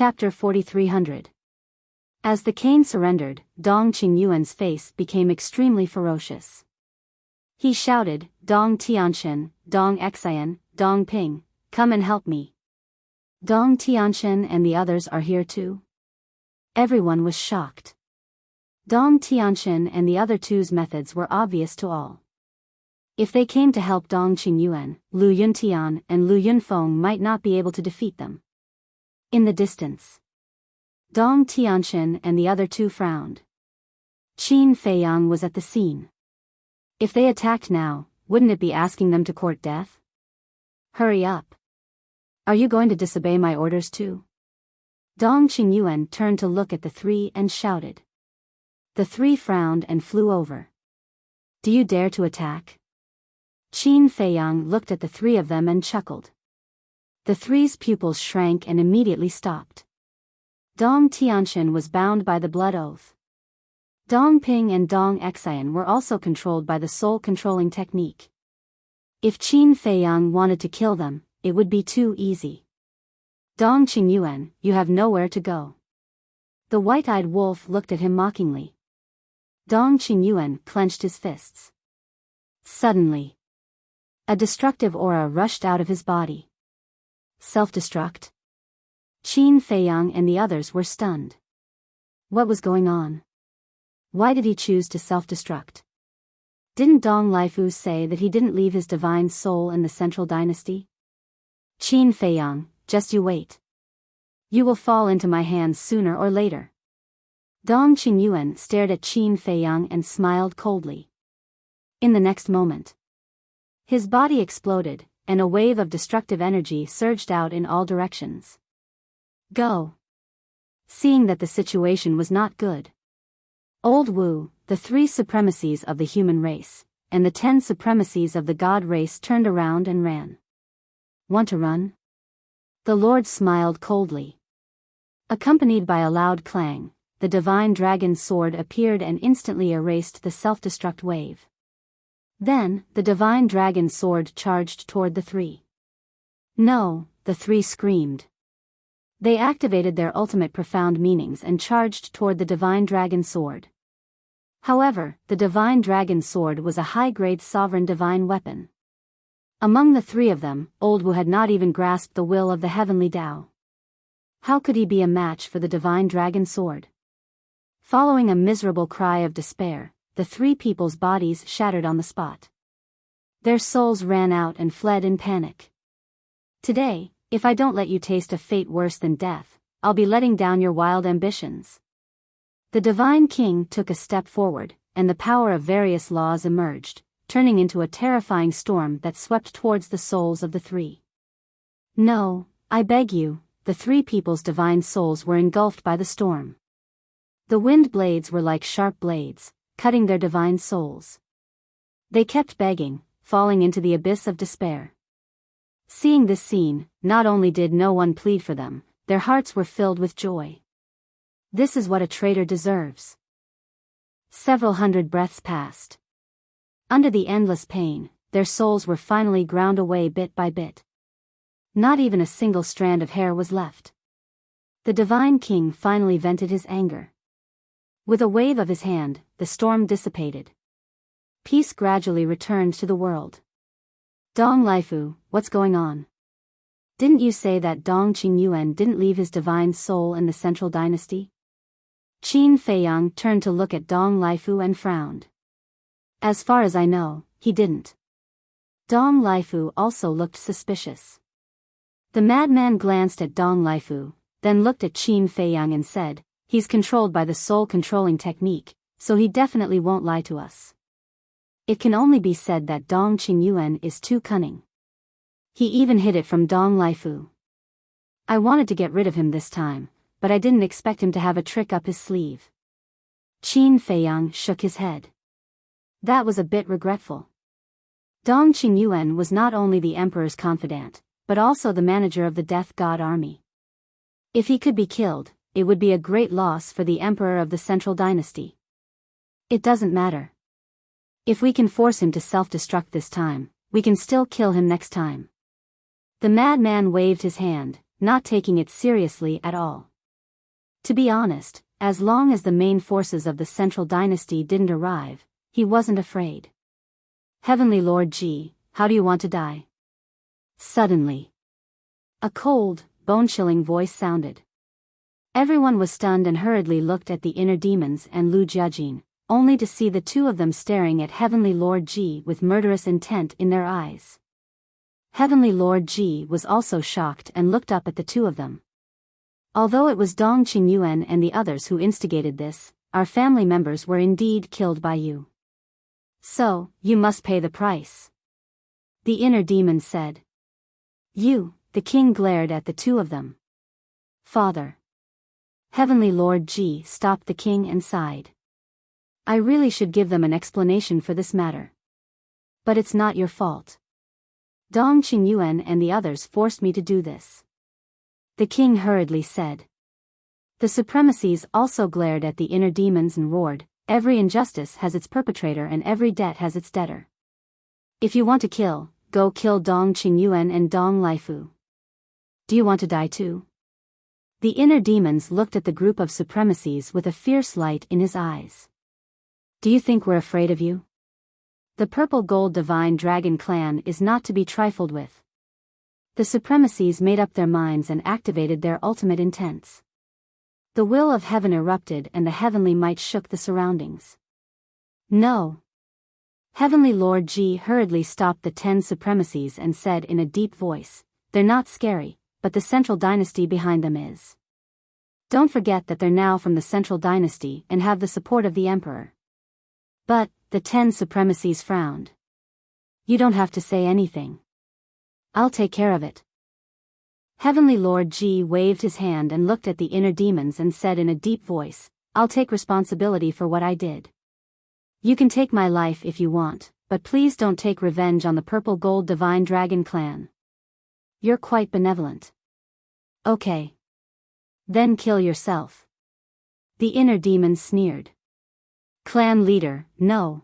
Chapter 4300. As the cane surrendered, Dong Qingyuan's face became extremely ferocious. He shouted, "Dong Tianxian, Dong Xian, Dong Ping, come and help me. Dong Tianxian and the others are here too?" Everyone was shocked. Dong Tianxian and the other two's methods were obvious to all. If they came to help Dong Qingyuan, Lu Yuntian and Lu Yunfeng might not be able to defeat them. In the distance, Dong Tianxian and the other two frowned. Qin Feiyang was at the scene. If they attacked now, wouldn't it be asking them to court death? Hurry up. Are you going to disobey my orders too? Dong Qingyuan turned to look at the three and shouted. The three frowned and flew over. Do you dare to attack? Qin Feiyang looked at the three of them and chuckled. The three's pupils shrank and immediately stopped. Dong Tianxian was bound by the blood oath. Dong Ping and Dong Xian were also controlled by the soul-controlling technique. If Qin Feiyang wanted to kill them, it would be too easy. Dong Qingyuan, you have nowhere to go. The white-eyed wolf looked at him mockingly. Dong Qingyuan clenched his fists. Suddenly, a destructive aura rushed out of his body. Self-destruct? Qin Feiyang and the others were stunned. What was going on? Why did he choose to self-destruct? Didn't Dong Laifu say that he didn't leave his divine soul in the central dynasty? Qin Feiyang, just you wait. You will fall into my hands sooner or later. Dong Qingyuan stared at Qin Feiyang and smiled coldly. In the next moment, his body exploded, and a wave of destructive energy surged out in all directions. Go. Seeing that the situation was not good, Old Wu, the 3 supremacies of the human race, and the 10 supremacies of the god race turned around and ran. Want to run? The Lord smiled coldly. Accompanied by a loud clang, the divine dragon's sword appeared and instantly erased the self-destruct wave. Then, the divine dragon's sword charged toward the three. No, the three screamed. They activated their ultimate profound meanings and charged toward the divine dragon sword. However, the divine dragon sword was a high-grade sovereign divine weapon. Among the three of them, Old Wu had not even grasped the will of the heavenly Tao. How could he be a match for the divine dragon sword? Following a miserable cry of despair, the three people's bodies shattered on the spot. Their souls ran out and fled in panic. Today, if I don't let you taste a fate worse than death, I'll be letting down your wild ambitions. The Divine King took a step forward, and the power of various laws emerged, turning into a terrifying storm that swept towards the souls of the three. No, I beg you, the three people's divine souls were engulfed by the storm. The wind blades were like sharp blades, cutting their divine souls. They kept begging, falling into the abyss of despair. Seeing this scene, not only did no one plead for them, their hearts were filled with joy. This is what a traitor deserves. Several hundred breaths passed. Under the endless pain, their souls were finally ground away bit by bit. Not even a single strand of hair was left. The Divine King finally vented his anger. With a wave of his hand, the storm dissipated. Peace gradually returned to the world. Dong Laifu, what's going on? Didn't you say that Dong Qingyuan didn't leave his divine soul in the central dynasty? Qin Feiyang turned to look at Dong Laifu and frowned. As far as I know, he didn't. Dong Laifu also looked suspicious. The madman glanced at Dong Laifu, then looked at Qin Feiyang and said, "He's controlled by the soul-controlling technique, so he definitely won't lie to us." It can only be said that Dong Qingyuan is too cunning. He even hid it from Dong Laifu. I wanted to get rid of him this time, but I didn't expect him to have a trick up his sleeve. Qin Feiyang shook his head. That was a bit regretful. Dong Qingyuan was not only the emperor's confidant, but also the manager of the Death God army. If he could be killed, it would be a great loss for the emperor of the central dynasty. It doesn't matter. If we can force him to self-destruct this time, we can still kill him next time. The madman waved his hand, not taking it seriously at all. To be honest, as long as the main forces of the Central Dynasty didn't arrive, he wasn't afraid. Heavenly Lord Ji, how do you want to die? Suddenly, a cold, bone-chilling voice sounded. Everyone was stunned and hurriedly looked at the inner demons and Lu Jiajin, only to see the two of them staring at Heavenly Lord Ji with murderous intent in their eyes. Heavenly Lord Ji was also shocked and looked up at the two of them. Although it was Dong Qingyuan and the others who instigated this, our family members were indeed killed by you. So, you must pay the price. The inner demon said. You, the king glared at the two of them. Father. Heavenly Lord Ji stopped the king and sighed. I really should give them an explanation for this matter. But it's not your fault. Dong Qingyuan and the others forced me to do this. The king hurriedly said. The supremacies also glared at the inner demons and roared, every injustice has its perpetrator and every debt has its debtor. If you want to kill, go kill Dong Qingyuan and Dong Laifu. Do you want to die too? The inner demons looked at the group of supremacies with a fierce light in his eyes. Do you think we're afraid of you? The Purple Gold Divine Dragon Clan is not to be trifled with. The supremacies made up their minds and activated their ultimate intents. The will of heaven erupted and the heavenly might shook the surroundings. No. Heavenly Lord Ji hurriedly stopped the 10 supremacies and said in a deep voice, they're not scary, but the Central Dynasty behind them is. Don't forget that they're now from the Central Dynasty and have the support of the Emperor. But, the 10 supremacies frowned. You don't have to say anything. I'll take care of it. Heavenly Lord Ji waved his hand and looked at the inner demons and said in a deep voice, I'll take responsibility for what I did. You can take my life if you want, but please don't take revenge on the Purple Gold Divine Dragon Clan. You're quite benevolent. Okay. Then kill yourself. The inner demon sneered. Clan leader, no.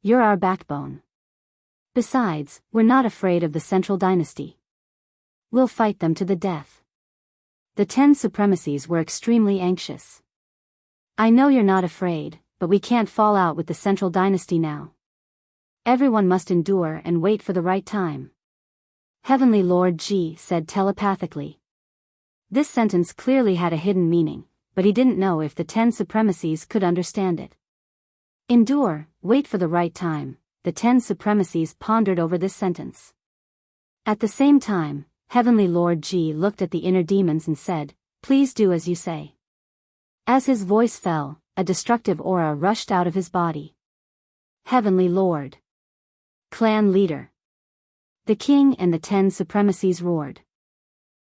You're our backbone. Besides, we're not afraid of the Central Dynasty. We'll fight them to the death. The 10 supremacies were extremely anxious. I know you're not afraid, but we can't fall out with the Central Dynasty now. Everyone must endure and wait for the right time. Heavenly Lord Ji said telepathically. This sentence clearly had a hidden meaning, but he didn't know if the 10 supremacies could understand it. Endure, wait for the right time, the 10 supremacies pondered over this sentence. At the same time, Heavenly Lord Ji looked at the inner demons and said, please do as you say. As his voice fell, a destructive aura rushed out of his body. Heavenly Lord. Clan leader. The king and the 10 supremacies roared.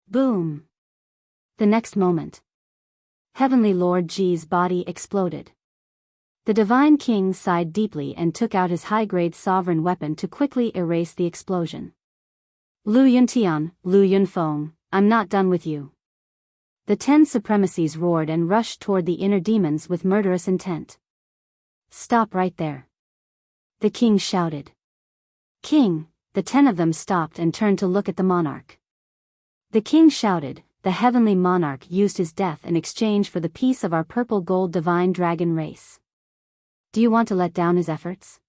Boom. The next moment, Heavenly Lord Ji's body exploded. The Divine King sighed deeply and took out his high-grade sovereign weapon to quickly erase the explosion. Lu Yuntian, Lu Yunfeng, I'm not done with you. The 10 supremacies roared and rushed toward the inner demons with murderous intent. Stop right there. The king shouted. King, the 10 of them stopped and turned to look at the monarch. The king shouted, the heavenly monarch used his death in exchange for the peace of our purple gold divine dragon race. Do you want to let down his efforts?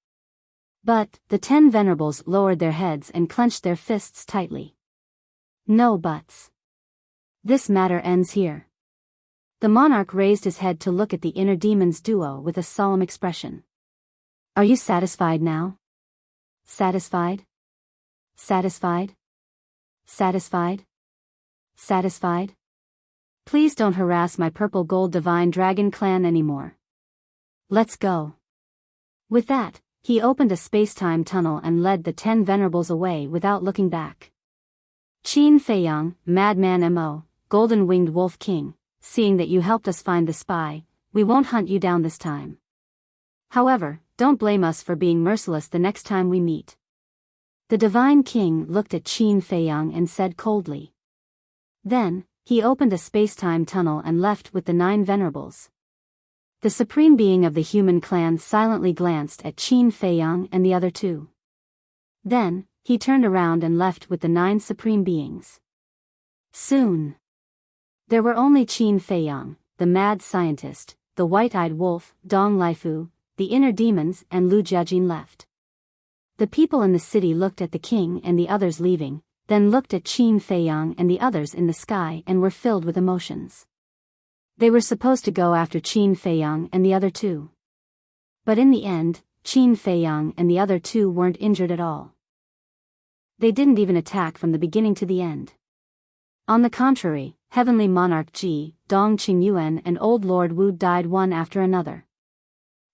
But, the 10 venerables lowered their heads and clenched their fists tightly. No buts. This matter ends here. The monarch raised his head to look at the inner demons duo with a solemn expression. Are you satisfied now? Satisfied? Satisfied? Satisfied? Satisfied? Please don't harass my purple gold divine dragon clan anymore. Let's go. With that, he opened a space-time tunnel and led the 10 venerables away without looking back. Qin Feiyang, Madman Mo, Golden-Winged Wolf King, seeing that you helped us find the spy, we won't hunt you down this time. However, don't blame us for being merciless the next time we meet. The Divine King looked at Qin Feiyang and said coldly. Then, he opened a space-time tunnel and left with the 9 venerables. The supreme being of the human clan silently glanced at Qin Feiyang and the other 2. Then, he turned around and left with the 9 supreme beings. Soon, there were only Qin Feiyang, the mad scientist, the white-eyed wolf, Dong Laifu, the inner demons, and Lu Jiajin left. The people in the city looked at the king and the others leaving, then looked at Qin Feiyang and the others in the sky and were filled with emotions. They were supposed to go after Qin Feiyang and the other two. But in the end, Qin Feiyang and the other two weren't injured at all. They didn't even attack from the beginning to the end. On the contrary, Heavenly Monarch Ji, Dong Qingyuan and Old Lord Wu died one after another.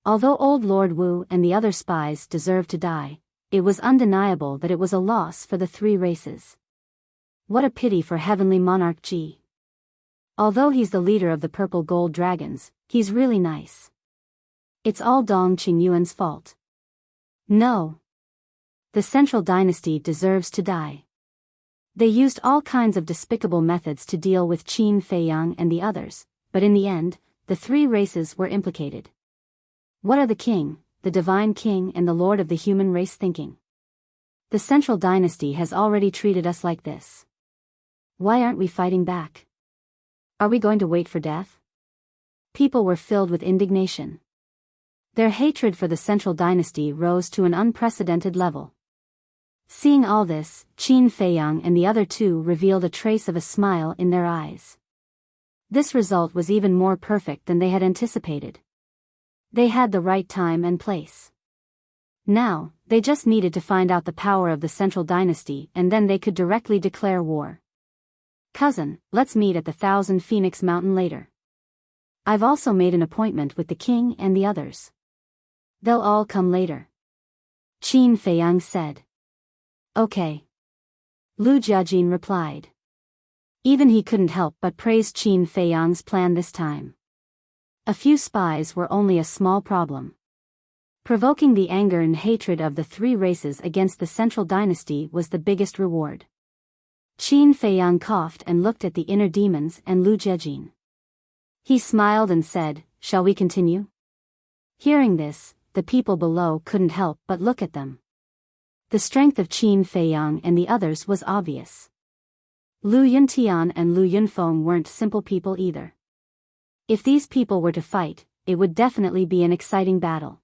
Although Old Lord Wu and the other spies deserved to die, it was undeniable that it was a loss for the three races. What a pity for Heavenly Monarch Ji. Although he's the leader of the Purple Gold Dragons, he's really nice. It's all Dong Qingyuan's fault. No. The Central Dynasty deserves to die. They used all kinds of despicable methods to deal with Qin Feiyang and the others, but in the end, the three races were implicated. What are the king, the divine king and the lord of the human race thinking? The Central Dynasty has already treated us like this. Why aren't we fighting back? Are we going to wait for death? People were filled with indignation. Their hatred for the Central Dynasty rose to an unprecedented level. Seeing all this, Qin Feiyang and the other two revealed a trace of a smile in their eyes. This result was even more perfect than they had anticipated. They had the right time and place. Now, they just needed to find out the power of the Central Dynasty and then they could directly declare war. Cousin, let's meet at the Thousand Phoenix Mountain later. I've also made an appointment with the king and the others. They'll all come later. Qin Feiyang said. Okay. Lu Jiajin replied. Even he couldn't help but praise Qin Feiyang's plan this time. A few spies were only a small problem. Provoking the anger and hatred of the three races against the Central Dynasty was the biggest reward. Qin Feiyang coughed and looked at the inner demons and Lu Jiajin. He smiled and said, "Shall we continue?" Hearing this, the people below couldn't help but look at them. The strength of Qin Feiyang and the others was obvious. Lu Yuntian and Lu Yunfeng weren't simple people either. If these people were to fight, it would definitely be an exciting battle.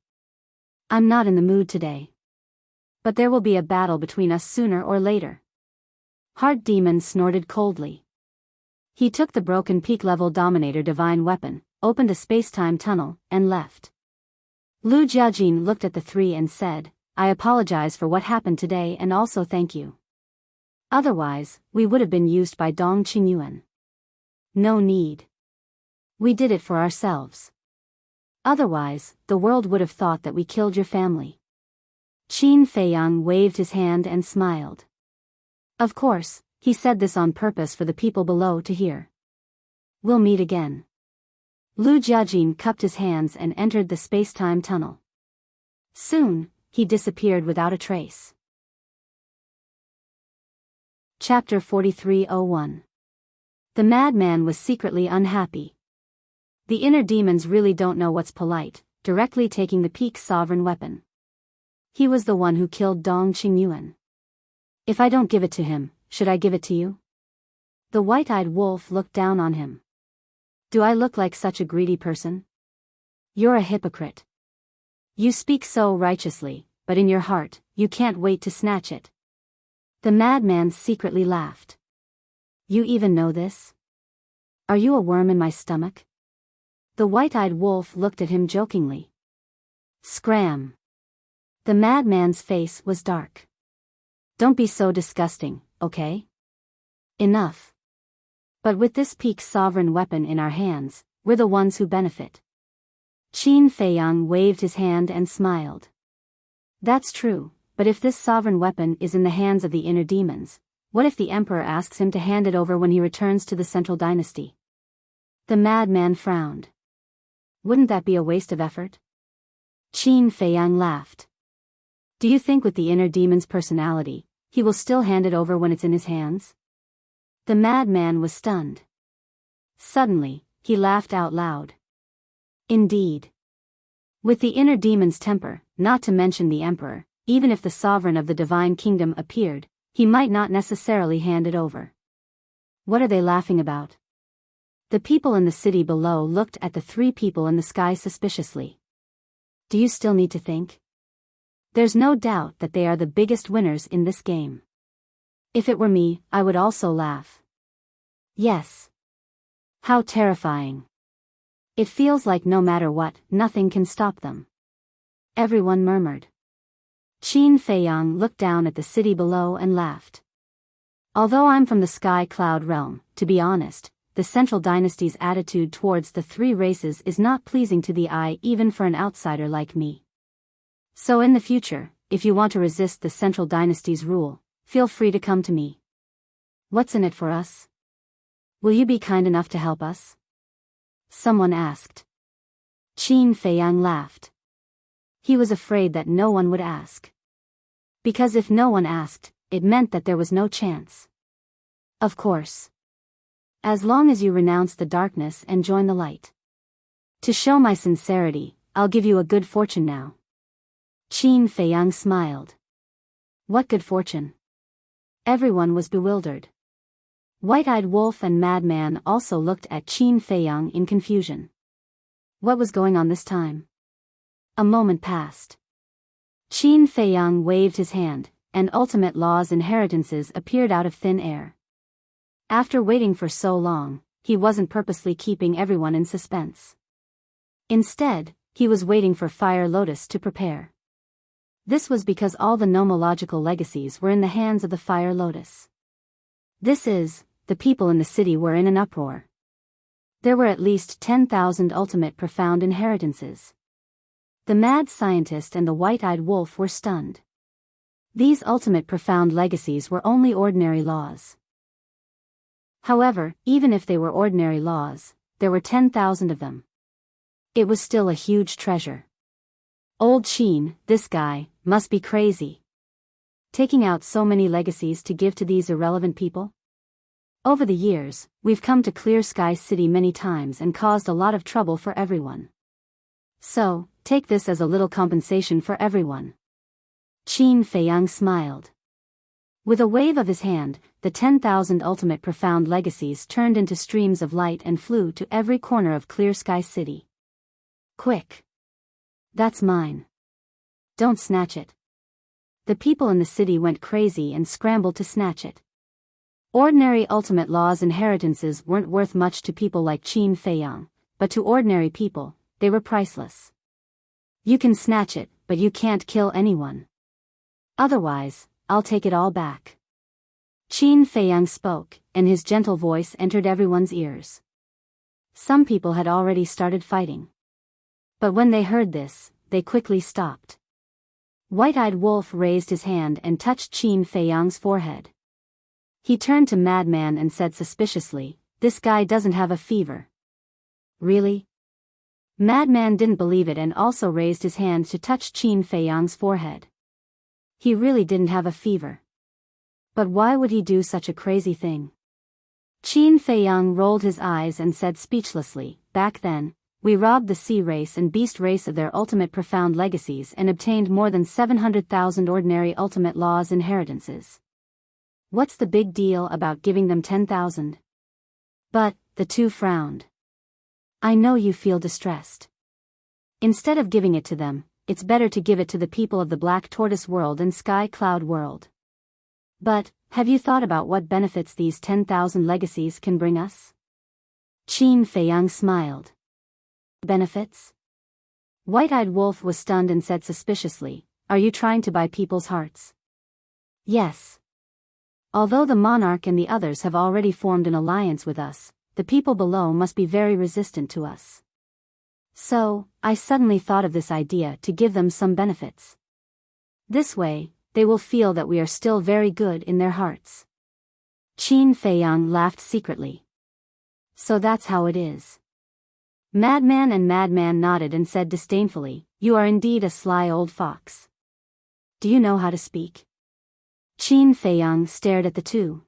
I'm not in the mood today. But there will be a battle between us sooner or later. Heart Demon snorted coldly. He took the broken peak-level Dominator divine weapon, opened a space-time tunnel, and left. Lu Jiajin looked at the three and said, "I apologize for what happened today and also thank you. Otherwise, we would have been used by Dong Qingyuan. No need. We did it for ourselves. Otherwise, the world would have thought that we killed your family." Qin Feiyang waved his hand and smiled. Of course, he said this on purpose for the people below to hear. We'll meet again. Lu Jiajin cupped his hands and entered the space-time tunnel. Soon, he disappeared without a trace. Chapter 4301. The madman was secretly unhappy. The inner demons really don't know what's polite, directly taking the peak sovereign weapon. He was the one who killed Dong Qingyuan. If I don't give it to him, should I give it to you? The white-eyed wolf looked down on him. Do I look like such a greedy person? You're a hypocrite. You speak so righteously, but in your heart, you can't wait to snatch it. The madman secretly laughed. You even know this? Are you a worm in my stomach? The white-eyed wolf looked at him jokingly. Scram. The madman's face was dark. Don't be so disgusting, okay? Enough. But with this peak sovereign weapon in our hands, we're the ones who benefit. Qin Feiyang waved his hand and smiled. That's true, but if this sovereign weapon is in the hands of the inner demons, what if the emperor asks him to hand it over when he returns to the Central Dynasty? The madman frowned. Wouldn't that be a waste of effort? Qin Feiyang laughed. Do you think with the inner demon's personality, he will still hand it over when it's in his hands? The madman was stunned. Suddenly, he laughed out loud. Indeed. With the inner demon's temper, not to mention the emperor, even if the sovereign of the divine kingdom appeared, he might not necessarily hand it over. What are they laughing about? The people in the city below looked at the three people in the sky suspiciously. Do you still need to think? There's no doubt that they are the biggest winners in this game. If it were me, I would also laugh. Yes. How terrifying. It feels like no matter what, nothing can stop them. Everyone murmured. Qin Feiyang looked down at the city below and laughed. Although I'm from the Sky Cloud realm, to be honest, the Central Dynasty's attitude towards the three races is not pleasing to the eye even for an outsider like me. So in the future, if you want to resist the Central Dynasty's rule, feel free to come to me. What's in it for us? Will you be kind enough to help us? Someone asked. Qin Feiyang laughed. He was afraid that no one would ask. Because if no one asked, it meant that there was no chance. Of course. As long as you renounce the darkness and join the light. To show my sincerity, I'll give you a good fortune now. Qin Feiyang smiled. What good fortune? Everyone was bewildered. White-Eyed Wolf and Madman also looked at Qin Feiyang in confusion. What was going on this time? A moment passed. Qin Feiyang waved his hand, and ultimate law's inheritances appeared out of thin air. After waiting for so long, he wasn't purposely keeping everyone in suspense. Instead, he was waiting for Fire Lotus to prepare. This was because all the nomological legacies were in the hands of the Fire Lotus. The people in the city were in an uproar. There were at least 10,000 ultimate profound inheritances. The mad scientist and the white-eyed wolf were stunned. These ultimate profound legacies were only ordinary laws. However, even if they were ordinary laws, there were 10,000 of them. It was still a huge treasure. Old Qin, this guy, must be crazy. Taking out so many legacies to give to these irrelevant people? Over the years, we've come to Clear Sky City many times and caused a lot of trouble for everyone. So, take this as a little compensation for everyone. Qin Feiyang smiled. With a wave of his hand, the 10,000 ultimate profound legacies turned into streams of light and flew to every corner of Clear Sky City. Quick! That's mine. Don't snatch it. The people in the city went crazy and scrambled to snatch it. Ordinary ultimate law's inheritances weren't worth much to people like Qin Feiyang, but to ordinary people, they were priceless. You can snatch it, but you can't kill anyone. Otherwise, I'll take it all back. Qin Feiyang spoke, and his gentle voice entered everyone's ears. Some people had already started fighting. But when they heard this, they quickly stopped. White-Eyed Wolf raised his hand and touched Qin Feiyang's forehead. He turned to Madman and said suspiciously, "This guy doesn't have a fever." Really? Madman didn't believe it and also raised his hand to touch Qin Feiyang's forehead. He really didn't have a fever. But why would he do such a crazy thing? Qin Feiyang rolled his eyes and said speechlessly, "Back then, we robbed the sea race and beast race of their ultimate profound legacies and obtained more than 700,000 ordinary ultimate law's inheritances. What's the big deal about giving them 10,000? But, the two frowned. I know you feel distressed. Instead of giving it to them, it's better to give it to the people of the Black Tortoise world and Sky Cloud world. But, have you thought about what benefits these 10,000 legacies can bring us? Qin Feiyang smiled. Benefits? White-Eyed Wolf was stunned and said suspiciously, "Are you trying to buy people's hearts?" Yes. Although the monarch and the others have already formed an alliance with us, the people below must be very resistant to us. So, I suddenly thought of this idea to give them some benefits. This way, they will feel that we are still very good in their hearts. Qin Feiyang laughed secretly. So that's how it is. Madman and Madman nodded and said disdainfully, "You are indeed a sly old fox. Do you know how to speak?" Qin Feiyang stared at the two.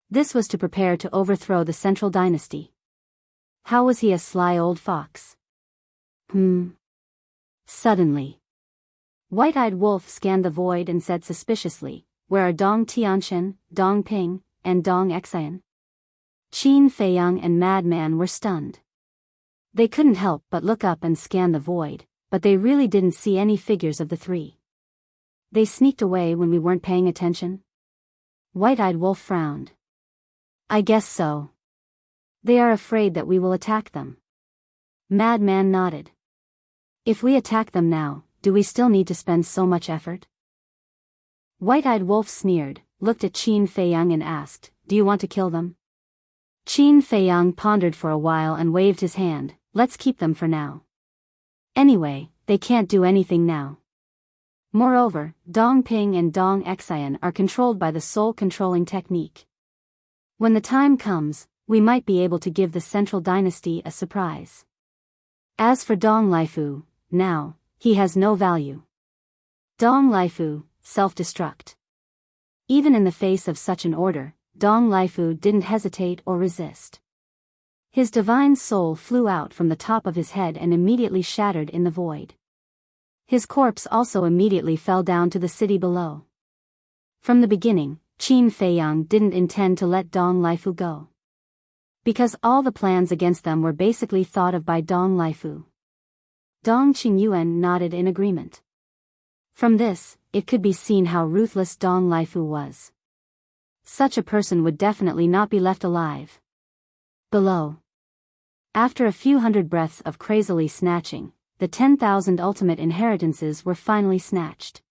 This was to prepare to overthrow the Central Dynasty. How was he a sly old fox? Suddenly, White-Eyed Wolf scanned the void and said suspiciously, "Where are Dong Tianqian, Dong Ping, and Dong Xian?" Qin Feiyang and Madman were stunned. They couldn't help but look up and scan the void, but they really didn't see any figures of the three. They sneaked away when we weren't paying attention? White-Eyed Wolf frowned. I guess so. They are afraid that we will attack them. Madman nodded. If we attack them now, do we still need to spend so much effort? White-Eyed Wolf sneered, looked at Qin Feiyang and asked, do you want to kill them? Qin Feiyang pondered for a while and waved his hand, let's keep them for now. Anyway, they can't do anything now. Moreover, Dong Ping and Dong Xian are controlled by the soul controlling technique. When the time comes, we might be able to give the central dynasty a surprise. As for Dong Lifu, now, he has no value. Dong Lifu, self-destruct. Even in the face of such an order, Dong Lifu didn't hesitate or resist. His divine soul flew out from the top of his head and immediately shattered in the void. His corpse also immediately fell down to the city below. From the beginning, Qin Feiyang didn't intend to let Dong Lifu go. Because all the plans against them were basically thought of by Dong Lifu. Dong Qingyuan nodded in agreement. From this, it could be seen how ruthless Dong Lifu was. Such a person would definitely not be left alive. Below. After a few hundred breaths of crazily snatching, the 10,000 ultimate inheritances were finally snatched.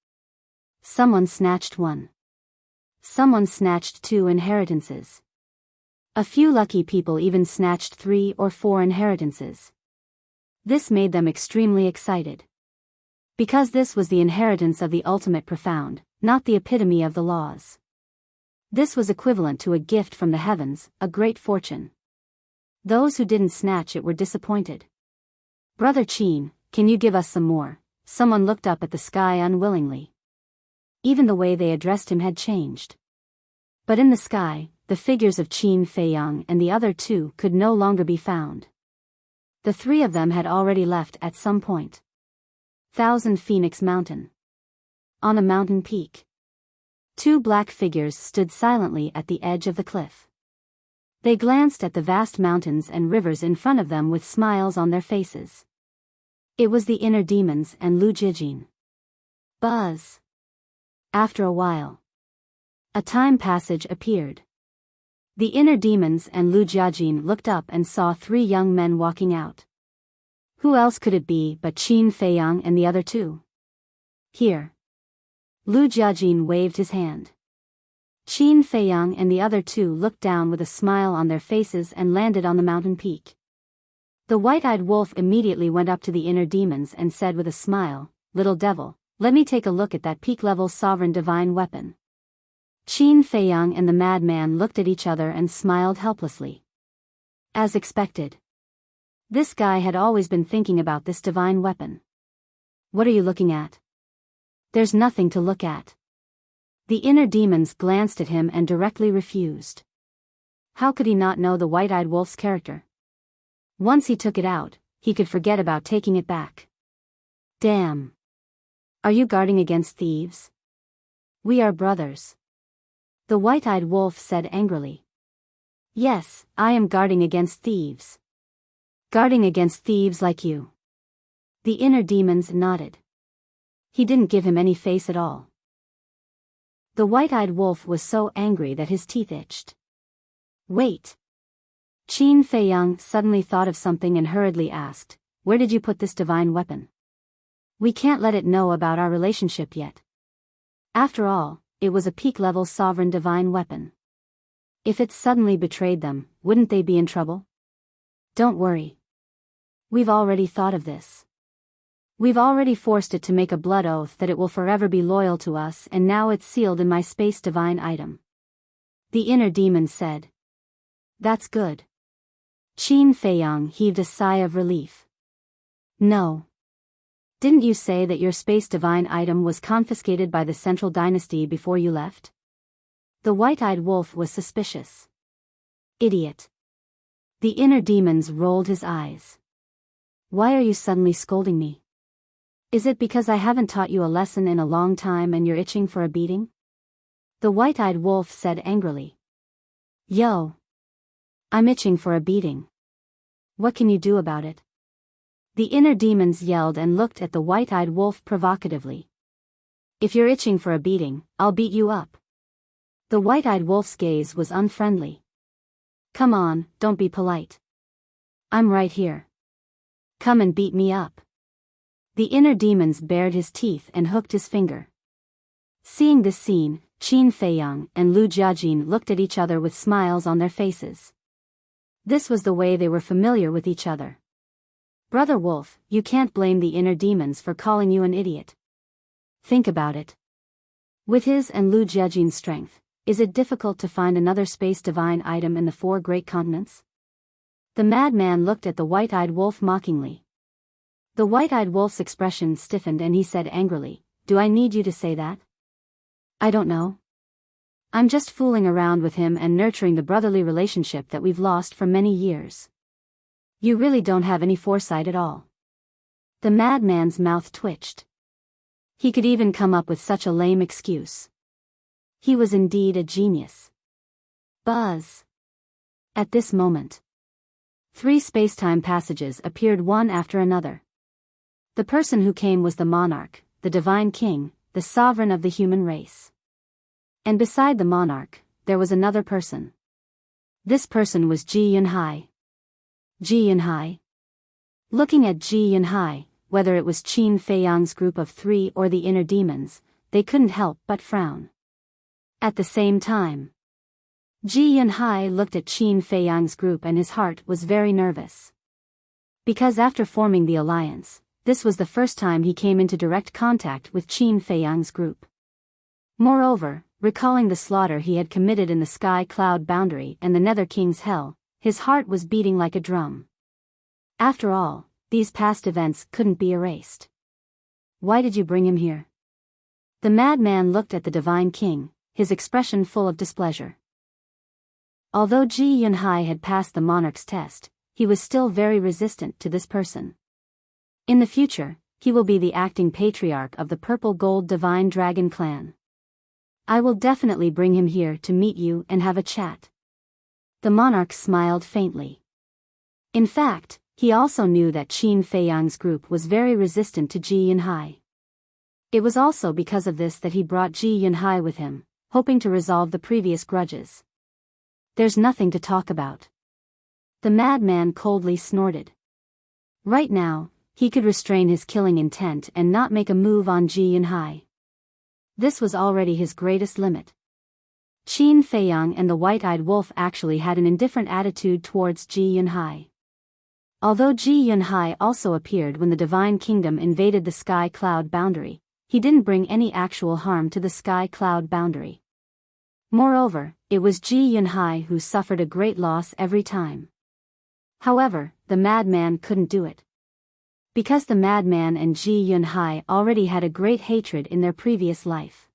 Someone snatched one. Someone snatched 2 inheritances. A few lucky people even snatched 3 or 4 inheritances. This made them extremely excited. Because this was the inheritance of the ultimate profound, not the epitome of the laws. This was equivalent to a gift from the heavens, a great fortune. Those who didn't snatch it were disappointed. Brother Qin, can you give us some more? Someone looked up at the sky unwillingly. Even the way they addressed him had changed. But in the sky, the figures of Qin Feiyang and the other 2 could no longer be found. The 3 of them had already left at some point. Thousand Phoenix Mountain. On a mountain peak. 2 black figures stood silently at the edge of the cliff. They glanced at the vast mountains and rivers in front of them with smiles on their faces. It was the inner demons and Lu Jijin. Buzz. After a while, a time passage appeared. The inner demons and Lu Jiajin looked up and saw 3 young men walking out. Who else could it be but Qin Feiyang and the other 2? Here. Lu Jiajin waved his hand. Qin Feiyang and the other 2 looked down with a smile on their faces and landed on the mountain peak. The white-eyed wolf immediately went up to the inner demons and said with a smile, "Little devil, let me take a look at that peak-level sovereign divine weapon." Qin Feiyang and the madman looked at each other and smiled helplessly. As expected. This guy had always been thinking about this divine weapon. What are you looking at? There's nothing to look at. The inner demons glanced at him and directly refused. How could he not know the white-eyed wolf's character? Once he took it out, he could forget about taking it back. Damn. Are you guarding against thieves? We are brothers. The white-eyed wolf said angrily. Yes, I am guarding against thieves. Guarding against thieves like you. The inner demons nodded. He didn't give him any face at all. The white-eyed wolf was so angry that his teeth itched. Wait. Qin Feiyang suddenly thought of something and hurriedly asked, "Where did you put this divine weapon? We can't let it know about our relationship yet." After all, it was a peak-level sovereign divine weapon. If it suddenly betrayed them, wouldn't they be in trouble? Don't worry. We've already thought of this. We've already forced it to make a blood oath that it will forever be loyal to us, and now it's sealed in my space divine item. The inner demon said. That's good. Qin Feiyang heaved a sigh of relief. No. Didn't you say that your space divine item was confiscated by the central dynasty before you left? The white-eyed wolf was suspicious. Idiot. The inner demons rolled his eyes. Why are you suddenly scolding me? Is it because I haven't taught you a lesson in a long time and you're itching for a beating? The white-eyed wolf said angrily. Yo. I'm itching for a beating. What can you do about it? The inner demons yelled and looked at the white-eyed wolf provocatively. If you're itching for a beating, I'll beat you up. The white-eyed wolf's gaze was unfriendly. Come on, don't be polite. I'm right here. Come and beat me up. The inner demons bared his teeth and hooked his finger. Seeing this scene, Qin Feiyang and Lu Jiajin looked at each other with smiles on their faces. This was the way they were familiar with each other. Brother Wolf, you can't blame the inner demons for calling you an idiot. Think about it. With his and Lu Jiajin's strength, is it difficult to find another space divine item in the 4 great continents? The madman looked at the white-eyed wolf mockingly. The white-eyed wolf's expression stiffened and he said angrily, Do I need you to say that? I don't know. I'm just fooling around with him and nurturing the brotherly relationship that we've lost for many years. You really don't have any foresight at all. The madman's mouth twitched. He could even come up with such a lame excuse. He was indeed a genius. Buzz. At this moment, 3 space-time passages appeared one after another. The person who came was the monarch, the divine king, the sovereign of the human race. And beside the monarch, there was another person. This person was Ji Yunhai. Ji Yunhai. Looking at Ji Yunhai, whether it was Qin Feiyang's group of 3 or the inner demons, they couldn't help but frown. At the same time, Ji Yunhai looked at Qin Feiyang's group and his heart was very nervous. Because after forming the alliance, this was the first time he came into direct contact with Qin Feiyang's group. Moreover, recalling the slaughter he had committed in the Sky Cloud Boundary and the Nether King's Hell, his heart was beating like a drum. After all, these past events couldn't be erased. Why did you bring him here? The madman looked at the divine king, his expression full of displeasure. Although Ji Yunhai had passed the monarch's test, he was still very resistant to this person. In the future, he will be the acting patriarch of the Purple Gold Divine Dragon clan. I will definitely bring him here to meet you and have a chat. The monarch smiled faintly. In fact, he also knew that Qin Feiyang's group was very resistant to Ji Yunhai. It was also because of this that he brought Ji Yunhai with him, hoping to resolve the previous grudges. There's nothing to talk about. The madman coldly snorted. Right now, he could restrain his killing intent and not make a move on Ji Yunhai. This was already his greatest limit. Qin Feiyang and the white-eyed wolf actually had an indifferent attitude towards Ji Yunhai. Although Ji Yunhai also appeared when the Divine Kingdom invaded the Sky Cloud Boundary, he didn't bring any actual harm to the Sky Cloud Boundary. Moreover, it was Ji Yunhai who suffered a great loss every time. However, the madman couldn't do it. Because the madman and Ji Yunhai already had a great hatred in their previous life.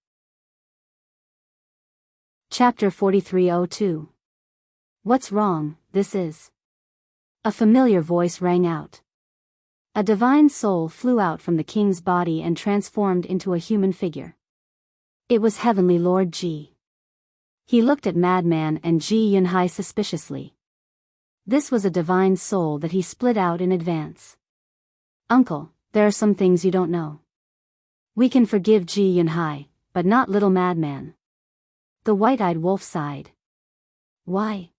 Chapter 4302. What's wrong, this is? A familiar voice rang out. A divine soul flew out from the king's body and transformed into a human figure. It was Heavenly Lord Ji. He looked at madman and Ji Yunhai suspiciously. This was a divine soul that he split out in advance. Uncle, there are some things you don't know. We can forgive Ji Yunhai, but not little madman. The white-eyed wolf sighed. Why?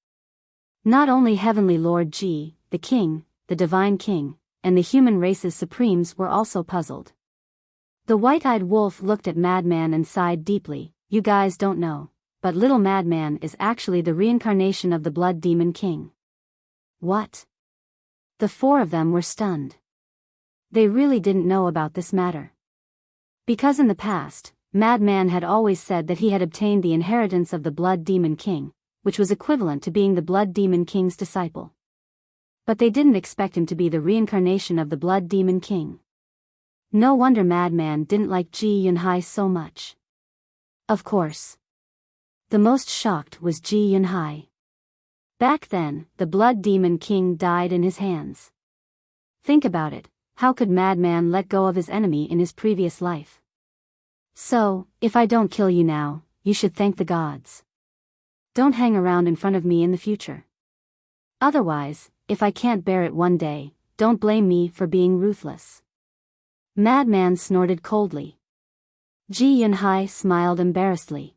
Not only Heavenly Lord Ji, the king, the divine king, and the human race's supremes were also puzzled. The white-eyed wolf looked at madman and sighed deeply. You guys don't know, but little madman is actually the reincarnation of the blood demon king. What? The 4 of them were stunned. They really didn't know about this matter. Because in the past, Madman had always said that he had obtained the inheritance of the Blood Demon King, which was equivalent to being the Blood Demon King's disciple. But they didn't expect him to be the reincarnation of the Blood Demon King. No wonder Madman didn't like Ji Yunhai so much. Of course. The most shocked was Ji Yunhai. Back then, the Blood Demon King died in his hands. Think about it. How could Madman let go of his enemy in his previous life? So, if I don't kill you now, you should thank the gods. Don't hang around in front of me in the future. Otherwise, if I can't bear it one day, don't blame me for being ruthless." Madman snorted coldly. Ji Yunhai smiled embarrassedly.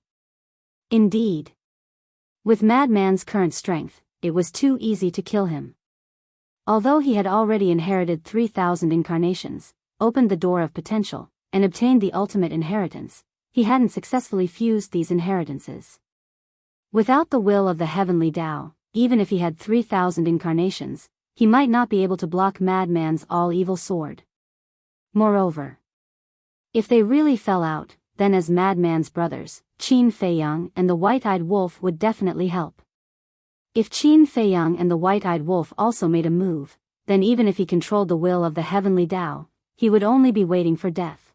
Indeed. With Madman's current strength, it was too easy to kill him. Although he had already inherited 3,000 incarnations, opened the door of potential, and obtained the ultimate inheritance, he hadn't successfully fused these inheritances. Without the will of the heavenly Tao, even if he had 3,000 incarnations, he might not be able to block Madman's all-evil sword. Moreover, if they really fell out, then as Madman's brothers, Qin Feiyang and the White-Eyed Wolf would definitely help. If Qin Feiyang and the White-Eyed Wolf also made a move, then even if he controlled the will of the heavenly Tao, he would only be waiting for death.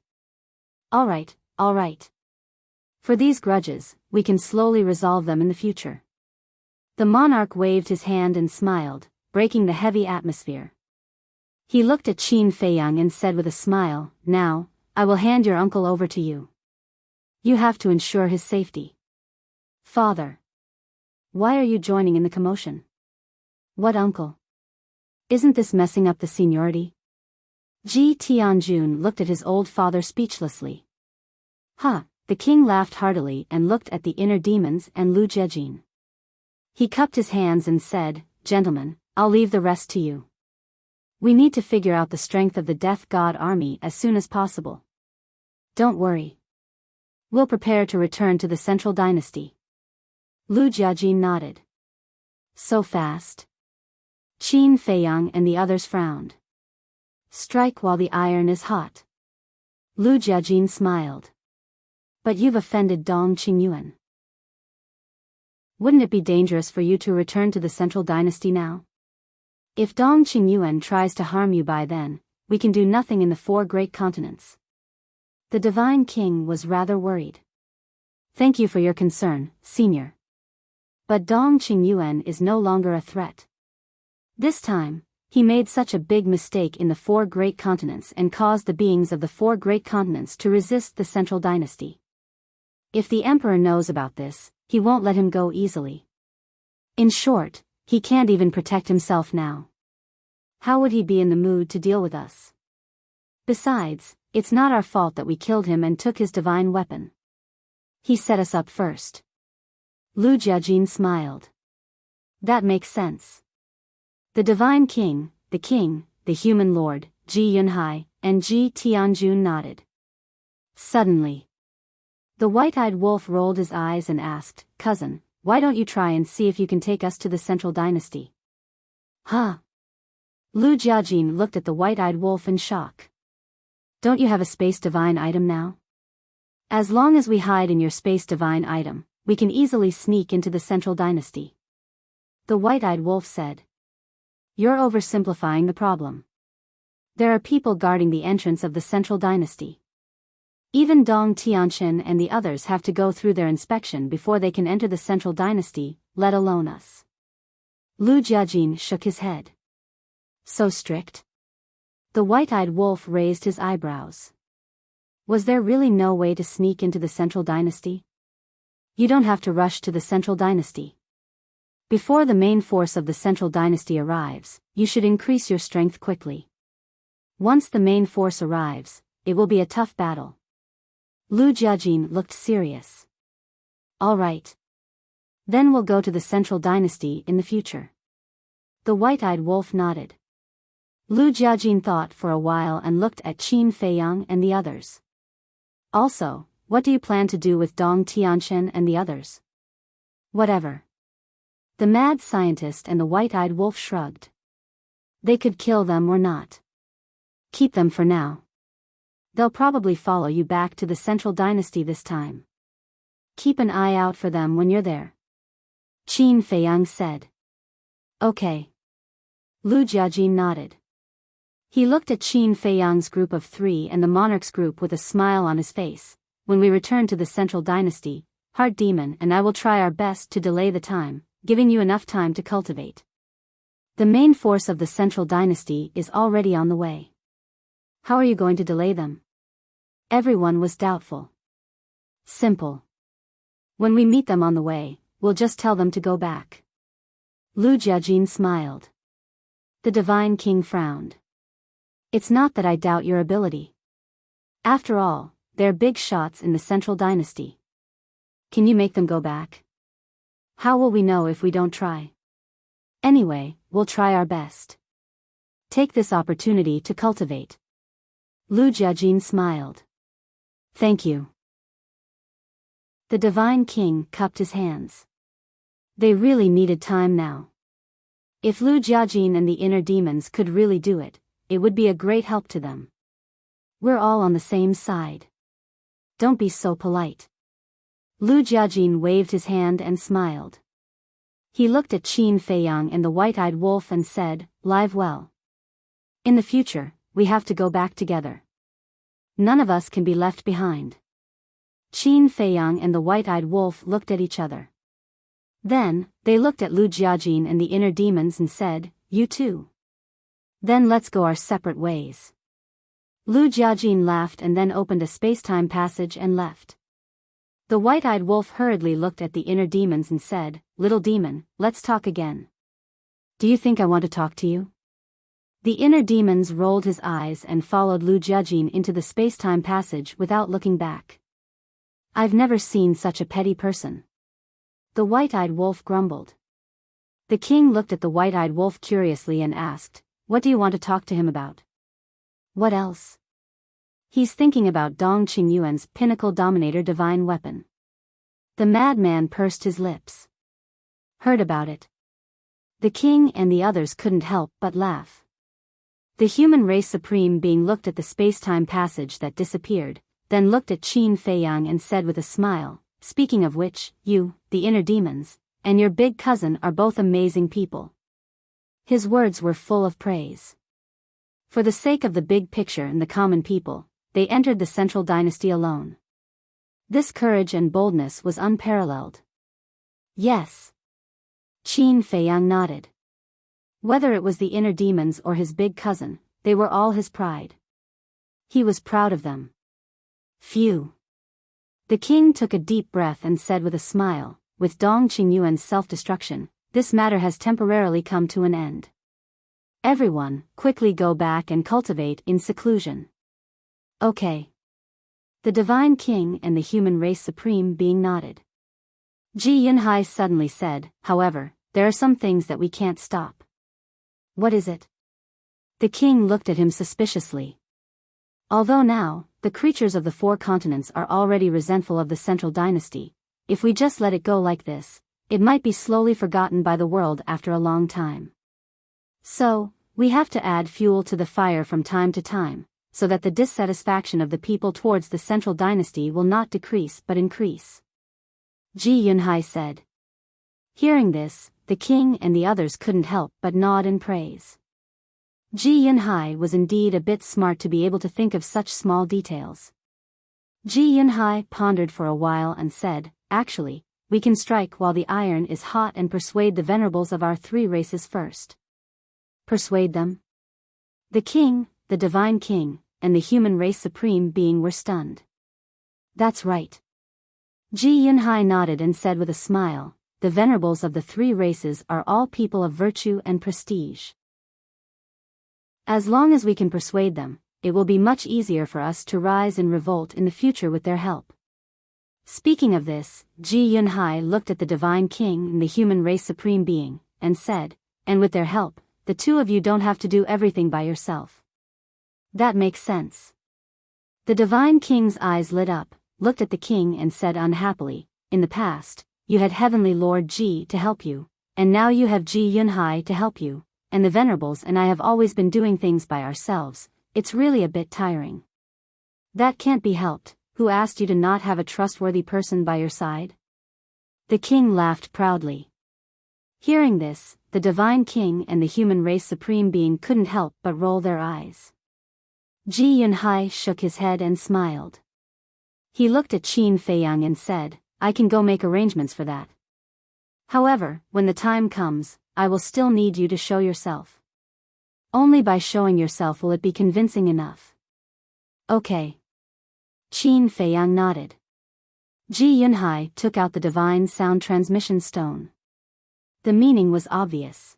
All right. For these grudges, we can slowly resolve them in the future. The monarch waved his hand and smiled, breaking the heavy atmosphere. He looked at Qin Feiyang and said with a smile, "Now, I will hand your uncle over to you. You have to ensure his safety." "Father. Why are you joining in the commotion?" "What uncle? Isn't this messing up the seniority?" Ji Tianjun looked at his old father speechlessly. The king laughed heartily and looked at the inner demons and Lu Jiejin. He cupped his hands and said, "Gentlemen, I'll leave the rest to you. We need to figure out the strength of the Death God army as soon as possible. Don't worry. We'll prepare to return to the Central Dynasty." Lu Jiejin nodded. "So fast?" Qin Feiyang and the others frowned. "Strike while the iron is hot." Lu Jiejin smiled. "But you've offended Dong Qingyuan. Wouldn't it be dangerous for you to return to the Central Dynasty now? If Dong Qingyuan tries to harm you by then, we can do nothing in the 4 great continents." The Divine King was rather worried. "Thank you for your concern, Senior. But Dong Qingyuan is no longer a threat. This time, he made such a big mistake in the 4 great continents and caused the beings of the 4 great continents to resist the Central Dynasty. If the Emperor knows about this, he won't let him go easily. In short, he can't even protect himself now. How would he be in the mood to deal with us? Besides, it's not our fault that we killed him and took his divine weapon. He set us up first." Lu Jiejin smiled. "That makes sense." The Divine King, the Human Lord, Ji Yunhai, and Ji Tianjun nodded. Suddenly, the White-Eyed Wolf rolled his eyes and asked, "Cousin, why don't you try and see if you can take us to the Central Dynasty?" Lu Jiejin looked at the White-Eyed Wolf in shock. "Don't you have a Space Divine item now? As long as we hide in your Space Divine item, we can easily sneak into the Central Dynasty." The White-Eyed Wolf said. "You're oversimplifying the problem. There are people guarding the entrance of the Central Dynasty. Even Dong Tianqian and the others have to go through their inspection before they can enter the Central Dynasty, let alone us." Lu Jiejin shook his head. "So strict?" The White-Eyed Wolf raised his eyebrows. "Was there really no way to sneak into the Central Dynasty? You don't have to rush to the Central Dynasty. Before the main force of the Central Dynasty arrives, you should increase your strength quickly. Once the main force arrives, it will be a tough battle." Lu Jiejin looked serious. "All right. Then we'll go to the Central Dynasty in the future." The White-Eyed Wolf nodded. Lu Jiejin thought for a while and looked at Qin Feiyang and the others. "Also, what do you plan to do with Dong Tianqian and the others?" "Whatever." The mad scientist and the White-Eyed Wolf shrugged. "They could kill them or not. Keep them for now. They'll probably follow you back to the Central Dynasty this time. Keep an eye out for them when you're there." Qin Feiyang said. "Okay." Lu Jiejin nodded. He looked at Qin Feiyang's group of 3 and the monarch's group with a smile on his face. "When we return to the Central Dynasty, Heart Demon and I will try our best to delay the time, giving you enough time to cultivate. The main force of the Central Dynasty is already on the way. How are you going to delay them?" Everyone was doubtful. "Simple. When we meet them on the way, we'll just tell them to go back. Lu Jiajin smiled. The divine king frowned. It's not that I doubt your ability. After all, they're big shots in the central dynasty. Can you make them go back? How will we know if we don't try? Anyway, we'll try our best. Take this opportunity to cultivate. Lu Jiajin smiled. Thank you. The divine king cupped his hands. They really needed time now. If Lu Jiajin and the inner demons could really do it, it would be a great help to them. We're all on the same side. Don't be so polite. Lu Jiajin waved his hand and smiled. He looked at Qin Feiyang and the white-eyed wolf and said, "Live well. In the future, we have to go back together. None of us can be left behind." Qin Feiyang and the white-eyed wolf looked at each other. Then, they looked at Lu Jiajin and the inner demons and said, "You too. Then let's go our separate ways." Lu Jiajin laughed and then opened a space-time passage and left. The white-eyed wolf hurriedly looked at the inner demons and said, "Little demon, let's talk again. Do you think I want to talk to you?" The inner demons rolled his eyes and followed Lu Jiajin into the space-time passage without looking back. "I've never seen such a petty person." The white-eyed wolf grumbled. The king looked at the white-eyed wolf curiously and asked, "What do you want to talk to him about?" "What else?" "He's thinking about Dong Qingyuan's pinnacle dominator divine weapon." The madman pursed his lips. "Heard about it." The king and the others couldn't help but laugh. The human race supreme being looked at the space-time passage that disappeared, then looked at Qin Feiyang and said with a smile, "Speaking of which, you, the inner demons, and your big cousin are both amazing people." His words were full of praise. For the sake of the big picture and the common people, they entered the central dynasty alone. This courage and boldness was unparalleled. Yes. Qin Feiyang nodded. Whether it was the inner demons or his big cousin, they were all his pride. He was proud of them. Phew. The king took a deep breath and said with a smile, "With Dong Qingyuan's self-destruction, this matter has temporarily come to an end. Everyone, quickly go back and cultivate in seclusion." "Okay." The divine king and the human race supreme being nodded. Ji Yunhai suddenly said, "However, there are some things that we can't stop." "What is it?" The king looked at him suspiciously. Although now, the creatures of the four continents are already resentful of the central dynasty, if we just let it go like this, it might be slowly forgotten by the world after a long time. So, we have to add fuel to the fire from time to time, so that the dissatisfaction of the people towards the central dynasty will not decrease but increase. Ji Yunhai said. Hearing this, the king and the others couldn't help but nod in praise. Ji Yunhai was indeed a bit smart to be able to think of such small details. Ji Yunhai pondered for a while and said, "Actually, we can strike while the iron is hot and persuade the venerables of our three races first." Persuade them? The king, the divine king, and the human race supreme being were stunned. That's right. Ji Yunhai nodded and said with a smile, "The venerables of the three races are all people of virtue and prestige. As long as we can persuade them, it will be much easier for us to rise in revolt in the future with their help." Speaking of this, Ji Yunhai looked at the divine king and the human race supreme being, and said, "And with their help, the two of you don't have to do everything by yourself." That makes sense. The divine king's eyes lit up, looked at the king and said unhappily, "In the past, you had Heavenly Lord Ji to help you, and now you have Ji Yunhai to help you, and the venerables and I have always been doing things by ourselves. It's really a bit tiring." "That can't be helped. Who asked you to not have a trustworthy person by your side?" The king laughed proudly. Hearing this, the divine king and the human race supreme being couldn't help but roll their eyes. Ji Yunhai shook his head and smiled. He looked at Qin Feiyang and said, "I can go make arrangements for that. However, when the time comes, I will still need you to show yourself. Only by showing yourself will it be convincing enough." "Okay." Qin Feiyang nodded. Ji Yunhai took out the divine sound transmission stone. The meaning was obvious.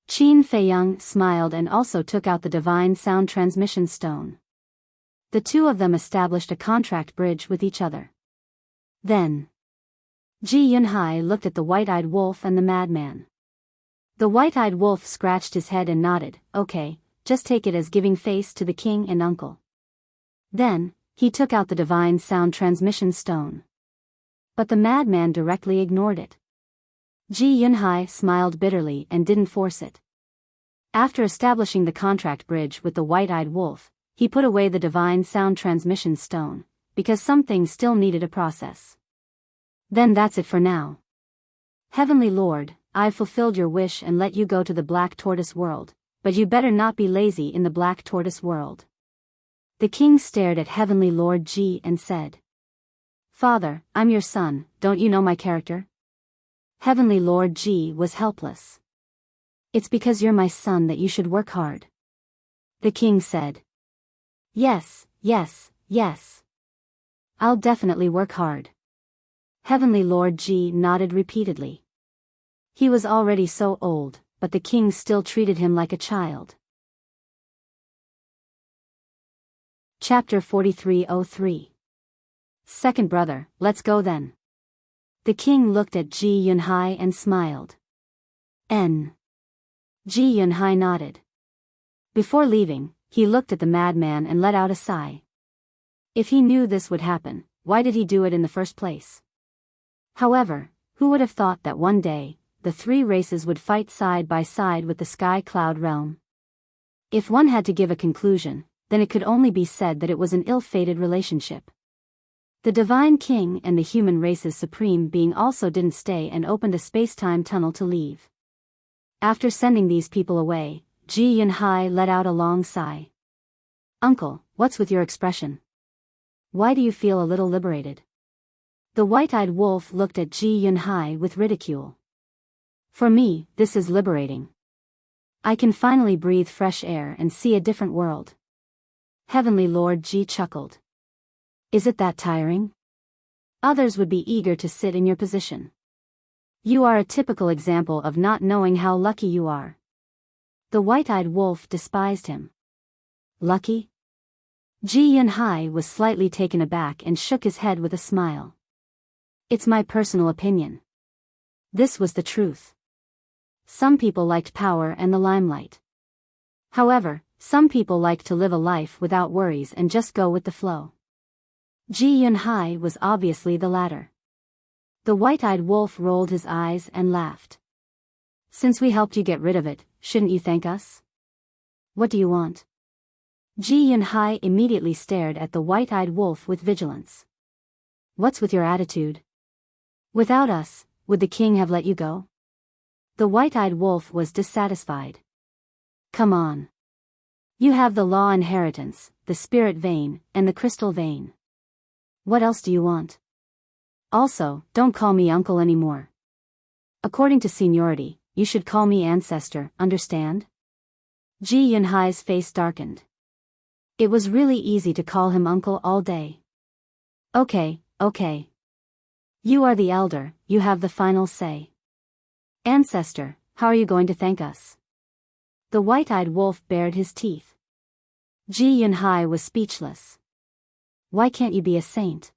Qin Feiyang smiled and also took out the divine sound transmission stone. The two of them established a contract bridge with each other. Then, Ji Yunhai looked at the white-eyed wolf and the madman. The white-eyed wolf scratched his head and nodded, "Okay, just take it as giving face to the king and uncle." Then, he took out the divine sound transmission stone. But the madman directly ignored it. Ji Yunhai smiled bitterly and didn't force it. After establishing the contract bridge with the white-eyed wolf, he put away the divine sound transmission stone, because some things still needed a process. "Then that's it for now. Heavenly Lord, I've fulfilled your wish and let you go to the Black Tortoise world, but you better not be lazy in the Black Tortoise world." The king stared at Heavenly Lord Ji and said, "Father, I'm your son, don't you know my character?" Heavenly Lord Ji was helpless. "It's because you're my son that you should work hard." The king said, "Yes, yes, yes. I'll definitely work hard." Heavenly Lord Ji nodded repeatedly. He was already so old, but the king still treated him like a child. Chapter 4303. Second brother, let's go then. The king looked at Ji Yunhai and smiled. Ji Yunhai nodded. Before leaving, he looked at the madman and let out a sigh. If he knew this would happen, why did he do it in the first place? However, who would have thought that one day, the three races would fight side by side with the Sky Cloud realm? If one had to give a conclusion, then it could only be said that it was an ill-fated relationship. The Divine King and the human race's supreme being also didn't stay and opened a space-time tunnel to leave. After sending these people away, Ji Yunhai let out a long sigh. "Uncle, what's with your expression? Why do you feel a little liberated?" The white-eyed wolf looked at Ji Yunhai with ridicule. "For me, this is liberating. I can finally breathe fresh air and see a different world." Heavenly Lord Ji chuckled. "Is it that tiring? Others would be eager to sit in your position. You are a typical example of not knowing how lucky you are." The white-eyed wolf despised him. "Lucky?" Ji Yunhai was slightly taken aback and shook his head with a smile. "It's my personal opinion. This was the truth. Some people liked power and the limelight. However, some people like to live a life without worries and just go with the flow." Ji Yunhai was obviously the latter. The white-eyed wolf rolled his eyes and laughed. "Since we helped you get rid of it, shouldn't you thank us? What do you want?" Ji Yunhai immediately stared at the white-eyed wolf with vigilance. "What's with your attitude? Without us, would the king have let you go?" The white-eyed wolf was dissatisfied. "Come on. You have the law inheritance, the spirit vein, and the crystal vein. What else do you want? Also, don't call me uncle anymore. According to seniority, you should call me ancestor, understand?" Ji Yunhai's face darkened. It was really easy to call him uncle all day. Okay. You are the elder, you have the final say. Ancestor, how are you going to thank us? The white-eyed wolf bared his teeth. Ji Yunhai was speechless. Why can't you be a saint?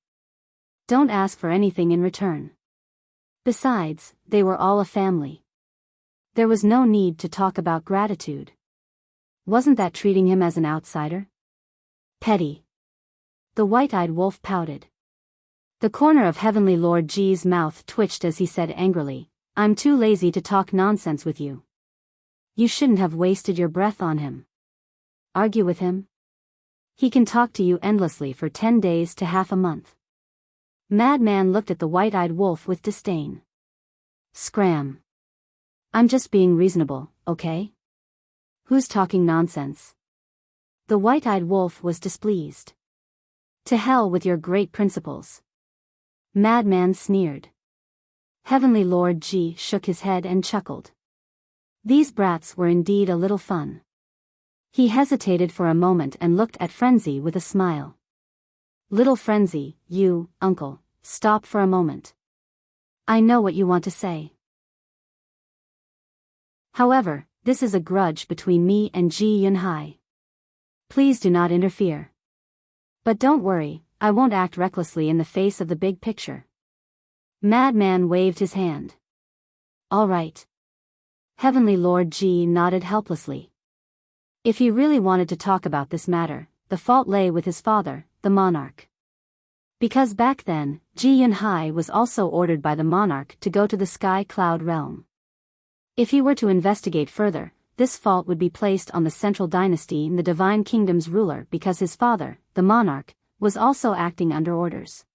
Don't ask for anything in return. Besides, they were all a family. There was no need to talk about gratitude. Wasn't that treating him as an outsider? Petty. The white-eyed wolf pouted. The corner of Heavenly Lord Ji's mouth twitched as he said angrily, "I'm too lazy to talk nonsense with you. You shouldn't have wasted your breath on him. Argue with him? He can talk to you endlessly for 10 days to half a month." Madman looked at the white-eyed wolf with disdain. "Scram. I'm just being reasonable, okay? Who's talking nonsense?" The white-eyed wolf was displeased. "To hell with your great principles." Madman sneered. Heavenly Lord Ji shook his head and chuckled. These brats were indeed a little fun. He hesitated for a moment and looked at Frenzy with a smile. "Little Frenzy, you, uncle, stop for a moment. I know what you want to say." However, this is a grudge between me and Ji Yunhai. Please do not interfere. But don't worry, I won't act recklessly in the face of the big picture. Madman waved his hand. All right. Heavenly Lord Ji nodded helplessly. If he really wanted to talk about this matter, the fault lay with his father, the monarch. Because back then, Ji Yunhai was also ordered by the monarch to go to the Sky Cloud realm. If he were to investigate further, this fault would be placed on the central dynasty in the Divine Kingdom's ruler because his father, the monarch, was also acting under orders.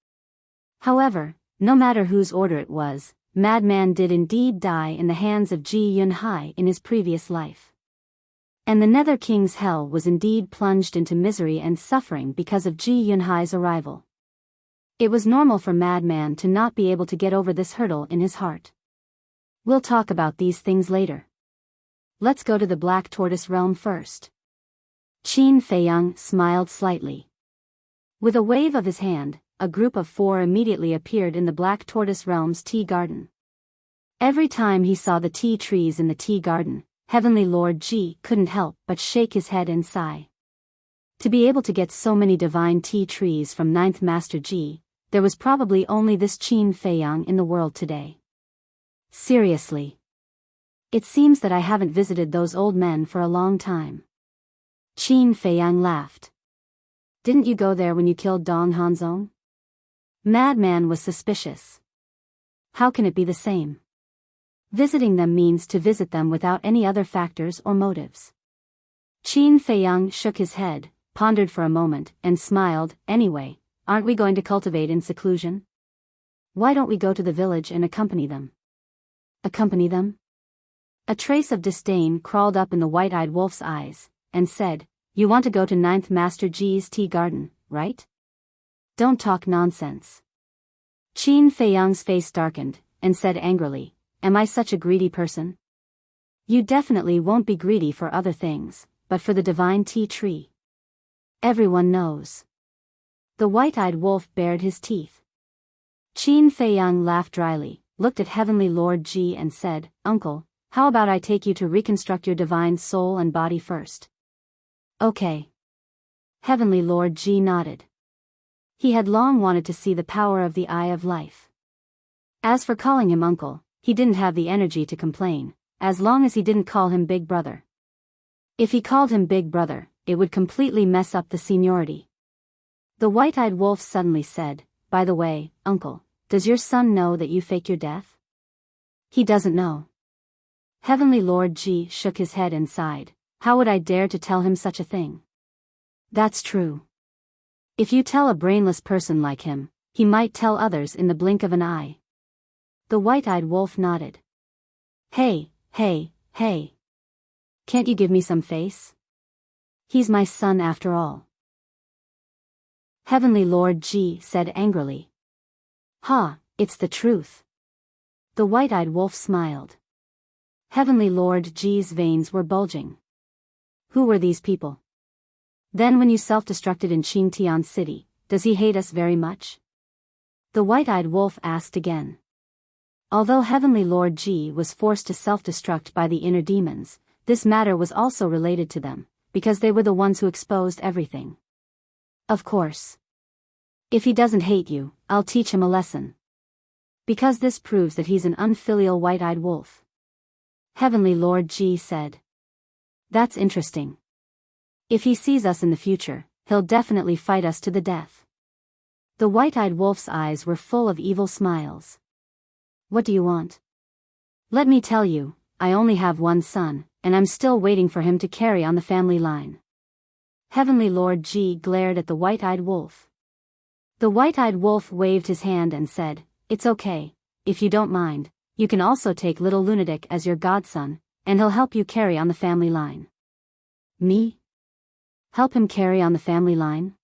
However, no matter whose order it was, Madman did indeed die in the hands of Ji Yunhai in his previous life. And the Nether King's hell was indeed plunged into misery and suffering because of Ji Yunhai's arrival. It was normal for Madman to not be able to get over this hurdle in his heart. We'll talk about these things later. Let's go to the Black Tortoise realm first. Qin Feiyang smiled slightly. With a wave of his hand, a group of 4 immediately appeared in the Black Tortoise realm's tea garden. Every time he saw the tea trees in the tea garden, Heavenly Lord Ji couldn't help but shake his head and sigh. To be able to get so many divine tea trees from 9th Master Ji, there was probably only this Qin Feiyang in the world today. Seriously. It seems that I haven't visited those old men for a long time. Qin Feiyang laughed. Didn't you go there when you killed Dong Hanzong? Madman was suspicious. How can it be the same? Visiting them means to visit them without any other factors or motives. Qin Feiyang shook his head, pondered for a moment, and smiled. Anyway, aren't we going to cultivate in seclusion? Why don't we go to the village and accompany them? Accompany them? A trace of disdain crawled up in the white-eyed wolf's eyes, and said, You want to go to 9th Master Ji's tea garden, right? Don't talk nonsense. Qin Feiyang's face darkened, and said angrily, Am I such a greedy person? You definitely won't be greedy for other things, but for the divine tea tree. Everyone knows. The white-eyed wolf bared his teeth. Qin Feiyang laughed dryly, looked at Heavenly Lord Ji and said, Uncle, how about I take you to reconstruct your divine soul and body first? Okay. Heavenly Lord Ji nodded. He had long wanted to see the power of the Eye of Life. As for calling him uncle, he didn't have the energy to complain, as long as he didn't call him Big Brother. If he called him Big Brother, it would completely mess up the seniority. The white-eyed wolf suddenly said, By the way, uncle, does your son know that you fake your death? He doesn't know. Heavenly Lord Ji shook his head and sighed. How would I dare to tell him such a thing? That's true. If you tell a brainless person like him, he might tell others in the blink of an eye. The white-eyed wolf nodded. Hey. Can't you give me some face? He's my son after all. Heavenly Lord Ji said angrily. Ha, it's the truth. The white-eyed wolf smiled. Heavenly Lord Ji's veins were bulging. Who were these people? Then when you self-destructed in Qingtian City, does he hate us very much? The white-eyed wolf asked again. Although Heavenly Lord Ji was forced to self-destruct by the inner demons, this matter was also related to them, because they were the ones who exposed everything. Of course. If he doesn't hate you, I'll teach him a lesson. Because this proves that he's an unfilial white-eyed wolf. Heavenly Lord Ji said. That's interesting. If he sees us in the future, he'll definitely fight us to the death. The white-eyed wolf's eyes were full of evil smiles. What do you want? Let me tell you, I only have one son, and I'm still waiting for him to carry on the family line. Heavenly Lord Ji glared at the white-eyed wolf. The white-eyed wolf waved his hand and said, It's okay, if you don't mind, you can also take little lunatic as your godson, and he'll help you carry on the family line. Me? Help him carry on the family line?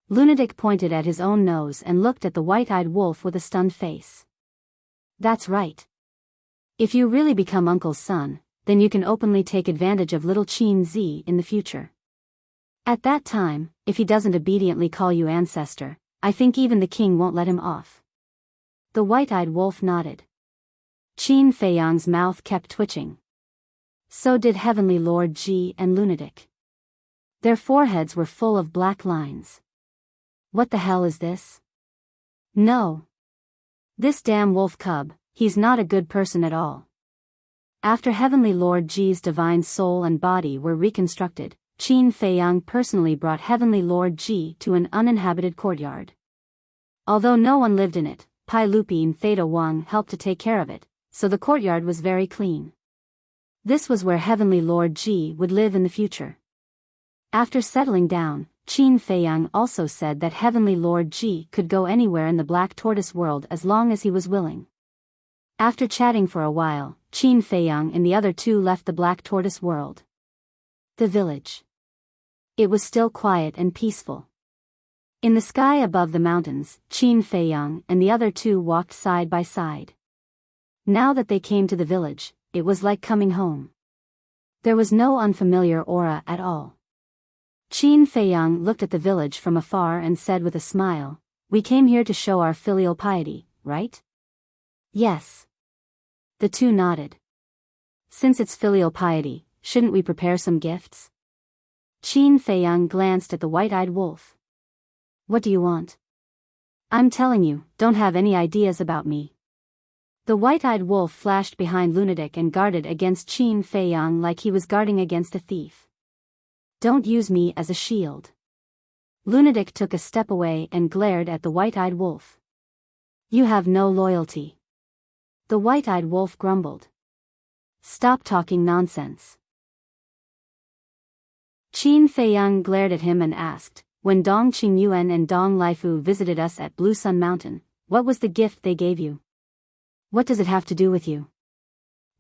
Lunatic pointed at his own nose and looked at the white-eyed wolf with a stunned face. That's right. If you really become Uncle's son, then you can openly take advantage of little Qin Zi in the future. At that time, if he doesn't obediently call you ancestor, I think even the king won't let him off. The white-eyed wolf nodded. Qin Feiyang's mouth kept twitching. So did Heavenly Lord Ji and Lunatic. Their foreheads were full of black lines. What the hell is this? No. This damn wolf cub, he's not a good person at all. After Heavenly Lord Ji's divine soul and body were reconstructed, Qin Feiyang personally brought Heavenly Lord Ji to an uninhabited courtyard. Although no one lived in it, Pai Lupi and Theta Wang helped to take care of it, so the courtyard was very clean. This was where Heavenly Lord Ji would live in the future. After settling down, Qin Feiyang also said that Heavenly Lord Ji could go anywhere in the Black Tortoise world as long as he was willing. After chatting for a while, Qin Feiyang and the other two left the Black Tortoise world. The village. It was still quiet and peaceful. In the sky above the mountains, Qin Feiyang and the other two walked side by side. Now that they came to the village, it was like coming home. There was no unfamiliar aura at all. Qin Feiyang looked at the village from afar and said with a smile, "We came here to show our filial piety, right?" "Yes." The two nodded. "Since it's filial piety, shouldn't we prepare some gifts?" Qin Feiyang glanced at the white-eyed wolf. "What do you want?" "I'm telling you, don't have any ideas about me." The white-eyed wolf flashed behind Lunatic and guarded against Qin Feiyang like he was guarding against a thief. "Don't use me as a shield." Lunatic took a step away and glared at the white-eyed wolf. "You have no loyalty." The white-eyed wolf grumbled. "Stop talking nonsense." Qin Feiyang glared at him and asked, "When Dong Qingyuan and Dong Laifu visited us at Blue Sun Mountain, what was the gift they gave you? What does it have to do with you?"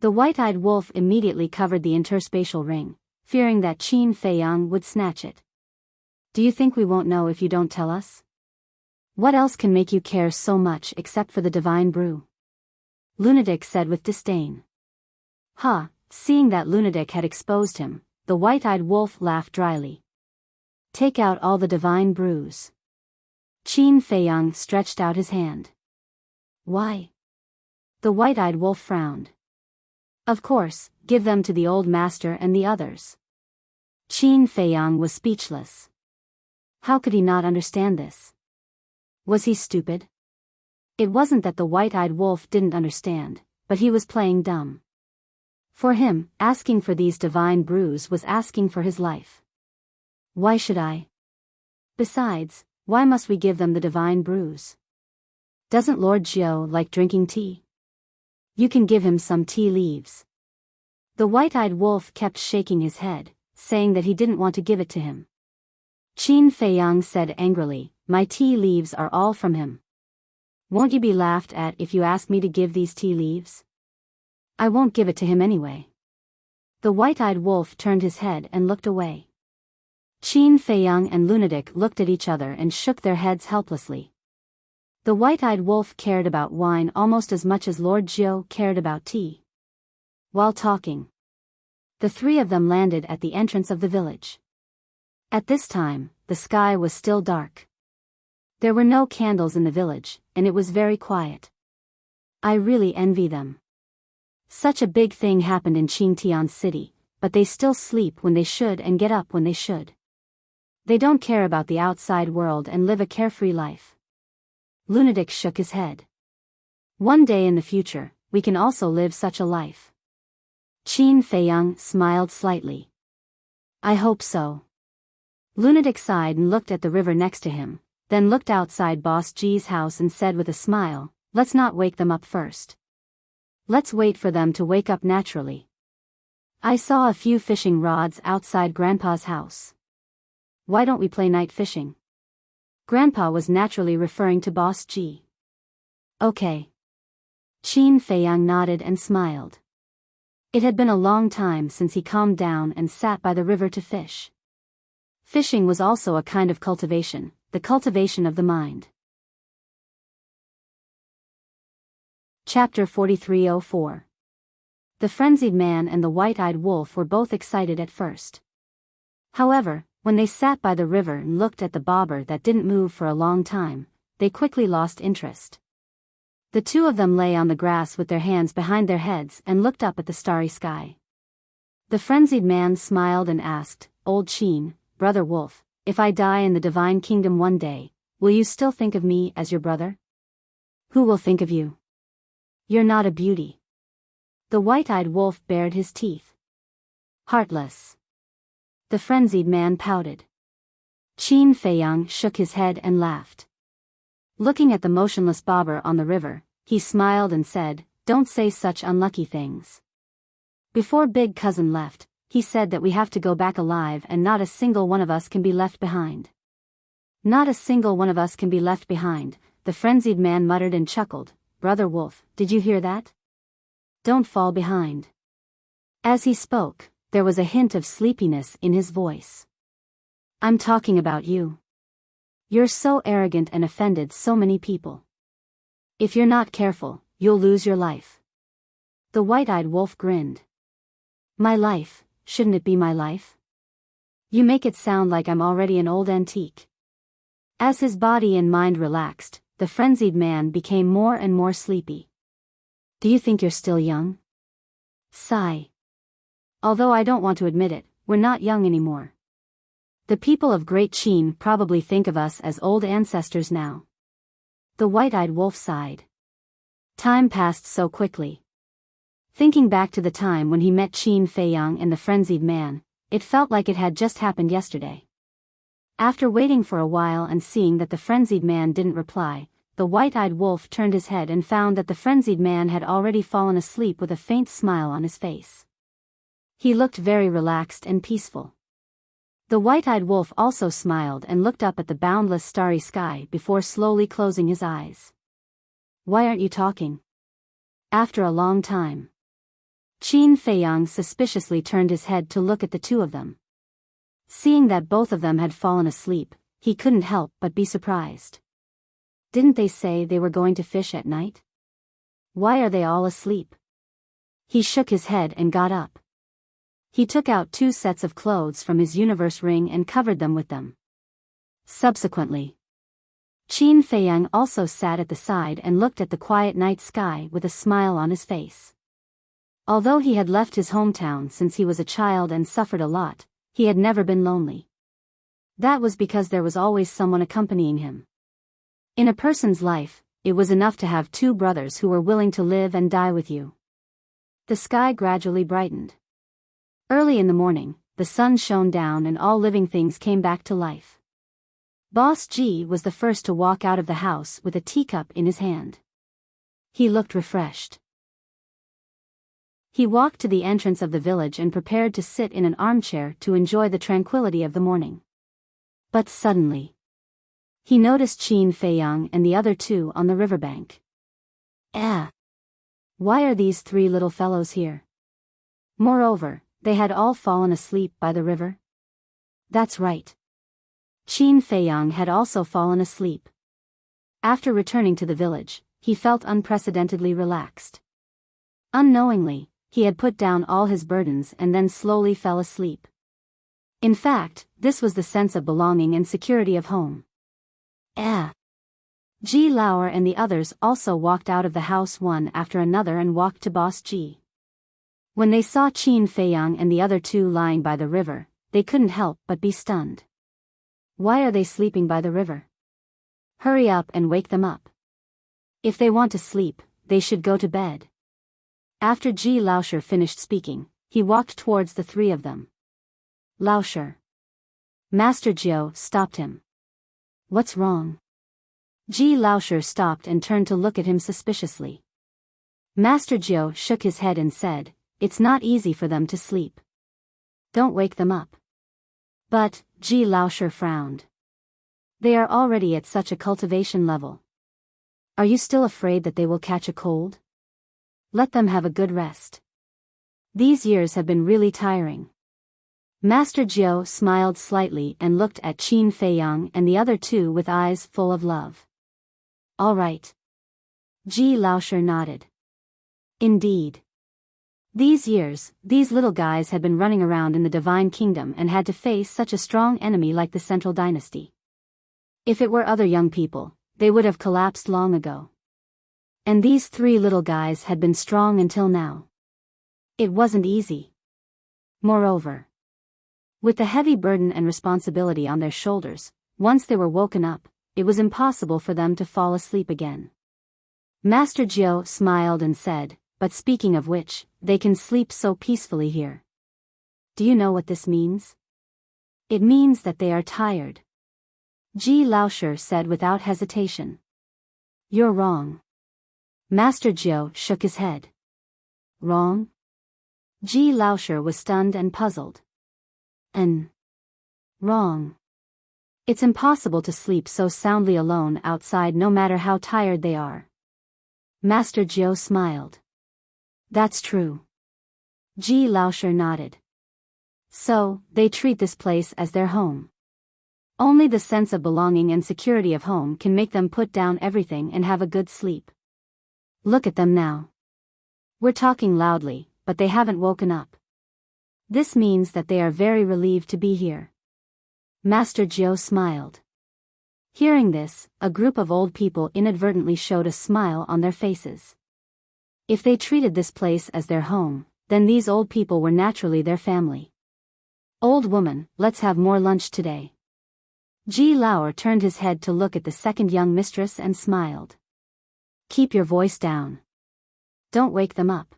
The white-eyed wolf immediately covered the interspatial ring, fearing that Qin Feiyang would snatch it. "Do you think we won't know if you don't tell us? What else can make you care so much except for the divine brew?" Lunatic said with disdain. Seeing that Lunatic had exposed him, the white-eyed wolf laughed dryly. "Take out all the divine brews." Qin Feiyang stretched out his hand. "Why?" The white-eyed wolf frowned. "Of course, give them to the old master and the others." Qin Feiyang was speechless. How could he not understand this? Was he stupid? It wasn't that the white-eyed wolf didn't understand, but he was playing dumb. For him, asking for these divine brews was asking for his life. Why should I? Besides, why must we give them the divine brews? Doesn't Lord Jiao like drinking tea? You can give him some tea leaves. The white-eyed wolf kept shaking his head, saying that he didn't want to give it to him. Qin Feiyang said angrily, "My tea leaves are all from him. Won't you be laughed at if you ask me to give these tea leaves? I won't give it to him anyway." The white-eyed wolf turned his head and looked away. Qin Feiyang and Lunatic looked at each other and shook their heads helplessly. The white-eyed wolf cared about wine almost as much as Lord Jiao cared about tea. While talking, the three of them landed at the entrance of the village. At this time, the sky was still dark. There were no candles in the village, and it was very quiet. I really envy them. Such a big thing happened in Qingtian City, but they still sleep when they should and get up when they should. They don't care about the outside world and live a carefree life. Lunatic shook his head. One day in the future, we can also live such a life. Qin Feiyang smiled slightly. I hope so. Lunatic sighed and looked at the river next to him, then looked outside Boss G's house and said with a smile, "Let's not wake them up first. Let's wait for them to wake up naturally." I saw a few fishing rods outside Grandpa's house. Why don't we play night fishing? Grandpa was naturally referring to Boss G. Okay. Qin Feiyang nodded and smiled. It had been a long time since he calmed down and sat by the river to fish. Fishing was also a kind of cultivation, the cultivation of the mind. Chapter 4304. The frenzied man and the white-eyed wolf were both excited at first. However, when they sat by the river and looked at the bobber that didn't move for a long time, they quickly lost interest. The two of them lay on the grass with their hands behind their heads and looked up at the starry sky. The frenzied man smiled and asked, Old Qin, brother wolf, if I die in the divine kingdom one day, will you still think of me as your brother? Who will think of you? You're not a beauty. The white-eyed wolf bared his teeth. Heartless. The frenzied man pouted. Qin Feiyang shook his head and laughed. Looking at the motionless bobber on the river, he smiled and said, Don't say such unlucky things. Before big cousin left, he said that we have to go back alive and not a single one of us can be left behind. Not a single one of us can be left behind, the frenzied man muttered and chuckled. Brother Wolf, did you hear that? Don't fall behind. As he spoke, there was a hint of sleepiness in his voice. I'm talking about you. You're so arrogant and offended so many people. If you're not careful, you'll lose your life. The white-eyed wolf grinned. My life, shouldn't it be my life? You make it sound like I'm already an old antique. As his body and mind relaxed, the frenzied man became more and more sleepy. Do you think you're still young? Sigh. Although I don't want to admit it, we're not young anymore. The people of Great Qin probably think of us as old ancestors now. The white-eyed wolf sighed. Time passed so quickly. Thinking back to the time when he met Qin Feiyang and the frenzied man, it felt like it had just happened yesterday. After waiting for a while and seeing that the frenzied man didn't reply, the white-eyed wolf turned his head and found that the frenzied man had already fallen asleep with a faint smile on his face. He looked very relaxed and peaceful. The white-eyed wolf also smiled and looked up at the boundless starry sky before slowly closing his eyes. Why aren't you talking? After a long time. Qin Feiyang suspiciously turned his head to look at the two of them. Seeing that both of them had fallen asleep, he couldn't help but be surprised. Didn't they say they were going to fish at night? Why are they all asleep? He shook his head and got up. He took out 2 sets of clothes from his universe ring and covered them with them. Subsequently, Qin Feiyang also sat at the side and looked at the quiet night sky with a smile on his face. Although he had left his hometown since he was a child and suffered a lot, he had never been lonely. That was because there was always someone accompanying him. In a person's life, it was enough to have 2 brothers who were willing to live and die with you. The sky gradually brightened. Early in the morning, the sun shone down and all living things came back to life. Boss G was the first to walk out of the house with a teacup in his hand. He looked refreshed. He walked to the entrance of the village and prepared to sit in an armchair to enjoy the tranquility of the morning. But suddenly, he noticed Qin Feiyang and the other 2 on the riverbank. Why are these 3 little fellows here? Moreover, they had all fallen asleep by the river. That's right. Qin Feiyang had also fallen asleep. After returning to the village, he felt unprecedentedly relaxed. Unknowingly, he had put down all his burdens and then slowly fell asleep. In fact, this was the sense of belonging and security of home. Ji Lauer and the others also walked out of the house one after another and walked to Boss Ji. When they saw Qin Feiyang and the other 2 lying by the river, they couldn't help but be stunned. Why are they sleeping by the river? Hurry up and wake them up. If they want to sleep, they should go to bed. After Ji Lauscher finished speaking, he walked towards the 3 of them. Lauscher. Master Jiao stopped him. What's wrong? Ji Lauscher stopped and turned to look at him suspiciously. Master Jiao shook his head and said, It's not easy for them to sleep. Don't wake them up. But, Ji Lauscher frowned. They are already at such a cultivation level. Are you still afraid that they will catch a cold? Let them have a good rest. These years have been really tiring. Master Jiao smiled slightly and looked at Qin Feiyang and the other 2 with eyes full of love. All right. Ji Lauscher nodded. Indeed. These years, these little guys had been running around in the Divine Kingdom and had to face such a strong enemy like the Central Dynasty. If it were other young people, they would have collapsed long ago. And these 3 little guys had been strong until now. It wasn't easy. Moreover, with the heavy burden and responsibility on their shoulders, once they were woken up, it was impossible for them to fall asleep again. Master Jiao smiled and said, "But speaking of which, they can sleep so peacefully here. Do you know what this means?" "It means that they are tired," Ji Laoshi said without hesitation. "You're wrong." Master Jiao shook his head. "Wrong?" Ji Laoshi was stunned and puzzled. Wrong. It's impossible to sleep so soundly alone outside no matter how tired they are. Master Jiao smiled. "That's true." Ji Laoshi nodded. "So, they treat this place as their home. Only the sense of belonging and security of home can make them put down everything and have a good sleep. Look at them now. We're talking loudly, but they haven't woken up. This means that they are very relieved to be here." Master Jiao smiled. Hearing this, a group of old people inadvertently showed a smile on their faces. If they treated this place as their home, then these old people were naturally their family. "Old woman, let's have more lunch today." Ji Laoshi turned his head to look at the second young mistress and smiled. "Keep your voice down. Don't wake them up."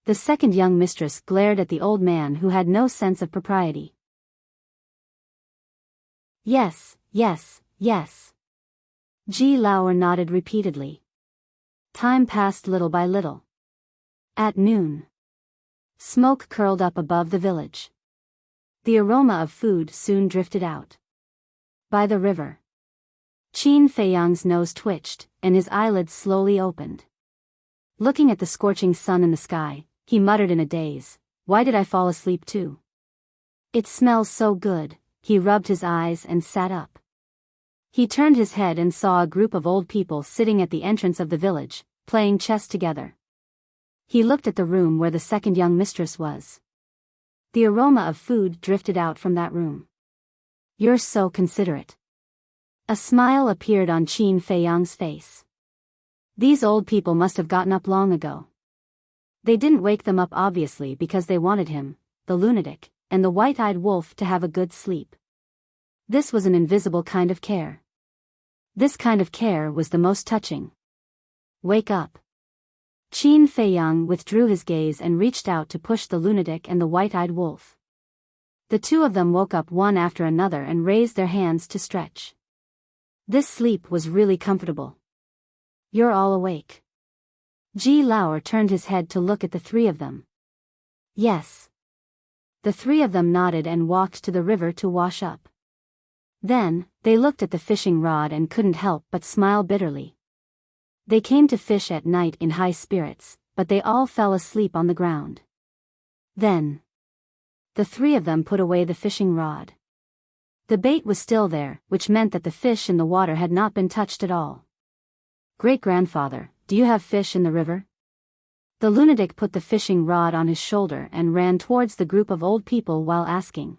The second young mistress glared at the old man who had no sense of propriety. "Yes, yes, yes." Ji Laoshi nodded repeatedly. Time passed little by little. At noon, smoke curled up above the village. The aroma of food soon drifted out. By the river, Qin Feiyang's nose twitched, and his eyelids slowly opened. Looking at the scorching sun in the sky, he muttered in a daze, "Why did I fall asleep too? It smells so good." He rubbed his eyes and sat up. He turned his head and saw a group of old people sitting at the entrance of the village, playing chess together. He looked at the room where the second young mistress was. The aroma of food drifted out from that room. "You're so considerate." A smile appeared on Qin Feiyang's face. These old people must have gotten up long ago. They didn't wake them up obviously because they wanted him, the lunatic, and the white-eyed wolf to have a good sleep. This was an invisible kind of care. This kind of care was the most touching. "Wake up." Qin Feiyang withdrew his gaze and reached out to push the lunatic and the white-eyed wolf. The two of them woke up one after another and raised their hands to stretch. This sleep was really comfortable. "You're all awake." Ji Laoshi turned his head to look at the three of them. "Yes." The three of them nodded and walked to the river to wash up. Then, they looked at the fishing rod and couldn't help but smile bitterly. They came to fish at night in high spirits, but they all fell asleep on the ground. Then, the three of them put away the fishing rod. The bait was still there, which meant that the fish in the water had not been touched at all. "Great-grandfather, do you have fish in the river?" The lunatic put the fishing rod on his shoulder and ran towards the group of old people while asking.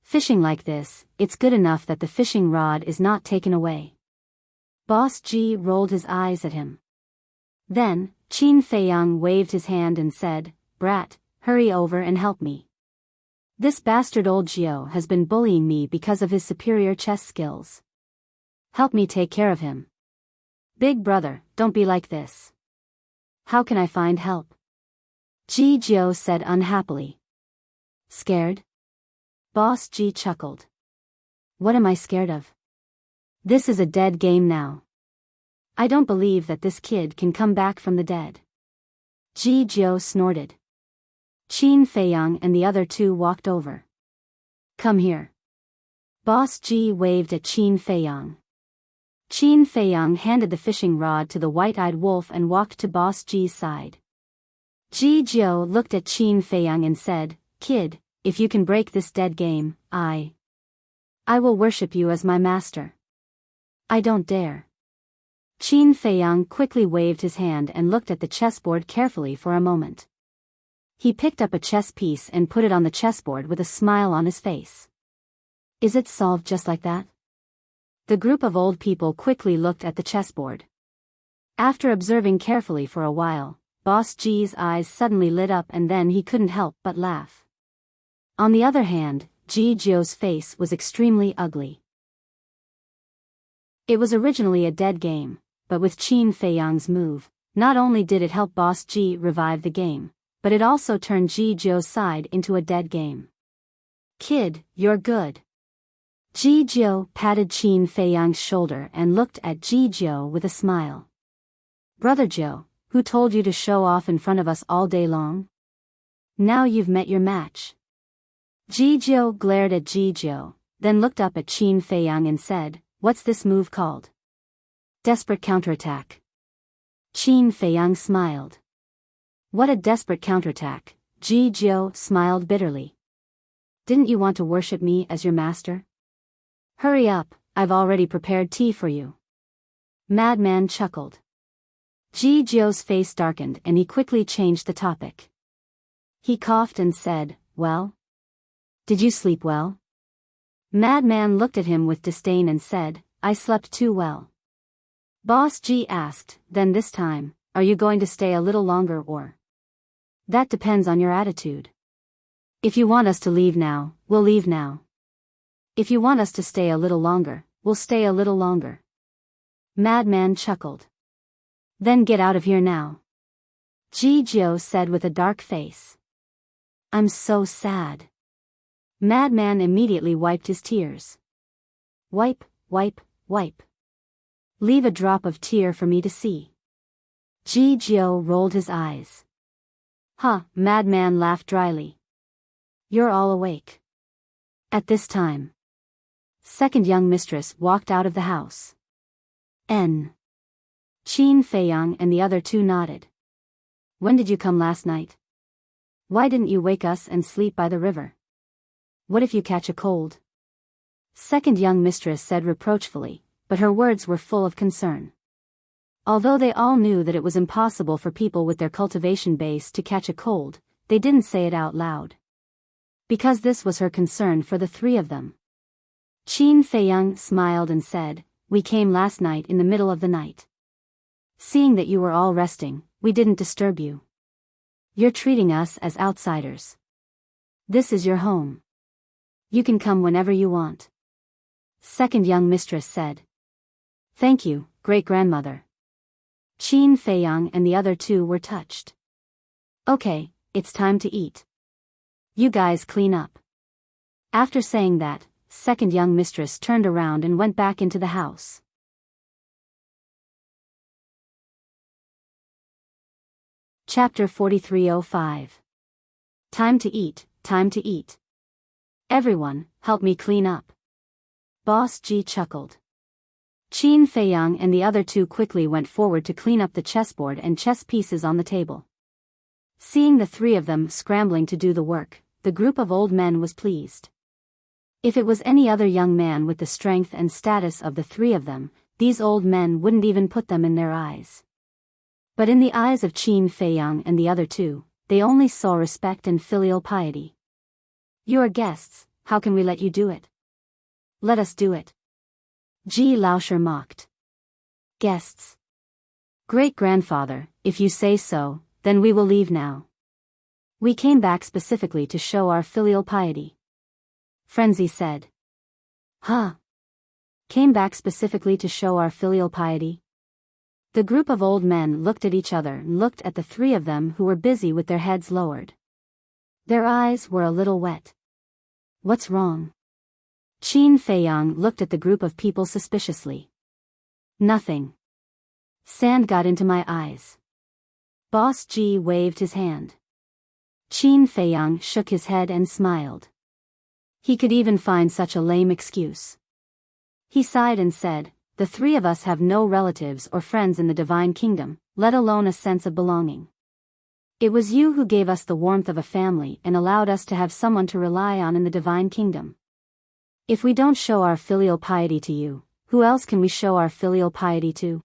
"Fishing like this, it's good enough that the fishing rod is not taken away." Boss Ji rolled his eyes at him. Then, Qin Feiyang waved his hand and said, "Brat, hurry over and help me. This bastard old Jiao has been bullying me because of his superior chess skills. Help me take care of him." "Big brother, don't be like this." "How can I find help?" Ji Jiao said unhappily. "Scared?" Boss Ji chuckled. "What am I scared of? This is a dead game now. I don't believe that this kid can come back from the dead." Ji Jiao snorted. Qin Feiyang and the other two walked over. "Come here." Boss Ji waved at Qin Feiyang. Qin Feiyang handed the fishing rod to the white-eyed wolf and walked to Boss Ji's side. Ji Jiao looked at Qin Feiyang and said, "Kid, if you can break this dead game, I will worship you as my master." "I don't dare." Qin Feiyang quickly waved his hand and looked at the chessboard carefully for a moment. He picked up a chess piece and put it on the chessboard with a smile on his face. "Is it solved just like that?" The group of old people quickly looked at the chessboard. After observing carefully for a while, Boss Ji's eyes suddenly lit up and then he couldn't help but laugh. On the other hand, Ji Jiu's face was extremely ugly. It was originally a dead game, but with Qin Feiyang's move, not only did it help Boss Ji revive the game, but it also turned Ji Jiu's side into a dead game. Kid, you're good. Ji Jiu patted Qin Feiyang's shoulder and looked at Ji Jiu with a smile. Brother Jiu, who told you to show off in front of us all day long? Now you've met your match. Ji Jiu glared at Ji Jiu, then looked up at Qin Feiyang and said, "What's this move called?" Desperate counterattack. Qin Feiyang smiled. What a desperate counterattack, Ji Jiu smiled bitterly. Didn't you want to worship me as your master? Hurry up, I've already prepared tea for you. Madman chuckled. Ji Jiu's face darkened and he quickly changed the topic. He coughed and said, "Well? Did you sleep well?" Madman looked at him with disdain and said, "I slept too well." Boss Ji asked, "Then this time, are you going to stay a little longer or?" That depends on your attitude. If you want us to leave now, we'll leave now. If you want us to stay a little longer, we'll stay a little longer. Madman chuckled. Then get out of here now. Ji Jiu said with a dark face. I'm so sad. Madman immediately wiped his tears. Wipe, wipe, wipe. Leave a drop of tear for me to see. Ji Jiu rolled his eyes. Huh, Madman laughed dryly. You're all awake. At this time, second young mistress walked out of the house. Qin Feiyang and the other two nodded. When did you come last night? Why didn't you wake us and sleep by the river? What if you catch a cold? Second young mistress said reproachfully, but her words were full of concern. Although they all knew that it was impossible for people with their cultivation base to catch a cold, they didn't say it out loud. Because this was her concern for the three of them. Qin Feiyang smiled and said, We came last night in the middle of the night. Seeing that you were all resting, we didn't disturb you. You're treating us as outsiders. This is your home. You can come whenever you want. Second young mistress said. Thank you, great-grandmother. Qin Feiyang and the other two were touched. Okay, it's time to eat. You guys clean up. After saying that, second young mistress turned around and went back into the house. Chapter 4305. Time to eat, time to eat. Everyone, help me clean up. Boss Ji chuckled. Qin Feiyang and the other two quickly went forward to clean up the chessboard and chess pieces on the table. Seeing the three of them scrambling to do the work, the group of old men was pleased. If it was any other young man with the strength and status of the three of them, these old men wouldn't even put them in their eyes. But in the eyes of Qin Feiyang and the other two, they only saw respect and filial piety. You are guests, how can we let you do it? Let us do it. Ji Laosher mocked. Guests. Great-grandfather, if you say so, then we will leave now. We came back specifically to show our filial piety. Frenzy said. Huh? Came back specifically to show our filial piety? The group of old men looked at each other and looked at the three of them who were busy with their heads lowered. Their eyes were a little wet. What's wrong? Qin Feiyang looked at the group of people suspiciously. Nothing. Sand got into my eyes. Boss Ji waved his hand. Qin Feiyang shook his head and smiled. He could even find such a lame excuse. He sighed and said, The three of us have no relatives or friends in the divine kingdom, let alone a sense of belonging. It was you who gave us the warmth of a family and allowed us to have someone to rely on in the divine kingdom. If we don't show our filial piety to you, who else can we show our filial piety to?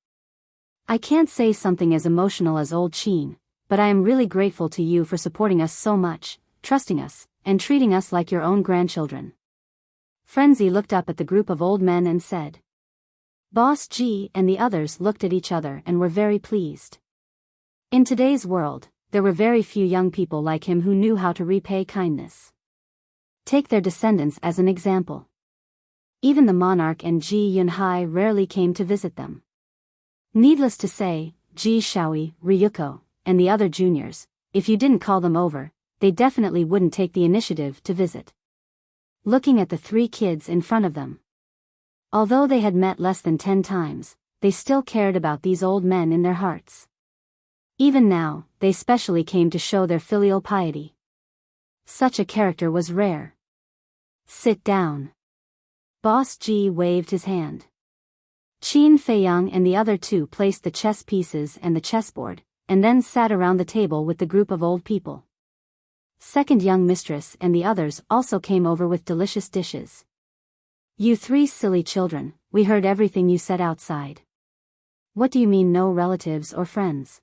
I can't say something as emotional as old Qin, but I am really grateful to you for supporting us so much, trusting us, and treating us like your own grandchildren. Frenzy looked up at the group of old men and said. Boss Ji and the others looked at each other and were very pleased. In today's world, there were very few young people like him who knew how to repay kindness. Take their descendants as an example. Even the monarch and Ji Yunhai rarely came to visit them. Needless to say, Ji Shaoi, Ryuko, and the other juniors, if you didn't call them over, they definitely wouldn't take the initiative to visit. Looking at the 3 kids in front of them. Although they had met less than 10 times, they still cared about these old men in their hearts. Even now, they specially came to show their filial piety. Such a character was rare. Sit down. Boss Ji waved his hand. Qin Feiyang and the other 2 placed the chess pieces and the chessboard, and then sat around the table with the group of old people. Second young mistress and the others also came over with delicious dishes. You 3 silly children, we heard everything you said outside. What do you mean no relatives or friends?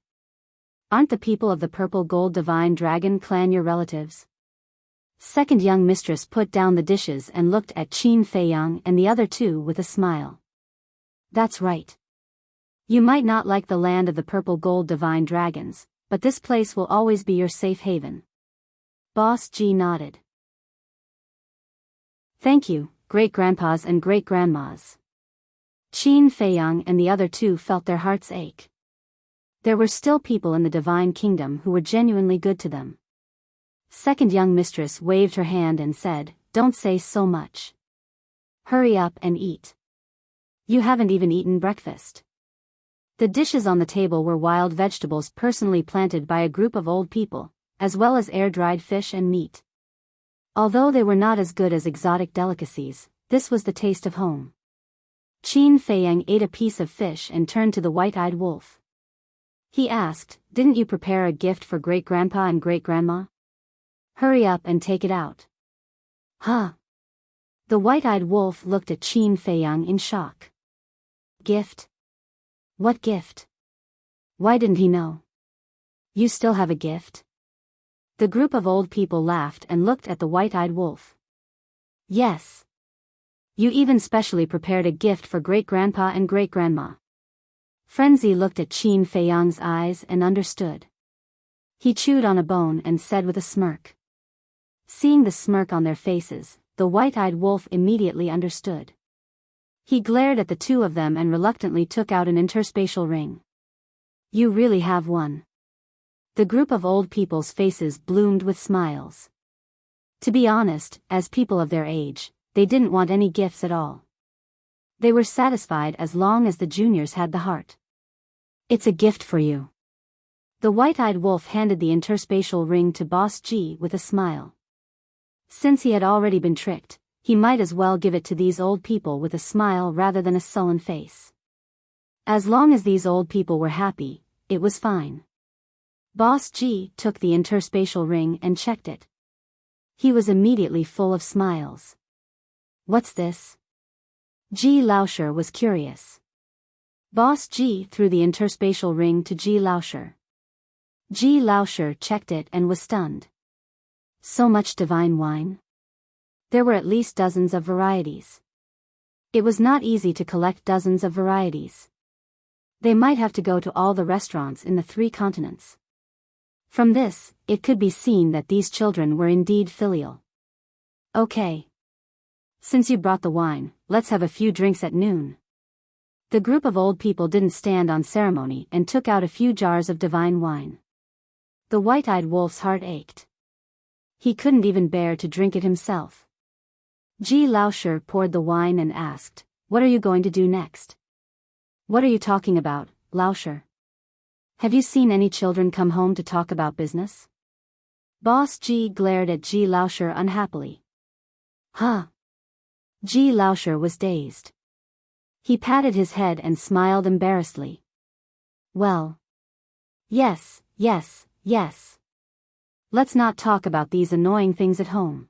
Aren't the people of the Purple Gold Divine Dragon clan your relatives? Second young mistress put down the dishes and looked at Qin Feiyang and the other 2 with a smile. That's right. You might not like the land of the Purple Gold Divine Dragons, but this place will always be your safe haven. Boss Ji nodded. Thank you, great-grandpas and great-grandmas. Qin Feiyang and the other 2 felt their hearts ache. There were still people in the Divine Kingdom who were genuinely good to them. Second young mistress waved her hand and said, "Don't say so much. Hurry up and eat. You haven't even eaten breakfast." The dishes on the table were wild vegetables personally planted by a group of old people, as well as air-dried fish and meat. Although they were not as good as exotic delicacies, this was the taste of home. Qin Feiyang ate a piece of fish and turned to the white-eyed wolf. He asked, "Didn't you prepare a gift for great-grandpa and great-grandma? Hurry up and take it out." Huh? The white-eyed wolf looked at Qin Feiyang in shock. Gift? What gift? Why didn't he know? You still have a gift? The group of old people laughed and looked at the white-eyed wolf. Yes. You even specially prepared a gift for great-grandpa and great-grandma. Frenzy looked at Qin Feiyang's eyes and understood. He chewed on a bone and said with a smirk. Seeing the smirk on their faces, the white-eyed wolf immediately understood. He glared at the 2 of them and reluctantly took out an interspatial ring. You really have one. The group of old people's faces bloomed with smiles. To be honest, as people of their age, they didn't want any gifts at all. They were satisfied as long as the juniors had the heart. It's a gift for you. The white-eyed wolf handed the interspatial ring to Boss Ji with a smile. Since he had already been tricked, he might as well give it to these old people with a smile rather than a sullen face. As long as these old people were happy, it was fine. Boss Ji took the interspatial ring and checked it. He was immediately full of smiles. What's this? Ji Laosher was curious. Boss Ji threw the interspatial ring to Ji Laosher. Ji Laosher checked it and was stunned. So much divine wine? There were at least dozens of varieties. It was not easy to collect dozens of varieties. They might have to go to all the restaurants in the 3 continents. From this, it could be seen that these children were indeed filial. Okay. Since you brought the wine, let's have a few drinks at noon. The group of old people didn't stand on ceremony and took out a few jars of divine wine. The white-eyed wolf's heart ached. He couldn't even bear to drink it himself. Ji Laosher poured the wine and asked, "What are you going to do next?" "What are you talking about, Laosher? Have you seen any children come home to talk about business?" Boss Ji glared at Ji Laosher unhappily. Huh? Ji Laosher was dazed. He patted his head and smiled embarrassedly. Well. Yes. Let's not talk about these annoying things at home.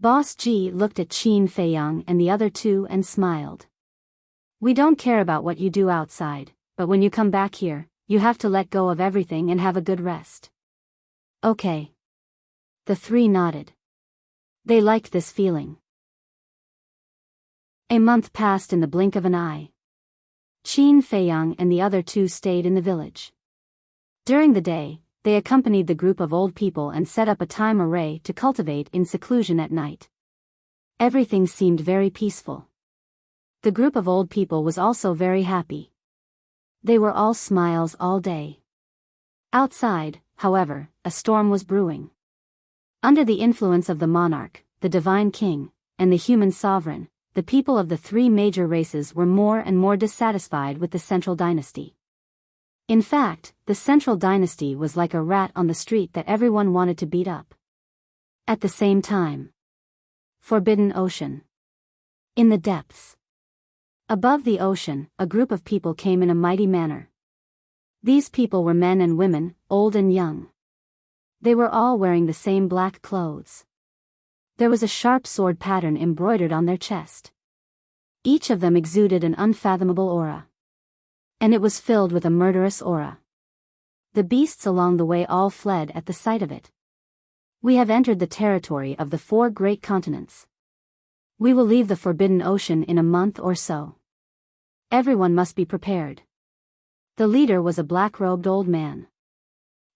Boss Ji looked at Qin Feiyang and the other 2 and smiled. We don't care about what you do outside, but when you come back here, you have to let go of everything and have a good rest. Okay. The 3 nodded. They liked this feeling. A month passed in the blink of an eye. Qin Feiyang and the other 2 stayed in the village. During the day, they accompanied the group of old people and set up a time array to cultivate in seclusion at night. Everything seemed very peaceful. The group of old people was also very happy. They were all smiles all day. Outside, however, a storm was brewing. Under the influence of the monarch, the divine king, and the human sovereign, the people of the three major races were more and more dissatisfied with the central dynasty. In fact, the central dynasty was like a rat on the street that everyone wanted to beat up. At the same time, Forbidden Ocean. In the depths. Above the ocean, a group of people came in a mighty manner. These people were men and women, old and young. They were all wearing the same black clothes. There was a sharp sword pattern embroidered on their chest. Each of them exuded an unfathomable aura. And it was filled with a murderous aura. The beasts along the way all fled at the sight of it. We have entered the territory of the 4 great continents. We will leave the Forbidden Ocean in a month or so. Everyone must be prepared. The leader was a black-robed old man.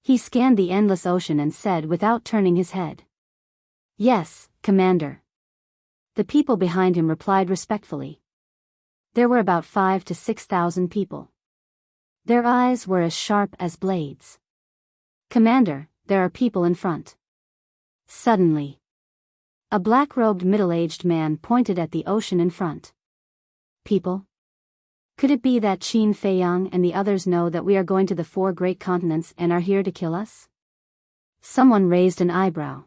He scanned the endless ocean and said without turning his head, "Yes, Commander." The people behind him replied respectfully. There were about 5,000 to 6,000 people. Their eyes were as sharp as blades. "Commander, there are people in front." Suddenly, a black-robed middle-aged man pointed at the ocean in front. "People? Could it be that Qin Feiyang and the others know that we are going to the 4 great continents and are here to kill us?" Someone raised an eyebrow.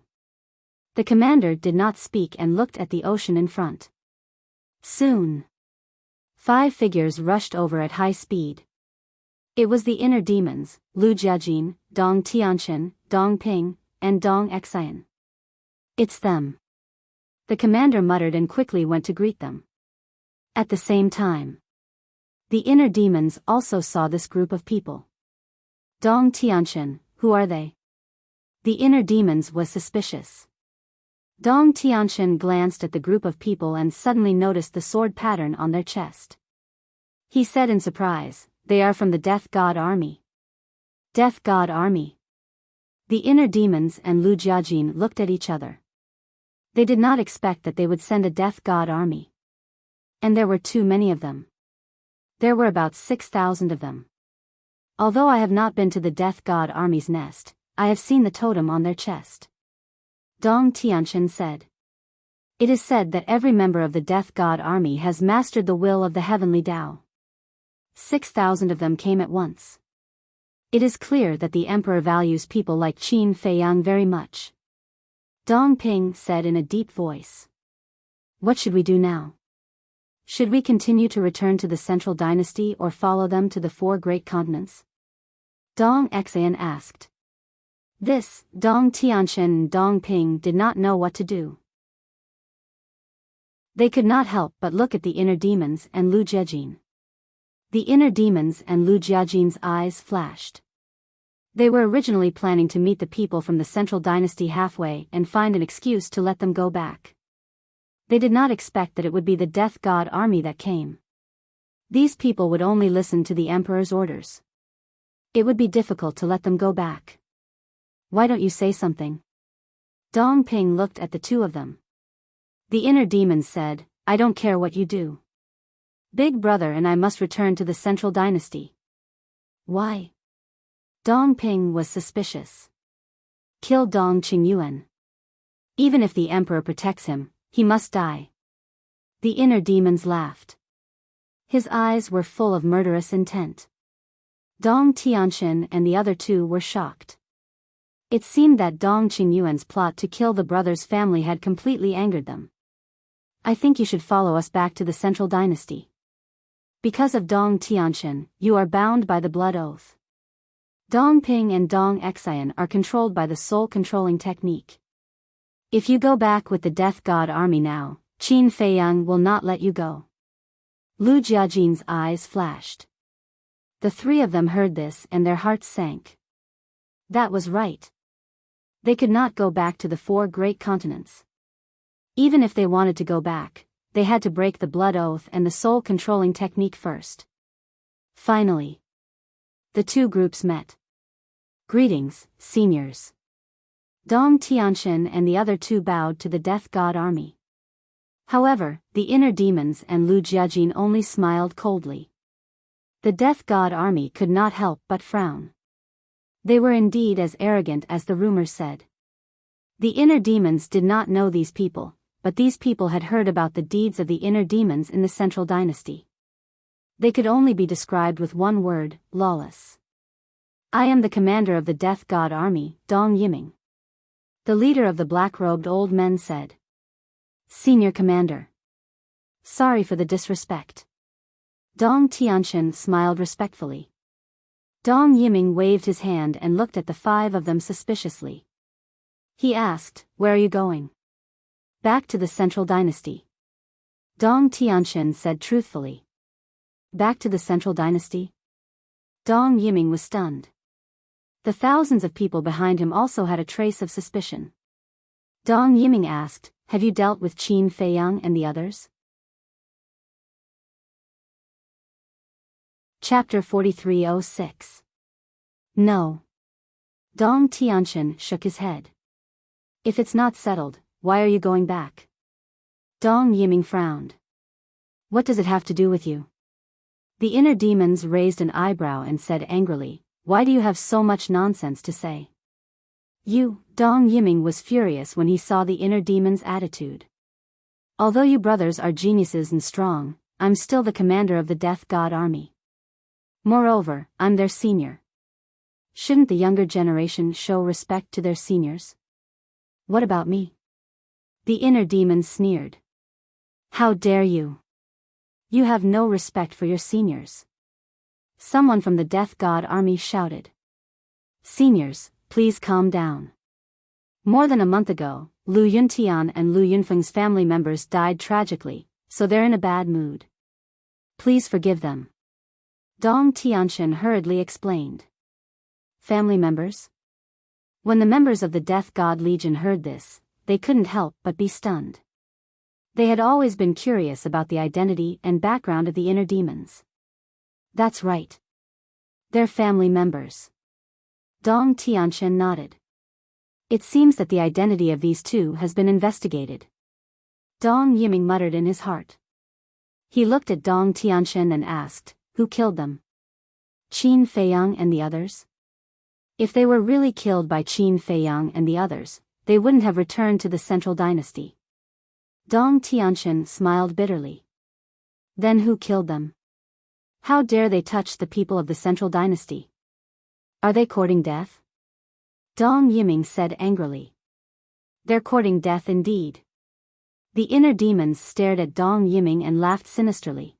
The commander did not speak and looked at the ocean in front. Soon, 5 figures rushed over at high speed. It was the inner demons, Lu Jiajin, Dong Tianqian, Dong Ping, and Dong Xian. "It's them." The commander muttered and quickly went to greet them. At the same time, the inner demons also saw this group of people. "Dong Tianqian, who are they?" The inner demons was suspicious. Dong Tianqian glanced at the group of people and suddenly noticed the sword pattern on their chest. He said in surprise, "They are from the Death God Army." Death God Army. The inner demons and Lu Jiajin looked at each other. They did not expect that they would send a Death God Army. And there were too many of them. There were about 6,000 of them. Although I have not been to the Death God Army's nest, I have seen the totem on their chest. Dong Tianqian said. It is said that every member of the Death God Army has mastered the will of the heavenly Tao. 6,000 of them came at once. It is clear that the emperor values people like Qin Feiyang very much. Dong Ping said in a deep voice. What should we do now? Should we continue to return to the central dynasty or follow them to the 4 great continents? Dong Xian asked. This, Dong Tianqian and Dong Ping did not know what to do. They could not help but look at the inner demons and Lu Jiajin. The inner demons and Lu Jiajin's eyes flashed. They were originally planning to meet the people from the central dynasty halfway and find an excuse to let them go back. They did not expect that it would be the Death God Army that came. These people would only listen to the emperor's orders. It would be difficult to let them go back. Why don't you say something? Dong Ping looked at the 2 of them. The inner demons said, I don't care what you do. Big Brother and I must return to the central dynasty. Why? Dong Ping was suspicious. Kill Dong Qingyuan. Even if the emperor protects him, he must die. The inner demons laughed. His eyes were full of murderous intent. Dong Tianqian and the other 2 were shocked. It seemed that Dong Qingyuan's plot to kill the brother's family had completely angered them. I think you should follow us back to the central dynasty. Because of Dong Tianqian, you are bound by the blood oath. Dong Ping and Dong Xian are controlled by the soul-controlling technique. If you go back with the Death God Army now, Qin Feiyang will not let you go. Lu Jiajin's eyes flashed. The 3 of them heard this and their hearts sank. That was right. They could not go back to the 4 great continents. Even if they wanted to go back, they had to break the blood oath and the soul-controlling technique first. Finally, the 2 groups met. Greetings, seniors. Dong Tianxian and the other two bowed to the Death God army. However, the inner demons and Lu Jiajin only smiled coldly. The Death God army could not help but frown. They were indeed as arrogant as the rumors said. The inner demons did not know these people, but these people had heard about the deeds of the inner demons in the Central Dynasty. They could only be described with one word: lawless. I am the commander of the Death God army, Dong Yiming. The leader of the black-robed old men said. Senior Commander. Sorry for the disrespect. Dong Tianxian smiled respectfully. Dong Yiming waved his hand and looked at the five of them suspiciously. He asked, where are you going? Back to the Central Dynasty. Dong Tianxian said truthfully. Back to the Central Dynasty? Dong Yiming was stunned. The thousands of people behind him also had a trace of suspicion. Dong Yiming asked, have you dealt with Qin Feiyang and the others? Chapter 4306. No. Dong Tianxian shook his head. If it's not settled, why are you going back? Dong Yiming frowned. What does it have to do with you? The inner demons raised an eyebrow and said angrily, why do you have so much nonsense to say? Dong Yiming was furious when he saw the inner demon's attitude. Although you brothers are geniuses and strong, I'm still the commander of the Death God army. Moreover, I'm their senior. Shouldn't the younger generation show respect to their seniors? What about me? The inner demon sneered. How dare you? You have no respect for your seniors. Someone from the Death God army shouted. Seniors, please calm down. More than a month ago, Lu Yuntian and Lu Yunfeng's family members died tragically, so they're in a bad mood. Please forgive them. Dong Tianxian hurriedly explained. Family members? When the members of the Death God Legion heard this, they couldn't help but be stunned. They had always been curious about the identity and background of the inner demons. That's right. They're family members. Dong Tianxian nodded. It seems that the identity of these two has been investigated. Dong Yiming muttered in his heart. He looked at Dong Tianxian and asked, who killed them? Qin Feiyang and the others? If they were really killed by Qin Feiyang and the others, they wouldn't have returned to the Central Dynasty. Dong Tianxian smiled bitterly. Then who killed them? How dare they touch the people of the Central Dynasty? Are they courting death? Dong Yiming said angrily. They're courting death indeed. The inner demons stared at Dong Yiming and laughed sinisterly.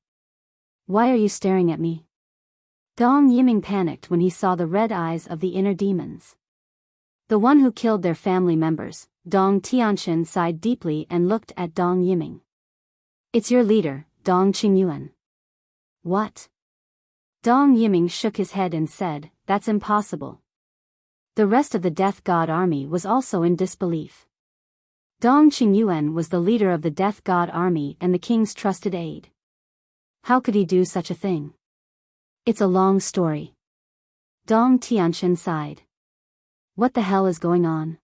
Why are you staring at me? Dong Yiming panicked when he saw the red eyes of the inner demons. The one who killed their family members. Dong Tianxian sighed deeply and looked at Dong Yiming. It's your leader, Dong Qingyuan. What? Dong Yiming shook his head and said, that's impossible. The rest of the Death God army was also in disbelief. Dong Qingyuan was the leader of the Death God army and the king's trusted aide. How could he do such a thing? It's a long story. Dong Tianxian sighed. What the hell is going on?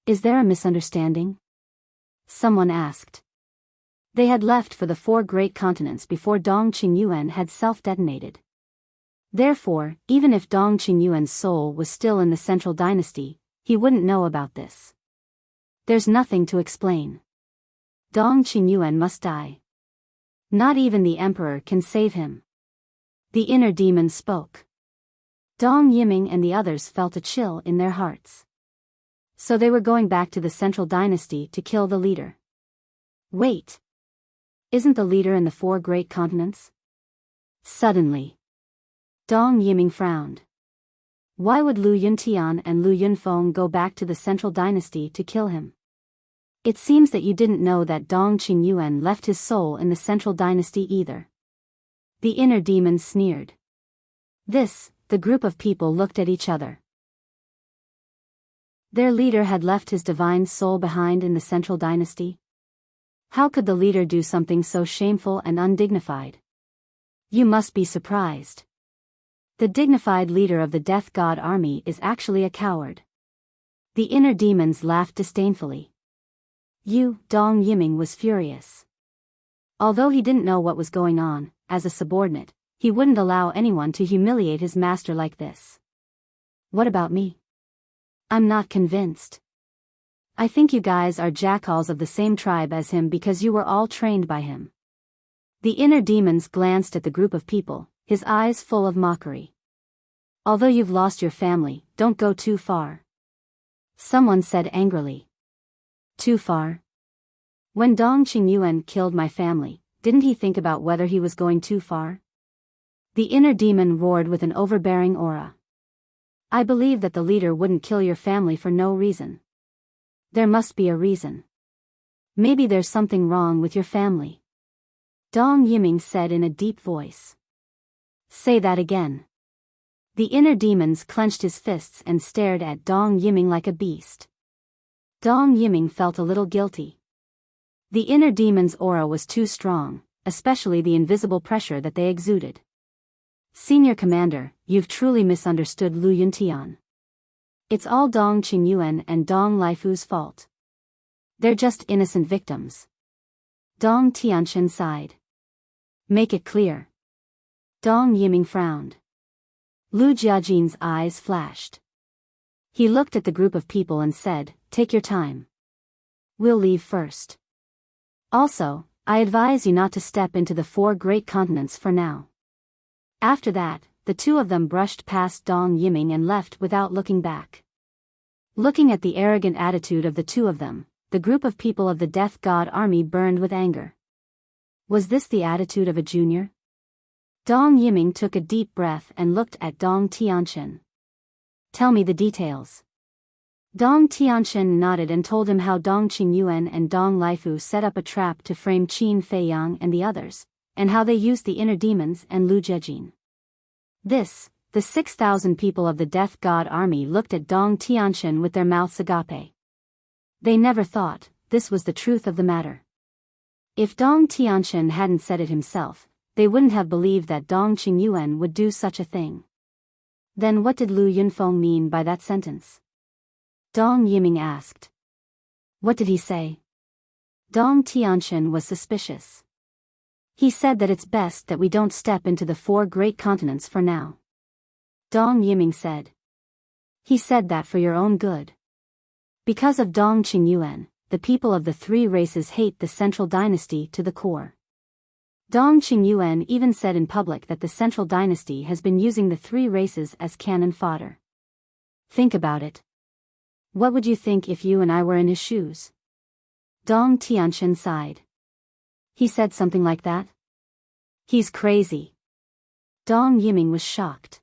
Is there a misunderstanding? Someone asked. They had left for the 4 great continents before Dong Qingyuan had self-detonated. Therefore, even if Dong Qingyuan's soul was still in the Central Dynasty, he wouldn't know about this. There's nothing to explain. Dong Qingyuan must die. Not even the emperor can save him. The inner demon spoke. Dong Yiming and the others felt a chill in their hearts. So they were going back to the Central Dynasty to kill the leader. Wait. Isn't the leader in the 4 great continents? Suddenly, Dong Yiming frowned. Why would Lu Yuntian and Lu Yunfeng go back to the Central Dynasty to kill him? It seems that you didn't know that Dong Qingyuan left his soul in the Central Dynasty either. The inner demon sneered. The group of people looked at each other. Their leader had left his divine soul behind in the Central Dynasty? How could the leader do something so shameful and undignified? You must be surprised. The dignified leader of the Death God army is actually a coward. The inner demons laughed disdainfully. Dong Yiming was furious. Although he didn't know what was going on, as a subordinate, he wouldn't allow anyone to humiliate his master like this. What about me? I'm not convinced. I think you guys are jackals of the same tribe as him because you were all trained by him. The inner demons glanced at the group of people, his eyes full of mockery. Although you've lost your family, don't go too far. Someone said angrily. Too far? When Dong Qingyuan killed my family, didn't he think about whether he was going too far? The inner demon roared with an overbearing aura. I believe that the leader wouldn't kill your family for no reason. There must be a reason. Maybe there's something wrong with your family. Dong Yiming said in a deep voice. Say that again. The inner demons clenched his fists and stared at Dong Yiming like a beast. Dong Yiming felt a little guilty. The inner demon's aura was too strong, especially the invisible pressure that they exuded. Senior Commander, you've truly misunderstood Lu Yuntian. It's all Dong Qingyuan and Dong Laifu's fault. They're just innocent victims. Dong Tianchen sighed. Make it clear. Dong Yiming frowned. Lu Jiajin's eyes flashed. He looked at the group of people and said, take your time. We'll leave first. Also, I advise you not to step into the 4 great continents for now. After that, the two of them brushed past Dong Yiming and left without looking back. Looking at the arrogant attitude of the two of them, the group of people of the Death God army burned with anger. Was this the attitude of a junior? Dong Yiming took a deep breath and looked at Dong Tianchen. Tell me the details. Dong Tianchen nodded and told him how Dong Qingyuan and Dong Laifu set up a trap to frame Qin Feiyang and the others, and how they used the inner demons and Lu Jiajin. The 6,000 people of the Death God army looked at Dong Tianchen with their mouths agape. They never thought this was the truth of the matter. If Dong Tianchen hadn't said it himself, they wouldn't have believed that Dong Qingyuan would do such a thing. Then what did Lu Yunfeng mean by that sentence? Dong Yiming asked. What did he say? Dong Tianchen was suspicious. He said that it's best that we don't step into the 4 great continents for now. Dong Yiming said. He said that for your own good. Because of Dong Qingyuan, the people of the 3 races hate the central dynasty to the core. Dong Qingyuan even said in public that the central dynasty has been using the 3 races as cannon fodder. Think about it. What would you think if you and I were in his shoes? Dong Tianchen sighed. He said something like that? He's crazy. Dong Yiming was shocked.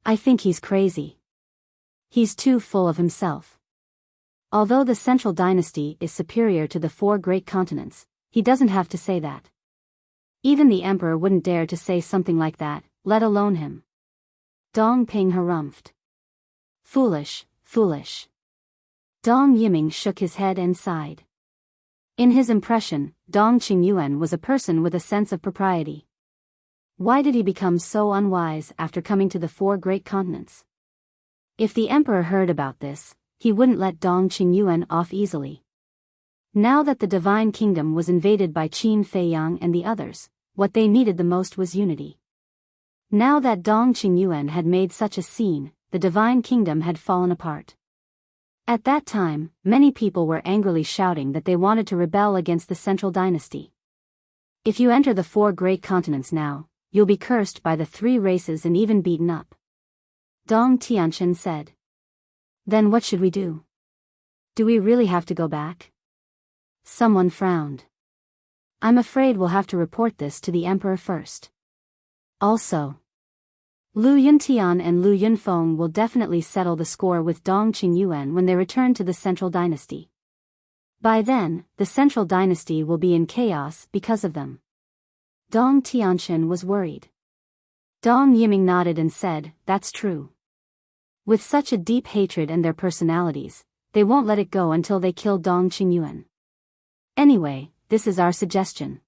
I think he's crazy. He's too full of himself. Although the central dynasty is superior to the 4 great continents, he doesn't have to say that. Even the emperor wouldn't dare to say something like that, let alone him. Dong Ping harumphed. Foolish, foolish. Dong Yiming shook his head and sighed. In his impression, Dong Qingyuan was a person with a sense of propriety. Why did he become so unwise after coming to the 4 great continents? If the emperor heard about this, he wouldn't let Dong Qingyuan off easily. Now that the divine kingdom was invaded by Qin Feiyang and the others, what they needed the most was unity. Now that Dong Qingyuan had made such a scene, the divine kingdom had fallen apart. At that time, many people were angrily shouting that they wanted to rebel against the central dynasty. If you enter the 4 great continents now, you'll be cursed by the 3 races and even beaten up. Dong Tianchen said. Then what should we do? Do we really have to go back? Someone frowned. I'm afraid we'll have to report this to the emperor first. Also, Lu Yuntian and Lu Yunfeng will definitely settle the score with Dong Qingyuan when they return to the central dynasty. By then, the central dynasty will be in chaos because of them. Dong Tianchen was worried. Dong Yiming nodded and said, that's true. With such a deep hatred and their personalities, they won't let it go until they kill Dong Qingyuan. Anyway, this is our suggestion.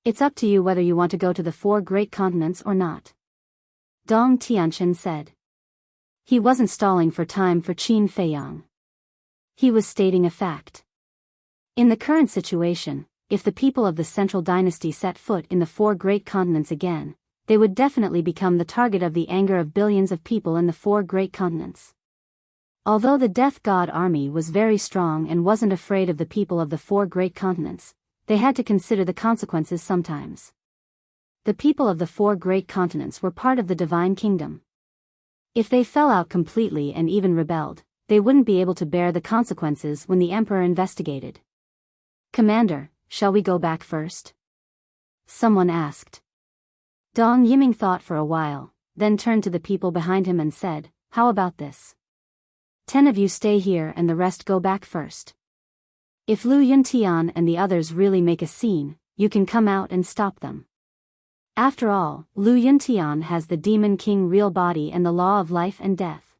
It's up to you whether you want to go to the 4 great continents or not. Dong Tianqian said. He wasn't stalling for time for Qin Feiyang. He was stating a fact. In the current situation, if the people of the Central Dynasty set foot in the 4 great continents again, they would definitely become the target of the anger of billions of people in the 4 great continents. Although the Death God army was very strong and wasn't afraid of the people of the 4 great continents, they had to consider the consequences sometimes. The people of the 4 great continents were part of the divine kingdom. If they fell out completely and even rebelled, they wouldn't be able to bear the consequences when the emperor investigated. Commander, shall we go back first? Someone asked. Dong Yiming thought for a while, then turned to the people behind him and said, how about this? 10 of you stay here and the rest go back first. If Lu Yuntian and the others really make a scene, you can come out and stop them. After all, Lu Yuntian has the Demon King real body and the law of life and death.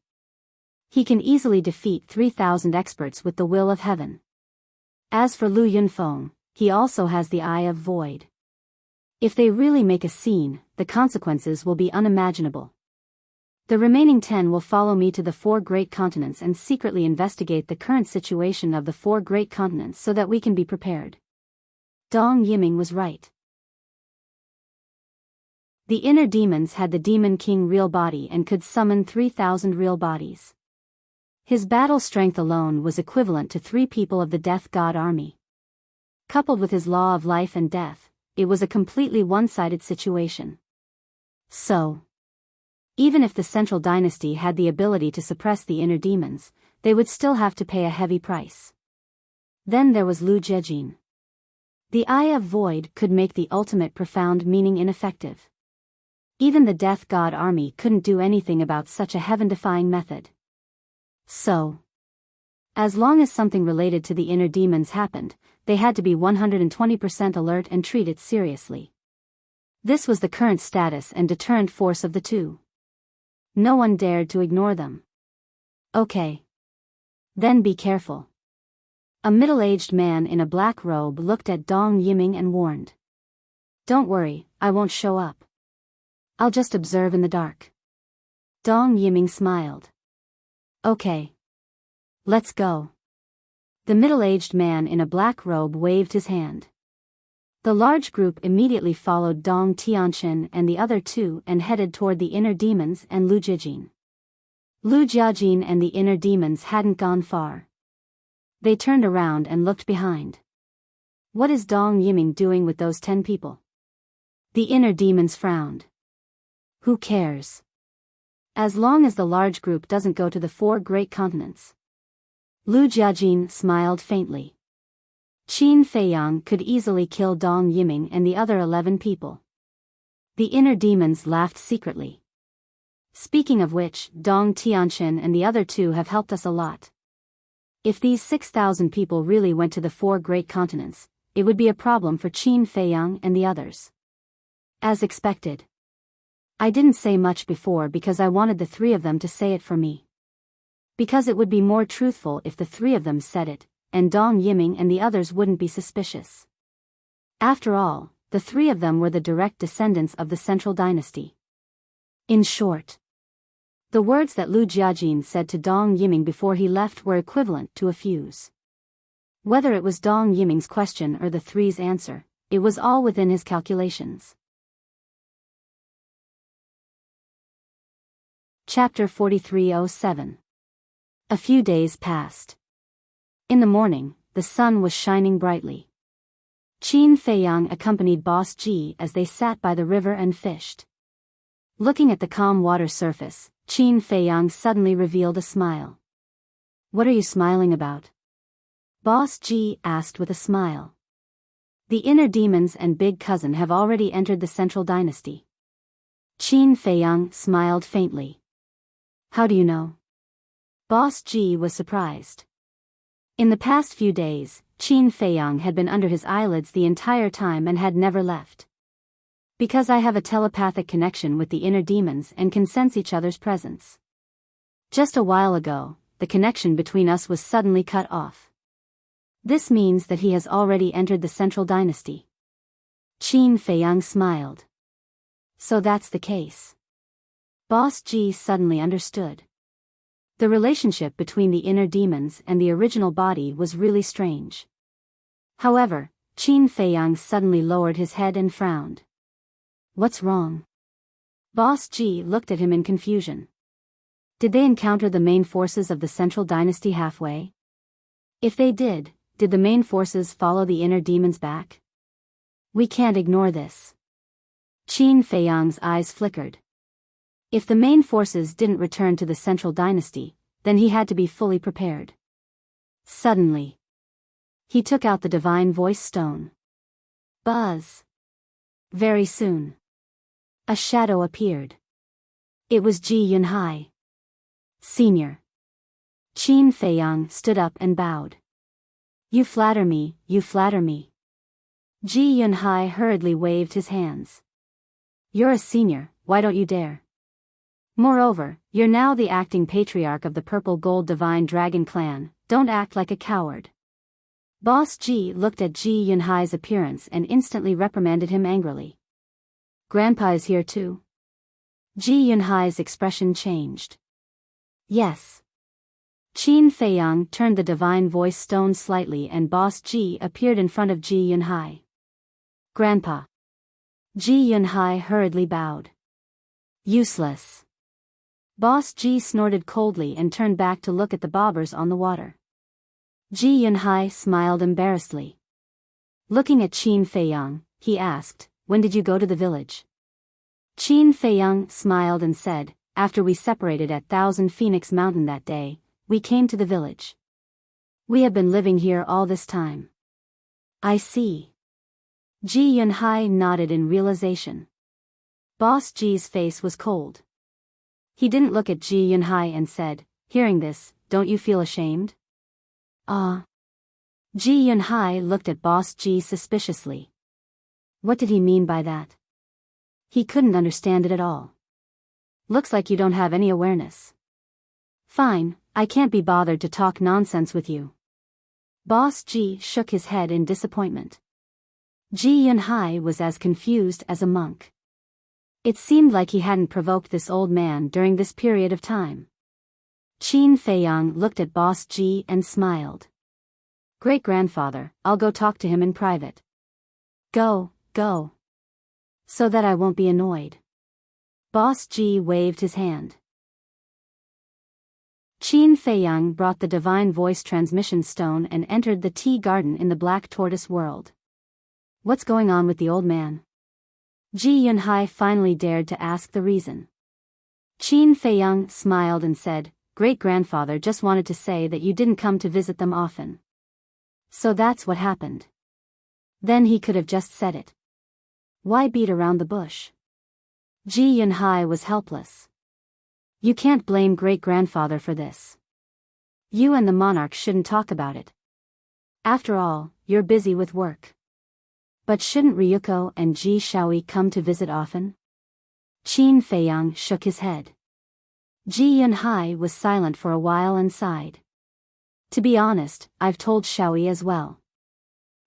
He can easily defeat 3,000 experts with the will of heaven. As for Lu Yunfeng, he also has the Eye of Void. If they really make a scene, the consequences will be unimaginable. The remaining 10 will follow me to the 4 great continents and secretly investigate the current situation of the 4 great continents so that we can be prepared. Dong Yiming was right. The inner demons had the Demon King real body and could summon 3,000 real bodies. His battle strength alone was equivalent to 3 people of the Death God army. Coupled with his law of life and death, it was a completely one-sided situation. So, even if the Central Dynasty had the ability to suppress the inner demons, they would still have to pay a heavy price. Then there was Lu Jejin. The Eye of Void could make the ultimate profound meaning ineffective. Even the Death God army couldn't do anything about such a heaven-defying method. So, as long as something related to the inner demons happened, they had to be 120% alert and treat it seriously. This was the current status and deterrent force of the 2. No one dared to ignore them. Okay. Then be careful. A middle-aged man in a black robe looked at Dong Yiming and warned. Don't worry, I won't show up. I'll just observe in the dark. Dong Yiming smiled. Okay. Let's go. The middle-aged man in a black robe waved his hand. The large group immediately followed Dong Tianqian and the other 2 and headed toward the inner demons and Lu Jijin. Lu Jiajin and the inner demons hadn't gone far. They turned around and looked behind. What is Dong Yiming doing with those 10 people? The inner demons frowned. Who cares? As long as the large group doesn't go to the 4 great continents. Lu Jiajin smiled faintly. Qin Feiyang could easily kill Dong Yiming and the other 11 people. The inner demons laughed secretly. Speaking of which, Dong Tianqian and the other 2 have helped us a lot. If these 6,000 people really went to the 4 great continents, it would be a problem for Qin Feiyang and the others. As expected. I didn't say much before because I wanted the 3 of them to say it for me. Because it would be more truthful if the 3 of them said it, and Dong Yiming and the others wouldn't be suspicious. After all, the 3 of them were the direct descendants of the Central Dynasty. In short, the words that Lu Jiajin said to Dong Yiming before he left were equivalent to a fuse. Whether it was Dong Yiming's question or the 3's answer, it was all within his calculations. Chapter 4307. A few days passed. In the morning, the sun was shining brightly. Qin Feiyang accompanied Boss Ji as they sat by the river and fished. Looking at the calm water surface, Qin Feiyang suddenly revealed a smile. What are you smiling about? Boss Ji asked with a smile. The inner demons and big cousin have already entered the Central Dynasty. Qin Feiyang smiled faintly. How do you know? Boss Ji was surprised. In the past few days, Qin Feiyang had been under his eyelids the entire time and had never left. Because I have a telepathic connection with the inner demons and can sense each other's presence. Just a while ago, the connection between us was suddenly cut off. This means that he has already entered the Central Dynasty. Qin Feiyang smiled. So that's the case. Boss Ji suddenly understood. The relationship between the inner demons and the original body was really strange. However, Qin Feiyang suddenly lowered his head and frowned. What's wrong? Boss Ji looked at him in confusion. Did they encounter the main forces of the Central Dynasty halfway? If they did the main forces follow the inner demons back? We can't ignore this. Qin Feiyang's eyes flickered. If the main forces didn't return to the Central Dynasty, then he had to be fully prepared. Suddenly, he took out the Divine Voice Stone. Buzz! Very soon, a shadow appeared. It was Ji Yunhai. Senior. Qin Feiyang stood up and bowed. You flatter me, you flatter me. Ji Yunhai hurriedly waved his hands. You're a senior, why don't you dare? Moreover, you're now the acting patriarch of the Purple Gold Divine Dragon Clan, don't act like a coward. Boss Ji looked at Ji Yunhai's appearance and instantly reprimanded him angrily. Grandpa is here too? Ji Yunhai's expression changed. Yes. Qin Feiyang turned the Divine Voice Stone slightly and Boss Ji appeared in front of Ji Yunhai. Grandpa. Ji Yunhai hurriedly bowed. Useless. Boss Ji snorted coldly and turned back to look at the bobbers on the water. Ji Yunhai smiled embarrassedly. Looking at Qin Feiyang, he asked, when did you go to the village? Qin Feiyang smiled and said, after we separated at Thousand Phoenix Mountain that day, we came to the village. We have been living here all this time. I see. Ji Yunhai nodded in realization. Boss Ji's face was cold. He didn't look at Ji Yunhai and said, hearing this, don't you feel ashamed? Ji Yunhai looked at Boss Ji suspiciously. What did he mean by that? He couldn't understand it at all. Looks like you don't have any awareness. Fine, I can't be bothered to talk nonsense with you. Boss Ji shook his head in disappointment. Ji Yunhai was as confused as a monk. It seemed like he hadn't provoked this old man during this period of time. Qin Feiyang looked at Boss Ji and smiled. Great-grandfather, I'll go talk to him in private. Go. So that I won't be annoyed. Boss Ji waved his hand. Qin Feiyang brought the Divine Voice Transmission Stone and entered the tea garden in the Black Tortoise world. What's going on with the old man? Ji Yunhai finally dared to ask the reason. Qin Feiyang smiled and said, Great-grandfather just wanted to say that you didn't come to visit them often. So that's what happened. Then he could have just said it. Why beat around the bush? Ji Yunhai was helpless. You can't blame great-grandfather for this. You and the monarch shouldn't talk about it. After all, you're busy with work. But shouldn't Ryuko and Ji Shaoi come to visit often? Qin Feiyang shook his head. Ji Yunhai was silent for a while and sighed. To be honest, I've told Shaoi as well.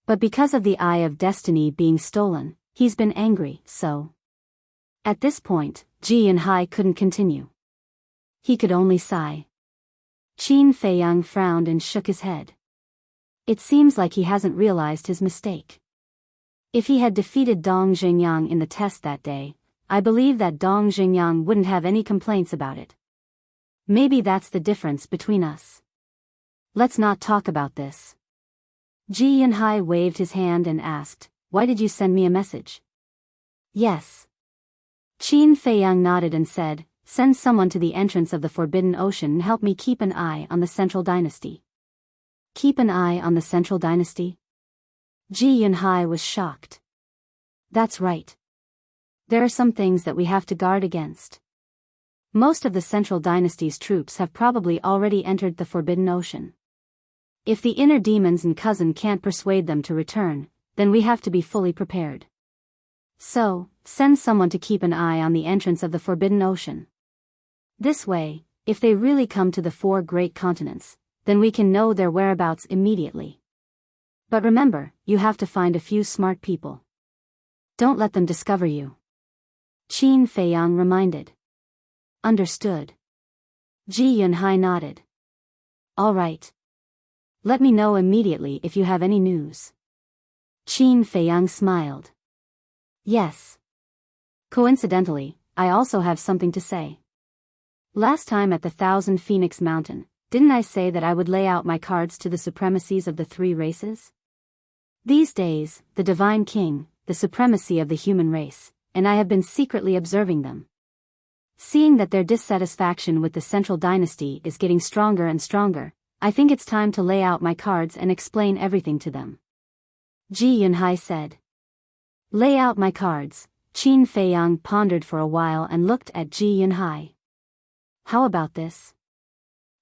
But because of the Eye of Destiny being stolen, he's been angry, so. At this point, Ji Yunhai couldn't continue. He could only sigh. Qin Feiyang frowned and shook his head. It seems like he hasn't realized his mistake. If he had defeated Dong Xingyang in the test that day, I believe that Dong Xingyang wouldn't have any complaints about it. Maybe that's the difference between us. Let's not talk about this. Ji Yunhai waved his hand and asked, why did you send me a message? Yes. Qin Feiyang nodded and said, send someone to the entrance of the Forbidden Ocean and help me keep an eye on the Central Dynasty. Keep an eye on the Central Dynasty? Ji Yunhai was shocked. That's right. There are some things that we have to guard against. Most of the Central Dynasty's troops have probably already entered the Forbidden Ocean. If the inner demons and cousin can't persuade them to return, then we have to be fully prepared. So, send someone to keep an eye on the entrance of the Forbidden Ocean. This way, if they really come to the 4 great continents, then we can know their whereabouts immediately. But remember, you have to find a few smart people. Don't let them discover you. Qin Feiyang reminded. Understood. Ji Yunhai nodded. All right. Let me know immediately if you have any news. Qin Feiyang smiled. Yes. Coincidentally, I also have something to say. Last time at the Thousand Phoenix Mountain, didn't I say that I would lay out my cards to the supremacies of the three races? These days, the Divine King, the supremacy of the human race, and I have been secretly observing them. Seeing that their dissatisfaction with the Central Dynasty is getting stronger and stronger, I think it's time to lay out my cards and explain everything to them. Ji Yunhai said. Lay out my cards. Qin Feiyang pondered for a while and looked at Ji Yunhai. How about this?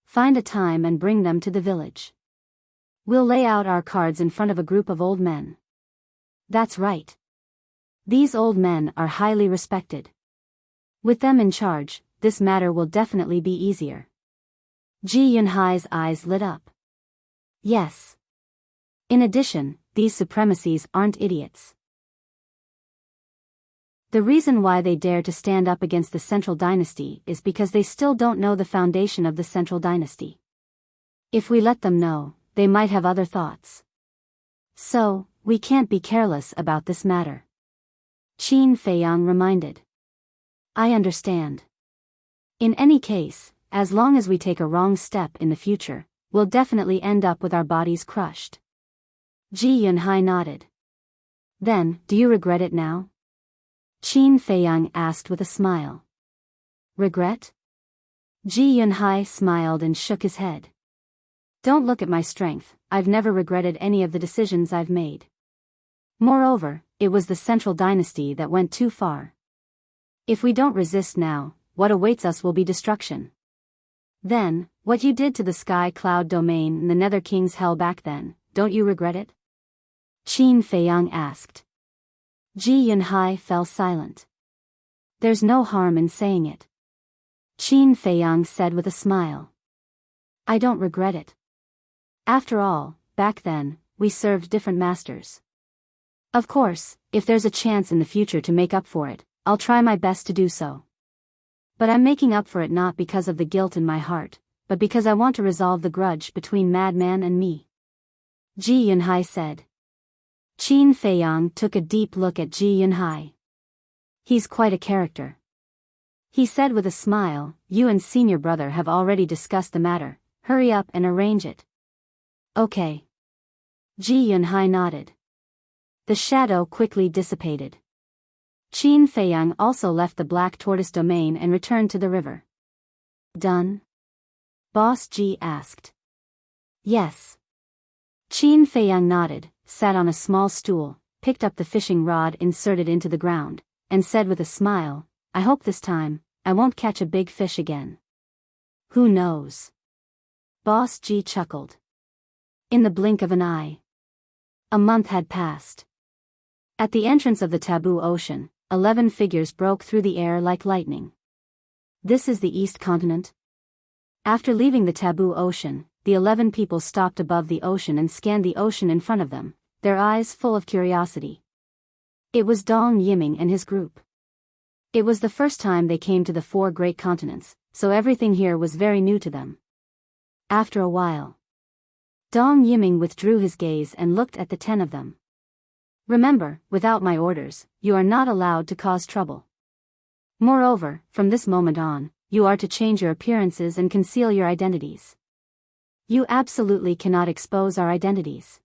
Find a time and bring them to the village. We'll lay out our cards in front of a group of old men. That's right. These old men are highly respected. With them in charge, this matter will definitely be easier. Ji Yunhai's eyes lit up. Yes. In addition, these supremacies aren't idiots. The reason why they dare to stand up against the Central Dynasty is because they still don't know the foundation of the Central Dynasty. If we let them know, they might have other thoughts. So, we can't be careless about this matter. Qin Feiyang reminded. I understand. In any case, as long as we take a wrong step in the future, we'll definitely end up with our bodies crushed. Ji Yunhai nodded. Then, do you regret it now? Qin Feiyang asked with a smile. Regret? Ji Yunhai smiled and shook his head. Don't look at my strength, I've never regretted any of the decisions I've made. Moreover, it was the Central Dynasty that went too far. If we don't resist now, what awaits us will be destruction. Then, what you did to the Sky Cloud domain in the Nether King's Hell back then, don't you regret it? Qin Feiyang asked. Ji Yunhai fell silent. There's no harm in saying it. Qin Feiyang said with a smile. I don't regret it. After all, back then, we served different masters. Of course, if there's a chance in the future to make up for it, I'll try my best to do so. But I'm making up for it not because of the guilt in my heart, but because I want to resolve the grudge between Madman and me. Ji Yunhai said. Qin Feiyang took a deep look at Ji Yunhai. He's quite a character. He said with a smile, you and senior brother have already discussed the matter, hurry up and arrange it. Okay. Ji Yunhai nodded. The shadow quickly dissipated. Qin Feiyang also left the Black Tortoise domain and returned to the river. Done? Boss Ji asked. Yes. Qin Feiyang nodded, sat on a small stool, picked up the fishing rod inserted into the ground, and said with a smile, I hope this time, I won't catch a big fish again. Who knows? Boss Ji chuckled. In the blink of an eye. A month had passed. At the entrance of the Taboo Ocean, 11 figures broke through the air like lightning. This is the East Continent? After leaving the Taboo Ocean, the 11 people stopped above the ocean and scanned the ocean in front of them, their eyes full of curiosity. It was Dong Yiming and his group. It was the first time they came to the 4 great continents, so everything here was very new to them. After a while, Dong Yiming withdrew his gaze and looked at the 10 of them. Remember, without my orders, you are not allowed to cause trouble. Moreover, from this moment on, you are to change your appearances and conceal your identities. You absolutely cannot expose our identities.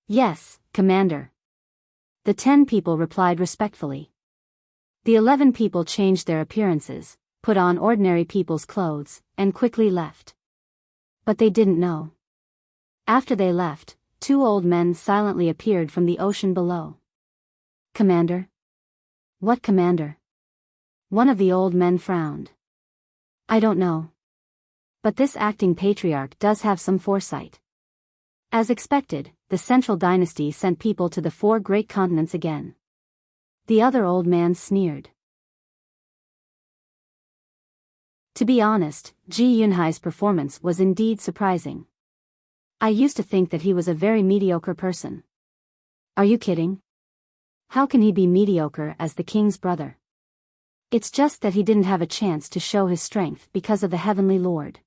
Yes, Commander. The 10 people replied respectfully. The 11 people changed their appearances, put on ordinary people's clothes, and quickly left. But they didn't know. After they left, 2 old men silently appeared from the ocean below. Commander? What commander? One of the old men frowned. I don't know. But this acting patriarch does have some foresight. As expected, the Central Dynasty sent people to the 4 great continents again. The other old man sneered. To be honest, Ji Yunhai's performance was indeed surprising. I used to think that he was a very mediocre person. Are you kidding? How can he be mediocre as the king's brother? It's just that he didn't have a chance to show his strength because of the Heavenly Lord.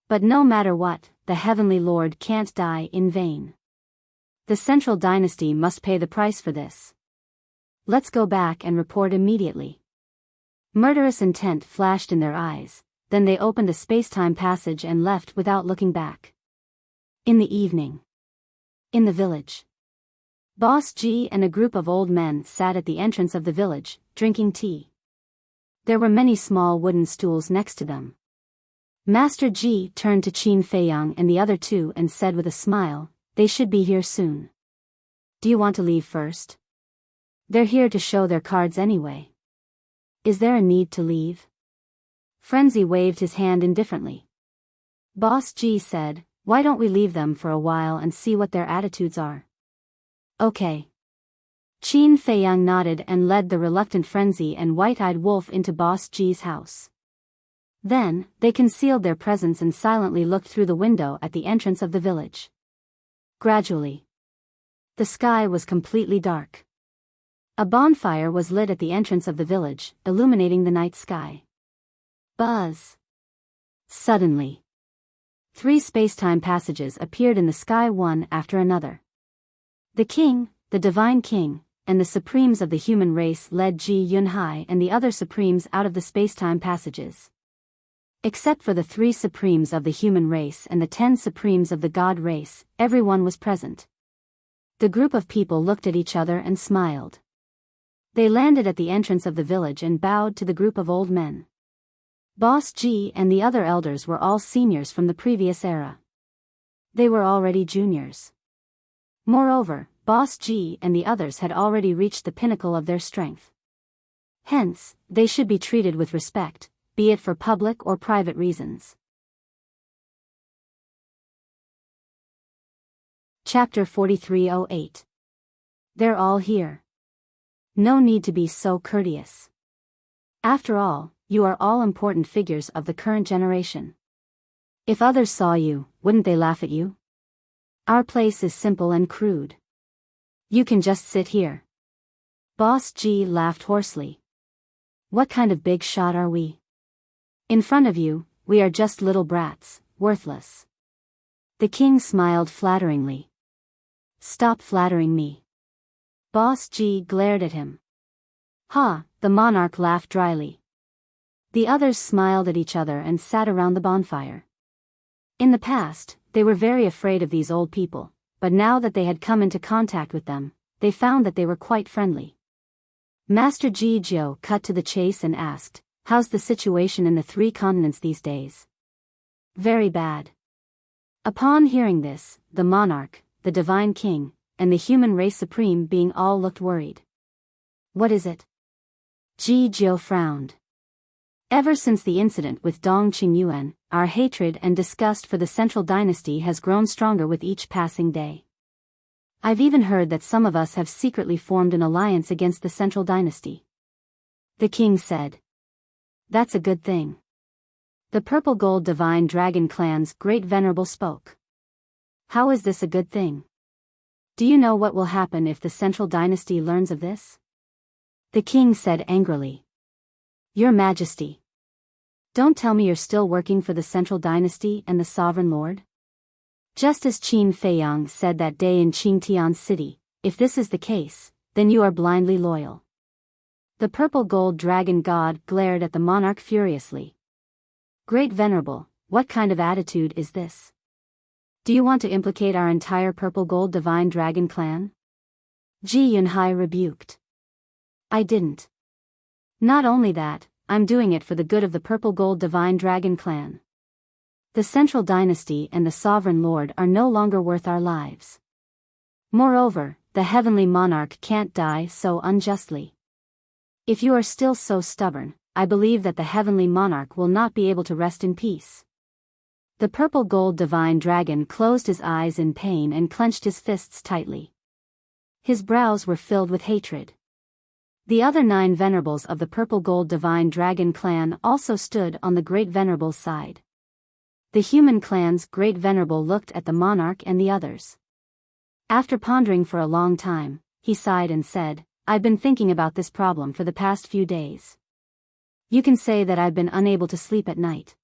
But no matter what, the Heavenly Lord can't die in vain. The Central Dynasty must pay the price for this. Let's go back and report immediately. Murderous intent flashed in their eyes, then they opened a space-time passage and left without looking back. In the evening. In the village. Boss G and a group of old men sat at the entrance of the village, drinking tea. There were many small wooden stools next to them. Master G turned to Qin Feiyang and the other two and said with a smile, "They should be here soon. Do you want to leave first? They're here to show their cards anyway. Is there a need to leave?" Frenzy waved his hand indifferently. Boss G said, "Why don't we leave them for a while and see what their attitudes are?" "Okay." Qin Feiyang nodded and led the reluctant Frenzy and White-Eyed Wolf into Boss G's house. Then, they concealed their presence and silently looked through the window at the entrance of the village. Gradually, the sky was completely dark. A bonfire was lit at the entrance of the village, illuminating the night sky. Buzz! Suddenly, 3 space-time passages appeared in the sky one after another. The king, the divine king, and the supremes of the human race led Ji Yunhai and the other supremes out of the space-time passages. Except for the 3 supremes of the human race and the 10 supremes of the god race, everyone was present. The group of people looked at each other and smiled. They landed at the entrance of the village and bowed to the group of old men. Boss G and the other elders were all seniors from the previous era. They were already juniors. Moreover, Boss G and the others had already reached the pinnacle of their strength. Hence, they should be treated with respect, be it for public or private reasons. Chapter 4308. They're all here. No need to be so courteous. After all, you are all important figures of the current generation. If others saw you, wouldn't they laugh at you? Our place is simple and crude. You can just sit here. Boss G laughed hoarsely. What kind of big shot are we? In front of you, we are just little brats, worthless. The king smiled flatteringly. Stop flattering me. Boss G glared at him. Ha, the monarch laughed dryly. The others smiled at each other and sat around the bonfire. In the past, they were very afraid of these old people, but now that they had come into contact with them, they found that they were quite friendly. Master Ji Jiao cut to the chase and asked, "How's the situation in the 3 continents these days?" "Very bad." Upon hearing this, the monarch, the divine king, and the human race supreme being all looked worried. "What is it?" Ji Jiao frowned. "Ever since the incident with Dong Qingyuan, our hatred and disgust for the Central Dynasty has grown stronger with each passing day. I've even heard that some of us have secretly formed an alliance against the Central Dynasty." The king said. "That's a good thing." The Purple Gold Divine Dragon Clan's Great Venerable spoke. "How is this a good thing? Do you know what will happen if the Central Dynasty learns of this?" The king said angrily. "Your Majesty. Don't tell me you're still working for the Central Dynasty and the Sovereign Lord?" Just as Qin Feiyang said that day in Qingtian City, if this is the case, then you are blindly loyal. The Purple Gold Dragon God glared at the monarch furiously. "Great Venerable, what kind of attitude is this? Do you want to implicate our entire Purple Gold Divine Dragon clan?" Ji Yunhai rebuked. "I didn't. Not only that, I'm doing it for the good of the Purple Gold Divine Dragon clan. The Central Dynasty and the Sovereign Lord are no longer worth our lives. Moreover, the Heavenly Monarch can't die so unjustly. If you are still so stubborn, I believe that the Heavenly Monarch will not be able to rest in peace." The Purple Gold Divine Dragon closed his eyes in pain and clenched his fists tightly. His brows were filled with hatred. The other 9 venerables of the Purple Gold Divine Dragon clan also stood on the Great Venerable's side. The human clan's Great Venerable looked at the monarch and the others. After pondering for a long time, he sighed and said, I've been thinking about this problem for the past few days. You can say that I've been unable to sleep at night.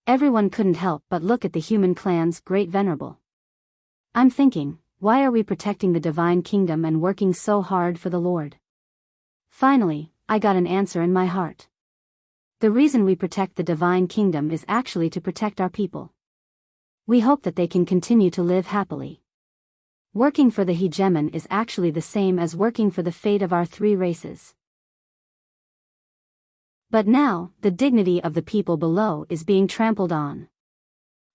Everyone couldn't help but look at the human clan's great venerable. I'm thinking, why are we protecting the divine kingdom and working so hard for the Lord? Finally, I got an answer in my heart. The reason we protect the divine kingdom is actually to protect our people. We hope that they can continue to live happily. Working for the hegemon is actually the same as working for the fate of our three races. But now, the dignity of the people below is being trampled on.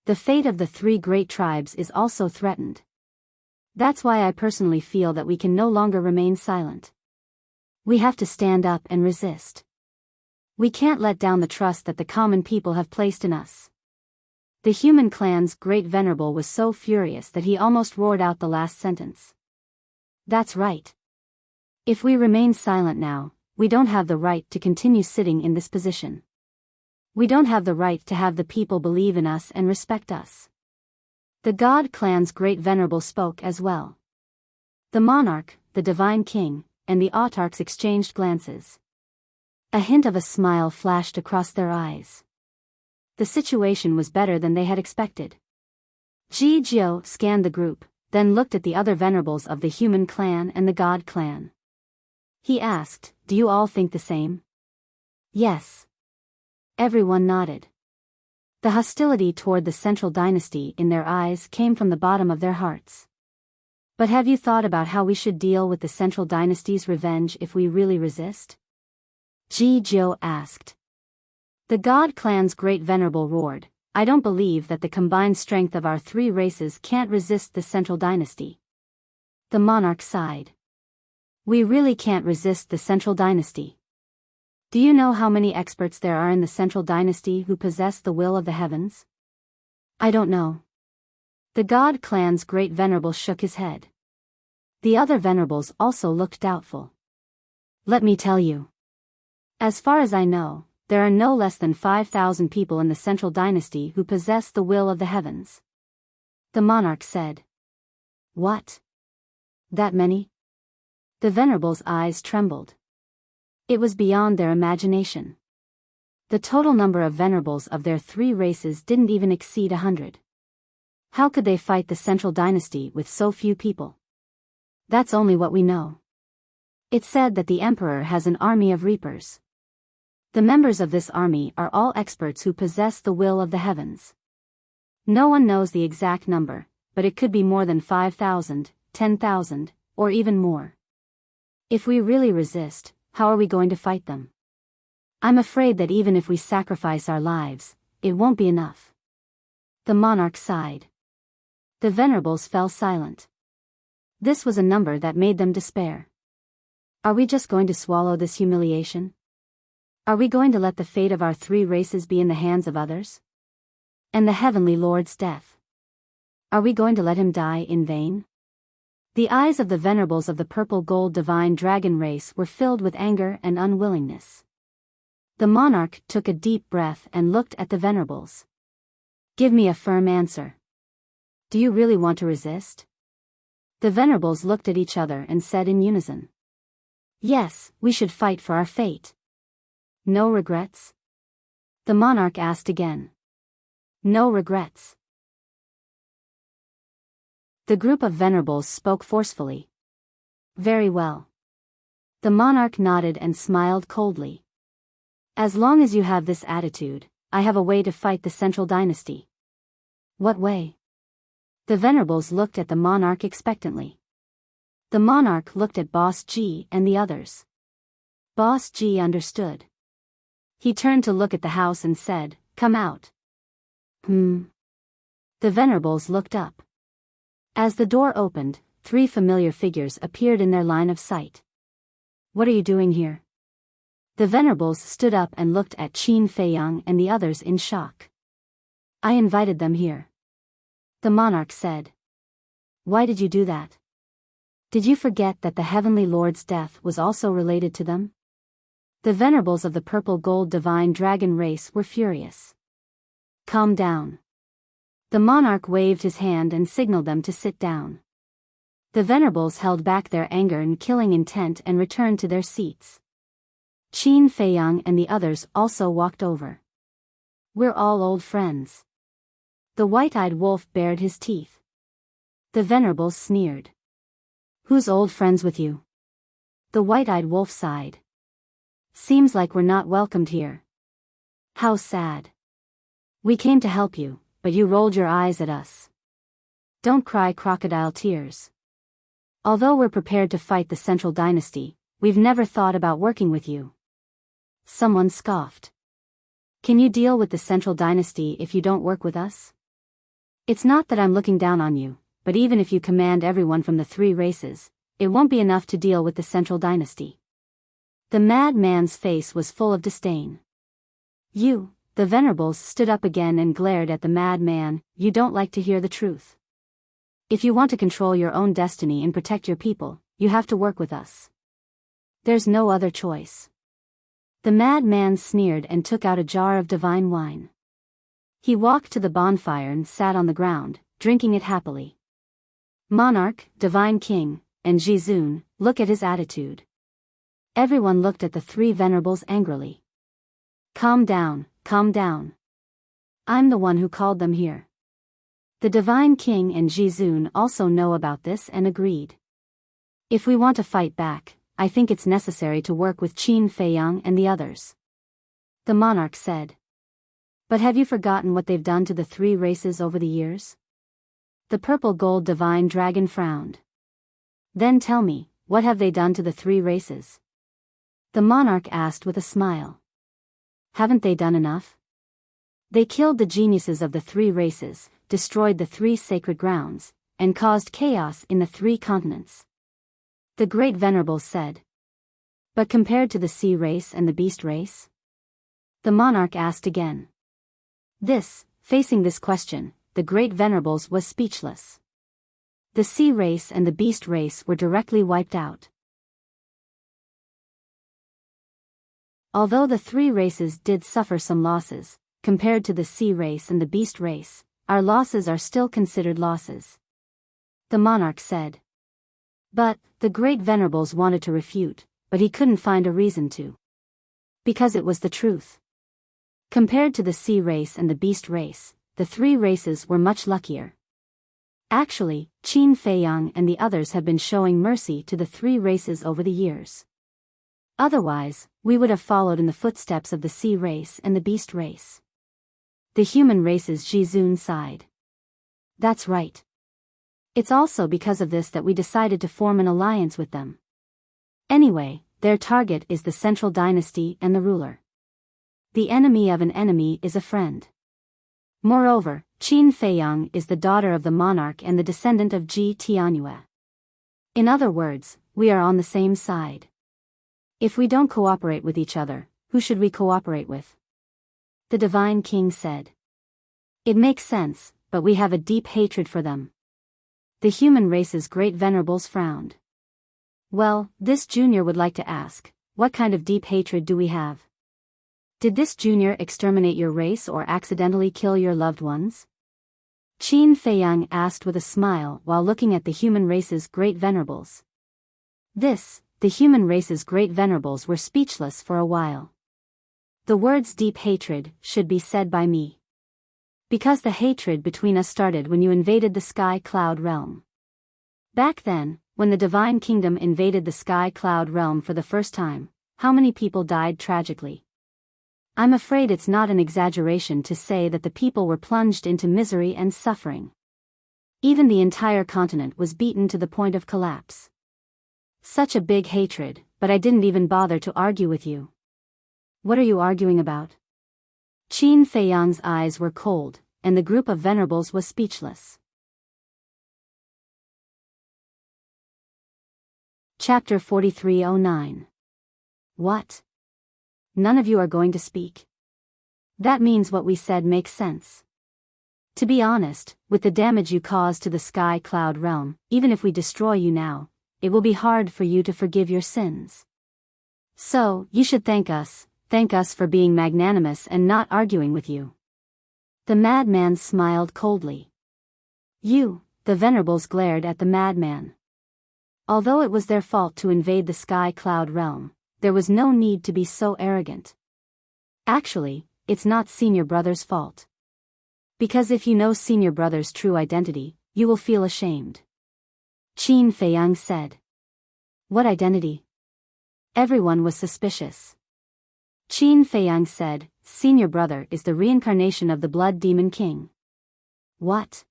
The fate of the three great tribes is also threatened. That's why I personally feel that we can no longer remain silent. We have to stand up and resist. We can't let down the trust that the common people have placed in us. The human clan's great venerable was so furious that he almost roared out the last sentence. That's right. If we remain silent now, we don't have the right to continue sitting in this position. We don't have the right to have the people believe in us and respect us. The God clan's great venerable spoke as well. The monarch, the divine king, and the autarchs exchanged glances. A hint of a smile flashed across their eyes. The situation was better than they had expected. Biyao scanned the group, then looked at the other venerables of the human clan and the God clan. He asked, "Do you all think the same?" Yes. Everyone nodded. The hostility toward the central dynasty in their eyes came from the bottom of their hearts. But have you thought about how we should deal with the central dynasty's revenge if we really resist? Biyao asked. The God clan's great venerable roared, "I don't believe that the combined strength of our three races can't resist the central dynasty." The monarch sighed. We really can't resist the central dynasty. Do you know how many experts there are in the central dynasty who possess the will of the heavens? I don't know. The God clan's great venerable shook his head. The other venerables also looked doubtful. Let me tell you. As far as I know, there are no less than 5,000 people in the central dynasty who possess the will of the heavens. The monarch said. What? That many? The venerables' eyes trembled. It was beyond their imagination. The total number of venerables of their three races didn't even exceed 100. How could they fight the central dynasty with so few people? That's only what we know. It's said that the emperor has an army of reapers. The members of this army are all experts who possess the will of the heavens. No one knows the exact number, but it could be more than 5,000, 10,000, or even more. If we really resist, how are we going to fight them? I'm afraid that even if we sacrifice our lives, it won't be enough. The monarch sighed. The venerables fell silent. This was a number that made them despair. Are we just going to swallow this humiliation? Are we going to let the fate of our three races be in the hands of others? And the heavenly Lord's death? Are we going to let him die in vain? The eyes of the venerables of the purple gold divine dragon race were filled with anger and unwillingness. The monarch took a deep breath and looked at the venerables. Give me a firm answer. Do you really want to resist? The venerables looked at each other and said in unison. Yes, we should fight for our fate. No regrets? The monarch asked again. No regrets. The group of venerables spoke forcefully. Very well. The monarch nodded and smiled coldly. As long as you have this attitude, I have a way to fight the central dynasty. What way? The venerables looked at the monarch expectantly. The monarch looked at Boss G and the others. Boss G understood. He turned to look at the house and said, "Come out." The venerables looked up. As the door opened, 3 familiar figures appeared in their line of sight. What are you doing here? The venerables stood up and looked at Qin Feiyang and the others in shock. I invited them here. The monarch said. Why did you do that? Did you forget that the heavenly Lord's death was also related to them? The venerables of the purple gold divine dragon race were furious. Calm down. The monarch waved his hand and signaled them to sit down. The venerables held back their anger and killing intent and returned to their seats. Qin Feiyang and the others also walked over. We're all old friends. The white-eyed wolf bared his teeth. The venerables sneered. Who's old friends with you? The white-eyed wolf sighed. Seems like we're not welcomed here. How sad. We came to help you, but you rolled your eyes at us. Don't cry crocodile tears. Although we're prepared to fight the Central Dynasty, we've never thought about working with you. Someone scoffed. Can you deal with the Central Dynasty if you don't work with us? It's not that I'm looking down on you, but even if you command everyone from the three races, it won't be enough to deal with the Central Dynasty. The madman's face was full of disdain. You, the venerables stood up again and glared at the madman. You don't like to hear the truth. If you want to control your own destiny and protect your people, you have to work with us. There's no other choice. The madman sneered and took out a jar of divine wine. He walked to the bonfire and sat on the ground, drinking it happily. Monarch, Divine King, and Jizun, look at his attitude. Everyone looked at the three venerables angrily. Calm down, calm down. I'm the one who called them here. The Divine King and Jizun also know about this and agreed. If we want to fight back, I think it's necessary to work with Qin Feiyang and the others. The monarch said. But have you forgotten what they've done to the three races over the years? The purple-gold divine dragon frowned. Then tell me, what have they done to the three races? The monarch asked with a smile. Haven't they done enough? They killed the geniuses of the three races, destroyed the three sacred grounds, and caused chaos in the three continents. The great venerables said. But compared to the sea race and the beast race? The monarch asked again. Facing this question, the great venerables was speechless. The sea race and the beast race were directly wiped out. Although the three races did suffer some losses, compared to the sea race and the beast race, our losses are still considered losses. The monarch said. But, the great venerables wanted to refute, but he couldn't find a reason to. Because it was the truth. Compared to the sea race and the beast race, the three races were much luckier. Actually, Qin Feiyang and the others have been showing mercy to the three races over the years. Otherwise, we would have followed in the footsteps of the sea race and the beast race. The human races, Jizun sighed. That's right. It's also because of this that we decided to form an alliance with them. Anyway, their target is the Central Dynasty and the ruler. The enemy of an enemy is a friend. Moreover, Qin Feiyang is the daughter of the monarch and the descendant of Ji Tianyue. In other words, we are on the same side. If we don't cooperate with each other, who should we cooperate with? The Divine King said. It makes sense, but we have a deep hatred for them. The human race's great venerables frowned. Well, this junior would like to ask, what kind of deep hatred do we have? Did this junior exterminate your race or accidentally kill your loved ones? Qin Feiyang asked with a smile while looking at the human race's great venerables. The human race's great venerables were speechless for a while. The words deep hatred should be said by me. Because the hatred between us started when you invaded the Sky Cloud realm. Back then, when the Divine Kingdom invaded the Sky Cloud realm for the first time, how many people died tragically? I'm afraid it's not an exaggeration to say that the people were plunged into misery and suffering. Even the entire continent was beaten to the point of collapse. Such a big hatred, but I didn't even bother to argue with you. What are you arguing about? Qin Feiyang's eyes were cold, and the group of venerables was speechless. Chapter 4309. What? None of you are going to speak? That means what we said makes sense. To be honest, with the damage you caused to the Sky Cloud realm, even if we destroy you now, it will be hard for you to forgive your sins. So, you should thank us for being magnanimous and not arguing with you. The madman smiled coldly. You, the venerables glared at the madman. Although it was their fault to invade the sky cloud realm, there was no need to be so arrogant. Actually, it's not Senior Brother's fault. Because if you know Senior Brother's true identity, you will feel ashamed. Qin Feiyang said. What identity? Everyone was suspicious. Qin Feiyang said, Senior Brother is the reincarnation of the Blood Demon King. What?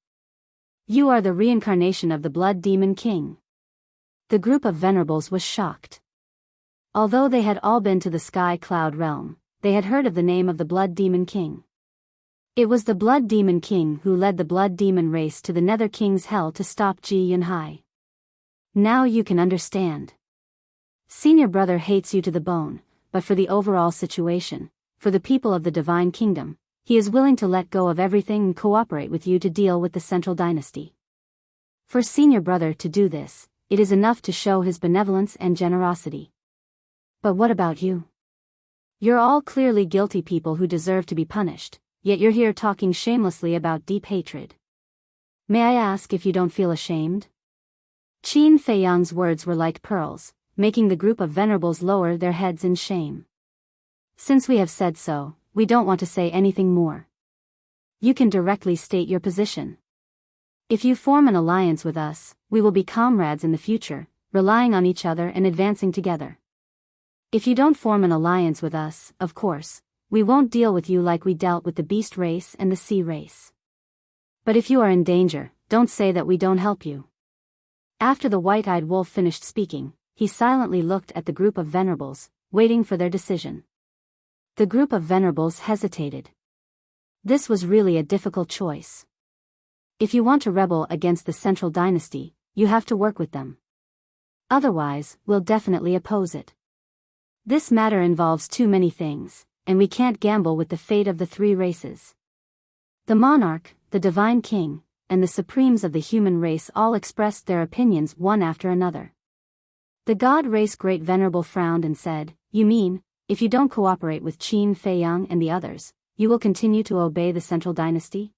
You are the reincarnation of the Blood Demon King. The group of venerables was shocked. Although they had all been to the Sky Cloud realm, they had heard of the name of the Blood Demon King. It was the Blood Demon King who led the Blood Demon race to the Nether King's Hell to stop Ji Yunhai. Now you can understand. Senior Brother hates you to the bone, but for the overall situation, for the people of the Divine Kingdom, he is willing to let go of everything and cooperate with you to deal with the Central Dynasty. For Senior Brother to do this, it is enough to show his benevolence and generosity. But what about you? You're all clearly guilty people who deserve to be punished, yet you're here talking shamelessly about deep hatred. May I ask if you don't feel ashamed? Qin Feiyang's words were like pearls, making the group of venerables lower their heads in shame. Since we have said so, we don't want to say anything more. You can directly state your position. If you form an alliance with us, we will be comrades in the future, relying on each other and advancing together. If you don't form an alliance with us, of course, we won't deal with you like we dealt with the beast race and the sea race. But if you are in danger, don't say that we don't help you. After the white-eyed wolf finished speaking, he silently looked at the group of venerables, waiting for their decision. The group of venerables hesitated. This was really a difficult choice. If you want to rebel against the Central Dynasty, you have to work with them. Otherwise, we'll definitely oppose it. This matter involves too many things, and we can't gamble with the fate of the three races. The monarch, the divine king, and the supremes of the human race all expressed their opinions one after another. The god race Great Venerable frowned and said, You mean, if you don't cooperate with Qin Feiyang and the others, you will continue to obey the Central Dynasty?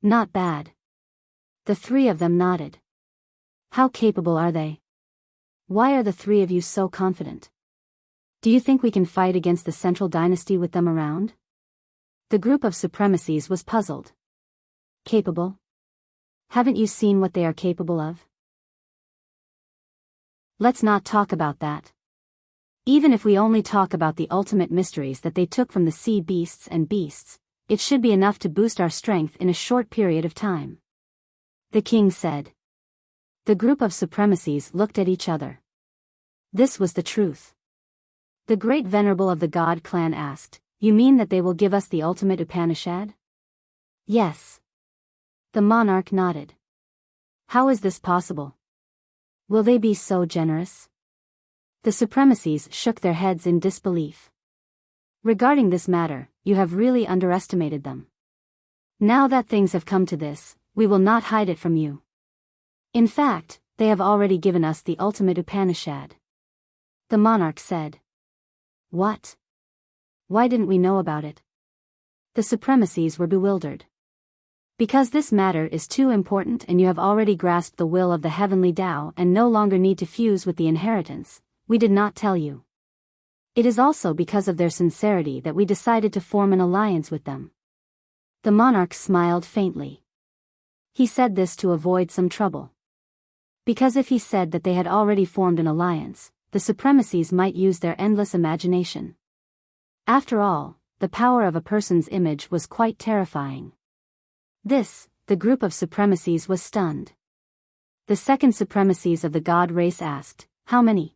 Not bad. The three of them nodded. How capable are they? Why are the three of you so confident? Do you think we can fight against the Central Dynasty with them around? The group of supremacies was puzzled. Capable? Haven't you seen what they are capable of? Let's not talk about that. Even if we only talk about the ultimate mysteries that they took from the sea beasts and beasts, it should be enough to boost our strength in a short period of time. The king said. The group of supremacies looked at each other. This was the truth. The great venerable of the god clan asked, You mean that they will give us the ultimate Upanishad? Yes. The monarch nodded. How is this possible? Will they be so generous? The supremacies shook their heads in disbelief. Regarding this matter, you have really underestimated them. Now that things have come to this, we will not hide it from you. In fact, they have already given us the ultimate Upanishad. The monarch said. What? Why didn't we know about it? The supremacies were bewildered. Because this matter is too important and you have already grasped the will of the heavenly Tao and no longer need to fuse with the inheritance, we did not tell you. It is also because of their sincerity that we decided to form an alliance with them. The monarch smiled faintly. He said this to avoid some trouble. Because if he said that they had already formed an alliance, the supremacies might use their endless imagination. After all, the power of a person's image was quite terrifying. This, the group of supremacies was stunned. The second supremacies of the god race asked, How many?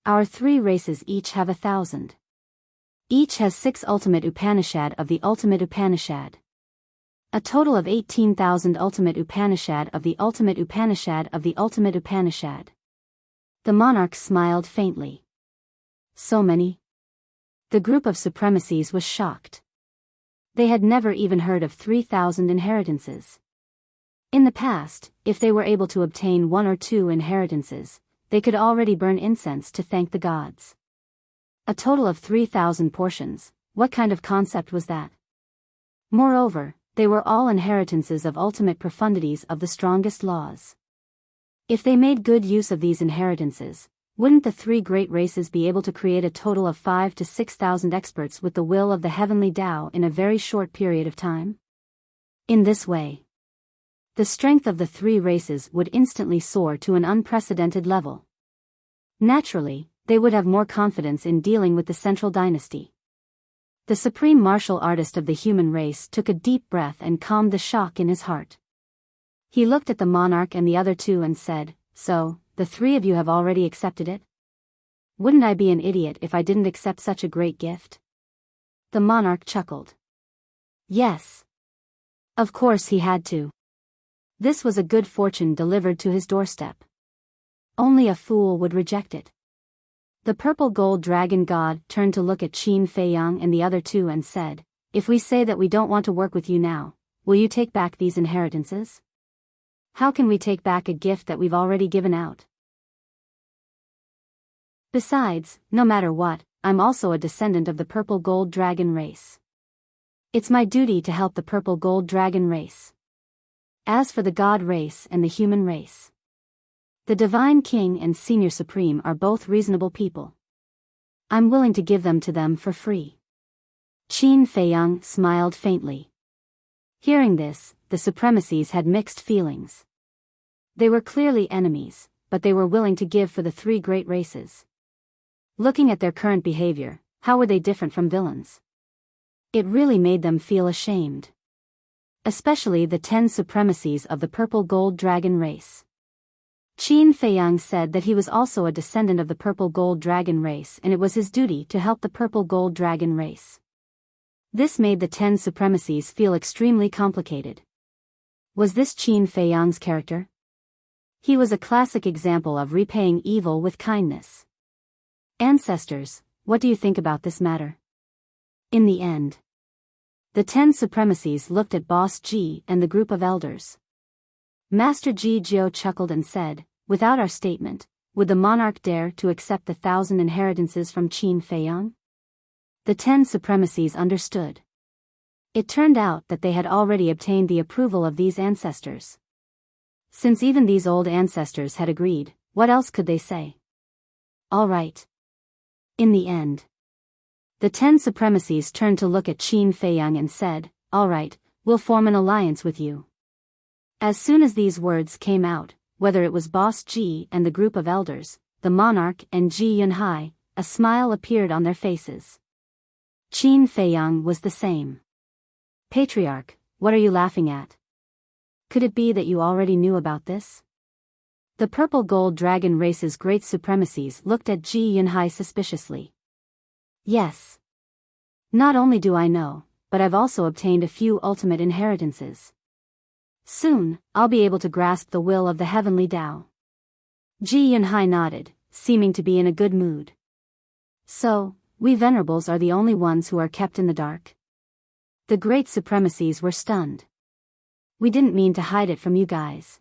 Our three races each have 1,000. Each has 6 ultimate Upanishad of the ultimate Upanishad. A total of 18,000 ultimate Upanishad of the ultimate Upanishad of the ultimate Upanishad. The monarch smiled faintly. So many? The group of supremacies was shocked. They had never even heard of 3,000 inheritances. In the past, if they were able to obtain 1 or 2 inheritances, they could already burn incense to thank the gods. A total of 3,000 portions, what kind of concept was that? Moreover, they were all inheritances of ultimate profundities of the strongest laws. If they made good use of these inheritances, wouldn't the three great races be able to create a total of 5,000 to 6,000 experts with the will of the heavenly Tao in a very short period of time? In this way, the strength of the three races would instantly soar to an unprecedented level. Naturally, they would have more confidence in dealing with the central dynasty. The supreme martial artist of the human race took a deep breath and calmed the shock in his heart. He looked at the monarch and the other two and said, "So, the three of you have already accepted it? Wouldn't I be an idiot if I didn't accept such a great gift?" The monarch chuckled. Yes. Of course he had to. This was a good fortune delivered to his doorstep. Only a fool would reject it. The purple gold dragon god turned to look at Qin Feiyang and the other two and said, "If we say that we don't want to work with you now, will you take back these inheritances? How can we take back a gift that we've already given out? Besides, no matter what, I'm also a descendant of the purple gold dragon race. It's my duty to help the purple gold dragon race. As for the god race and the human race, the divine king and senior supreme are both reasonable people. I'm willing to give them to them for free." Qin Feiyang smiled faintly. Hearing this, the supremacies had mixed feelings. They were clearly enemies, but they were willing to give for the three great races. Looking at their current behavior, how were they different from villains? It really made them feel ashamed. Especially the 10 supremacies of the purple gold dragon race. Qin Feiyang said that he was also a descendant of the purple gold dragon race and it was his duty to help the purple gold dragon race. This made the 10 supremacies feel extremely complicated. Was this Qin Feiyang's character? He was a classic example of repaying evil with kindness. Ancestors, what do you think about this matter? In the end, the 10 supremacies looked at Boss Ji and the group of elders. Master Ji Jiao chuckled and said, "Without our statement, would the monarch dare to accept the 1,000 inheritances from Qin Feiyang?" The 10 supremacies understood. It turned out that they had already obtained the approval of these ancestors. Since even these old ancestors had agreed, what else could they say? All right. In the end, the 10 supremacies turned to look at Qin Feiyang and said, "All right, we'll form an alliance with you." As soon as these words came out, whether it was Boss Ji and the group of elders, the monarch and Ji Yunhai, a smile appeared on their faces. Qin Feiyang was the same. "Patriarch, what are you laughing at? Could it be that you already knew about this?" The purple gold dragon race's great supremacies looked at Ji Yunhai suspiciously. "Yes. Not only do I know, but I've also obtained a few ultimate inheritances. Soon, I'll be able to grasp the will of the heavenly Tao." Ji Yunhai nodded, seeming to be in a good mood. "So, we venerables are the only ones who are kept in the dark?" The great supremacies were stunned. "We didn't mean to hide it from you guys.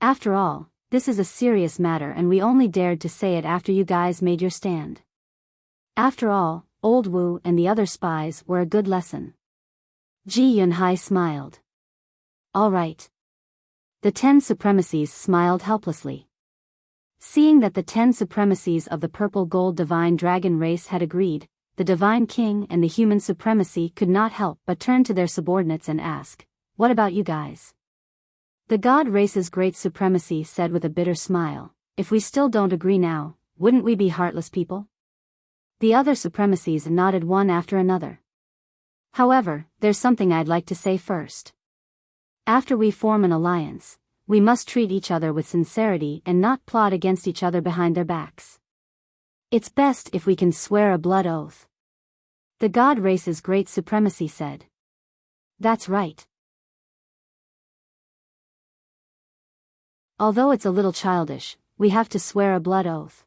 After all, this is a serious matter and we only dared to say it after you guys made your stand. After all, Old Wu and the other spies were a good lesson." Ji Yunhai smiled. "All right." The 10 supremacies smiled helplessly. Seeing that the 10 supremacies of the purple gold divine dragon race had agreed, the divine king and the human supremacy could not help but turn to their subordinates and ask, "What about you guys?" The god race's great supremacy said with a bitter smile, "If we still don't agree now, wouldn't we be heartless people?" The other supremacies nodded one after another. "However, there's something I'd like to say first. After we form an alliance, we must treat each other with sincerity and not plot against each other behind their backs. It's best if we can swear a blood oath." The god race's great supremacy said. "That's right. Although it's a little childish, we have to swear a blood oath.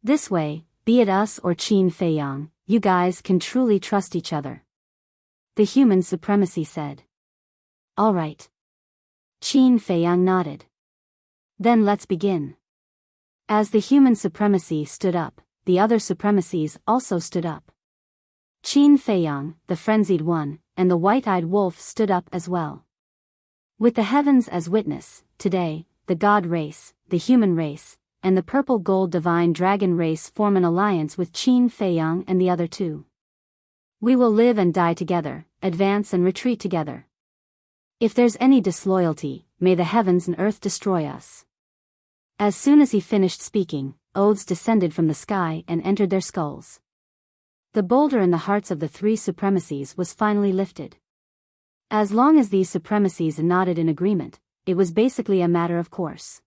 This way, be it us or Qin Feiyang, you guys can truly trust each other." The human supremacy said. "All right." Qin Feiyang nodded. "Then let's begin." As the human supremacy stood up, the other supremacies also stood up. Qin Feiyang, the frenzied one, and the white-eyed wolf stood up as well. With the heavens as witness, today, the god race, the human race, and the purple gold divine dragon race form an alliance with Qin Feiyang and the other two. We will live and die together, advance and retreat together. If there's any disloyalty, may the heavens and earth destroy us. As soon as he finished speaking, oaths descended from the sky and entered their skulls. The boulder in the hearts of the three supremacies was finally lifted. As long as these supremacies nodded in agreement, it was basically a matter of course.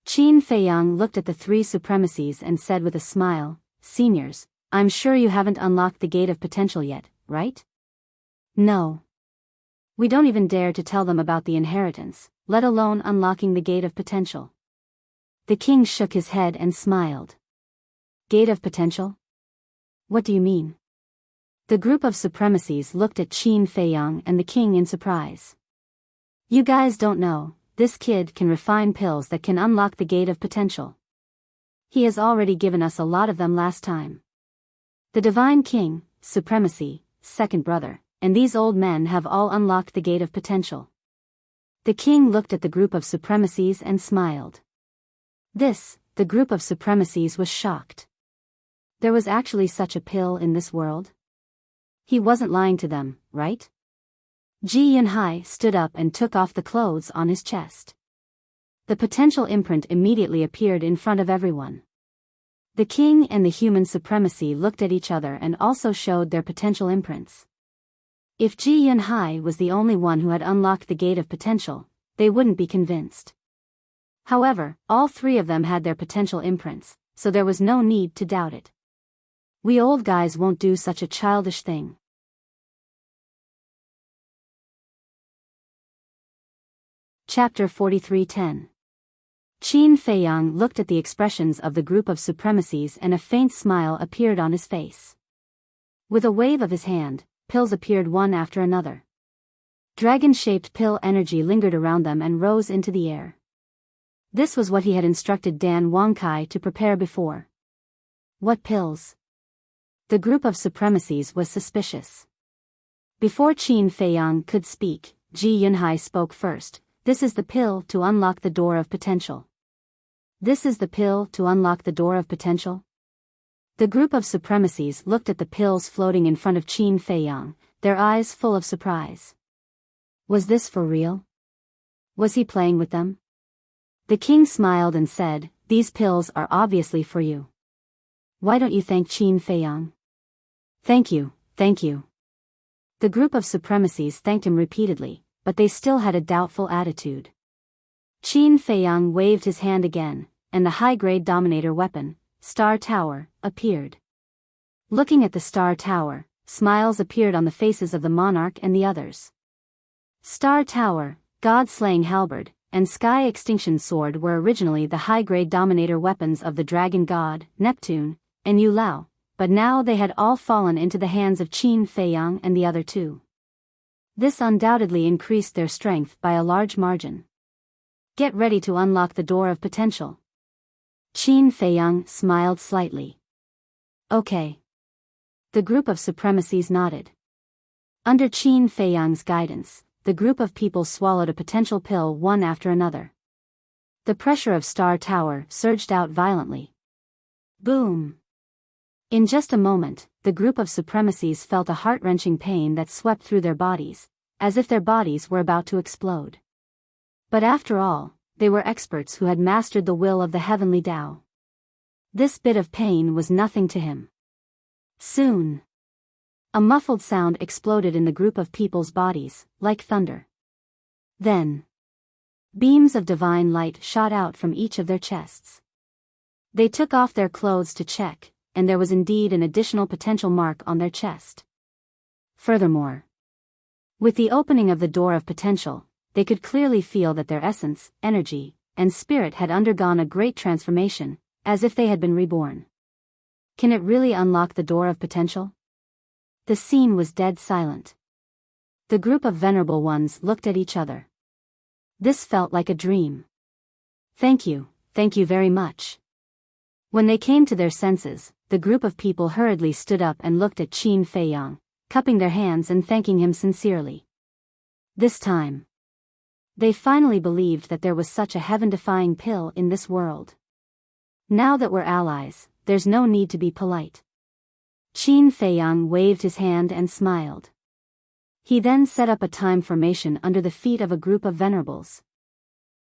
Qin Feiyang looked at the three supremacies and said with a smile, "Seniors, I'm sure you haven't unlocked the gate of potential yet, right?" "No. We don't even dare to tell them about the inheritance, let alone unlocking the gate of potential." The king shook his head and smiled. "Gate of potential? What do you mean?" The group of supremacies looked at Qin Feiyang and the king in surprise. "You guys don't know, this kid can refine pills that can unlock the gate of potential. He has already given us a lot of them last time. The Divine King, Supremacy, second brother, and these old men have all unlocked the gate of potential." The king looked at the group of supremacies and smiled. The group of supremacies was shocked. There was actually such a pill in this world? He wasn't lying to them, right? Ji Yunhai stood up and took off the clothes on his chest. The potential imprint immediately appeared in front of everyone. The king and the human supremacy looked at each other and also showed their potential imprints. If Ji Yunhai was the only one who had unlocked the gate of potential, they wouldn't be convinced. However, all three of them had their potential imprints, so there was no need to doubt it. We old guys won't do such a childish thing. Chapter 43:10. Qin Feiyang looked at the expressions of the group of supremacies and a faint smile appeared on his face. With a wave of his hand, pills appeared one after another. Dragon-shaped pill energy lingered around them and rose into the air. This was what he had instructed Dan Wangkai to prepare before. What pills? The group of supremacies was suspicious. Before Qin Feiyang could speak, Ji Yunhai spoke first. "This is the pill to unlock the door of potential." "This is the pill to unlock the door of potential?" The group of supremacies looked at the pills floating in front of Qin Feiyang, their eyes full of surprise. Was this for real? Was he playing with them? The king smiled and said, "These pills are obviously for you. Why don't you thank Qin Feiyang?" "Thank you, thank you." The group of supremacies thanked him repeatedly, but they still had a doubtful attitude. Qin Feiyang waved his hand again, and the high-grade Dominator weapon, Star Tower, appeared. Looking at the Star Tower, smiles appeared on the faces of the monarch and the others. Star Tower, God-slaying halberd, and Sky Extinction Sword were originally the high-grade Dominator weapons of the dragon god, Neptune, and Yu Lao, but now they had all fallen into the hands of Qin Feiyang and the other two. This undoubtedly increased their strength by a large margin. Get ready to unlock the door of potential. Qin Feiyang smiled slightly. Okay. The group of supremacies nodded. Under Qin Feiyang's guidance, the group of people swallowed a potential pill one after another. The pressure of Star Tower surged out violently. Boom! In just a moment, the group of supremacies felt a heart-wrenching pain that swept through their bodies, as if their bodies were about to explode. But after all, they were experts who had mastered the will of the heavenly Tao. This bit of pain was nothing to him. Soon, a muffled sound exploded in the group of people's bodies, like thunder. Then, beams of divine light shot out from each of their chests. They took off their clothes to check, and there was indeed an additional potential mark on their chest. Furthermore, with the opening of the door of potential, they could clearly feel that their essence, energy, and spirit had undergone a great transformation, as if they had been reborn. Can it really unlock the door of potential? The scene was dead silent. The group of venerable ones looked at each other. This felt like a dream. Thank you very much. When they came to their senses, the group of people hurriedly stood up and looked at Qin Feiyang, cupping their hands and thanking him sincerely. This time, They finally believed that there was such a heaven-defying pill in this world. Now that we're allies, there's no need to be polite. Qin Feiyang waved his hand and smiled. He then set up a time formation under the feet of a group of venerables.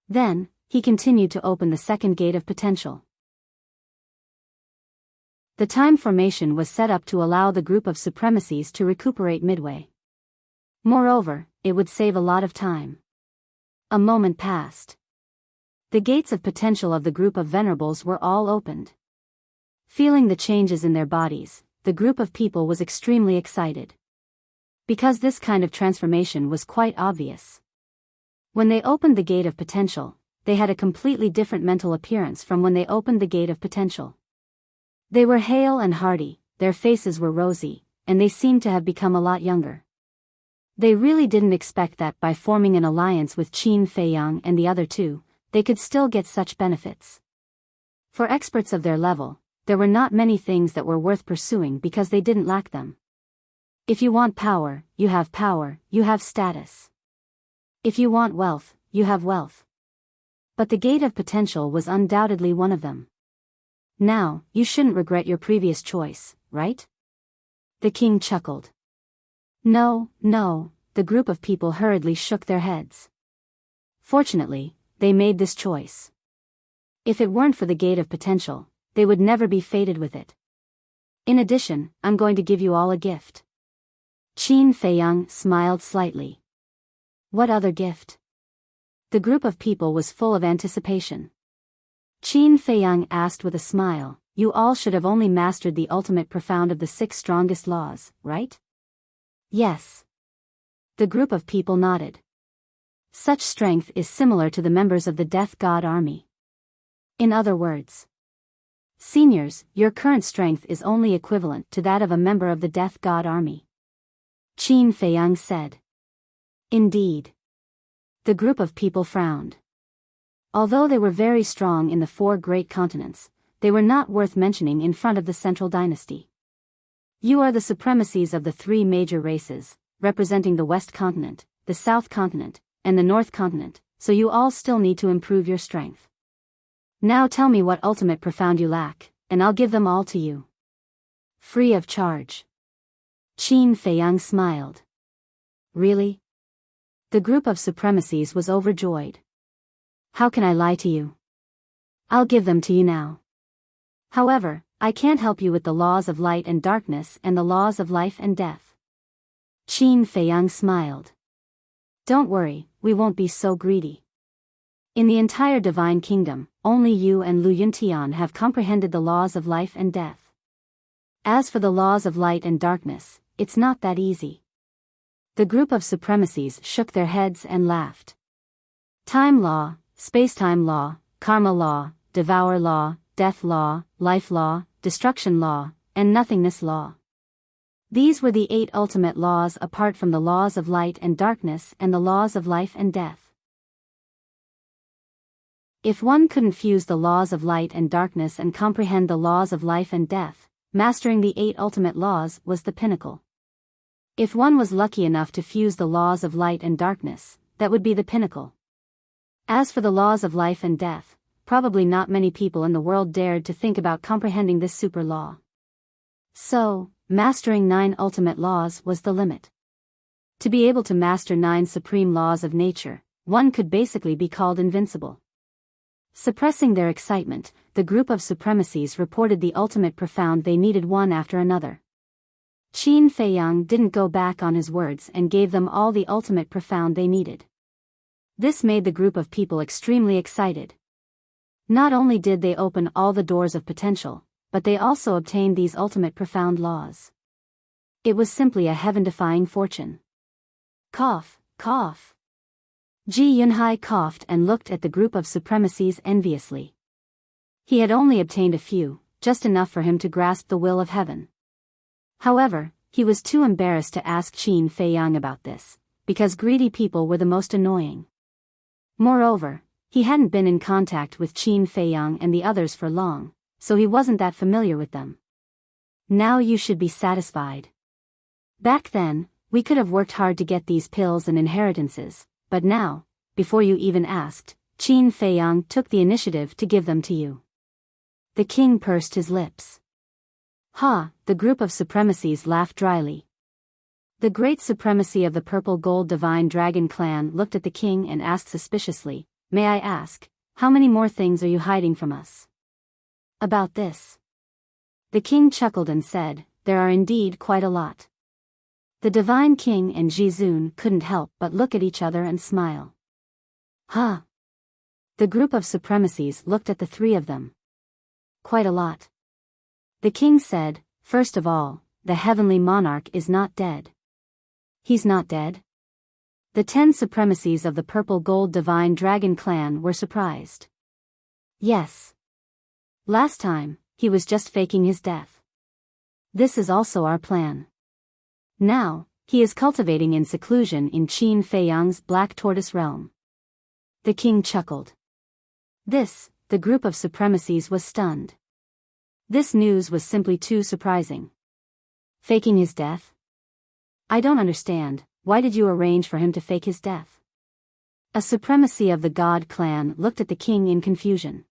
Then, he continued to open the second gate of potential. The time formation was set up to allow the group of supremacies to recuperate midway. Moreover, it would save a lot of time. A moment passed. The gates of potential of the group of venerables were all opened. Feeling the changes in their bodies, the group of people was extremely excited. Because this kind of transformation was quite obvious. When they opened the gate of potential, they had a completely different mental appearance from when they opened the gate of potential. They were hale and hearty, their faces were rosy, and they seemed to have become a lot younger. They really didn't expect that by forming an alliance with Qin Feiyang and the other two, they could still get such benefits. For experts of their level, there were not many things that were worth pursuing because they didn't lack them. If you want power, you have status. If you want wealth, you have wealth. But the gate of potential was undoubtedly one of them. Now, you shouldn't regret your previous choice, right? The king chuckled. No, the group of people hurriedly shook their heads. Fortunately, they made this choice. If it weren't for the gate of potential, they would never be fated with it. In addition, I'm going to give you all a gift. Qin Feiyang smiled slightly. What other gift? The group of people was full of anticipation. Qin Feiyang asked with a smile, you all should have only mastered the ultimate profound of the 6 strongest laws, right? Yes. The group of people nodded. Such strength is similar to the members of the Death God Army. In other words, seniors, your current strength is only equivalent to that of a member of the Death God Army. Qin Feiyang said. Indeed. The group of people frowned. Although they were very strong in the 4 great continents, they were not worth mentioning in front of the central dynasty. You are the supremacies of the 3 major races, representing the West Continent, the South Continent, and the North Continent, so you all still need to improve your strength. Now tell me what ultimate profound you lack, and I'll give them all to you. Free of charge. Qin Feiyang smiled. Really? The group of supremacies was overjoyed. How can I lie to you? I'll give them to you now. However, I can't help you with the laws of light and darkness and the laws of life and death. Qin Feiyang smiled. Don't worry, we won't be so greedy. In the entire divine kingdom, only you and Lu Yuntian have comprehended the laws of life and death. As for the laws of light and darkness, it's not that easy. The group of supremacies shook their heads and laughed. Time law, space-time law, karma law, devour law, death law, life law, destruction law, and nothingness law. These were the 8 ultimate laws apart from the laws of light and darkness and the laws of life and death. If one couldn't fuse the laws of light and darkness and comprehend the laws of life and death, mastering the 8 ultimate laws was the pinnacle. If one was lucky enough to fuse the laws of light and darkness, that would be the pinnacle. As for the laws of life and death, probably not many people in the world dared to think about comprehending this super law. So, mastering 9 ultimate laws was the limit. To be able to master 9 supreme laws of nature, one could basically be called invincible. Suppressing their excitement, the group of supremacies reported the ultimate profound they needed one after another. Qin Feiyang didn't go back on his words and gave them all the ultimate profound they needed. This made the group of people extremely excited. Not only did they open all the doors of potential, but they also obtained these ultimate profound laws. It was simply a heaven-defying fortune. Cough, cough. Ji Yunhai coughed and looked at the group of supremacies enviously. He had only obtained a few, just enough for him to grasp the will of heaven. However, he was too embarrassed to ask Qin Feiyang about this, because greedy people were the most annoying. Moreover, he hadn't been in contact with Qin Feiyang and the others for long, so he wasn't that familiar with them. Now you should be satisfied. Back then, we could have worked hard to get these pills and inheritances, but now, before you even asked, Qin Feiyang took the initiative to give them to you. The king pursed his lips. Ha! The group of supremacies laughed dryly. The great supremacy of the purple gold divine dragon clan looked at the king and asked suspiciously, "May I ask, how many more things are you hiding from us?" About this. The king chuckled and said, "There are indeed quite a lot." The divine king and Jizun couldn't help but look at each other and smile. Ha! The group of supremacies looked at the three of them. Quite a lot. The king said, "First of all, the heavenly monarch is not dead." He's not dead? The 10 supremacies of the purple gold divine dragon clan were surprised. Yes. Last time, he was just faking his death. This is also our plan. Now, he is cultivating in seclusion in Qin Feiyang's Black Tortoise realm. The king chuckled. The group of supremacies was stunned. This news was simply too surprising. Faking his death? I don't understand, why did you arrange for him to fake his death? A supremacy of the God clan looked at the king in confusion.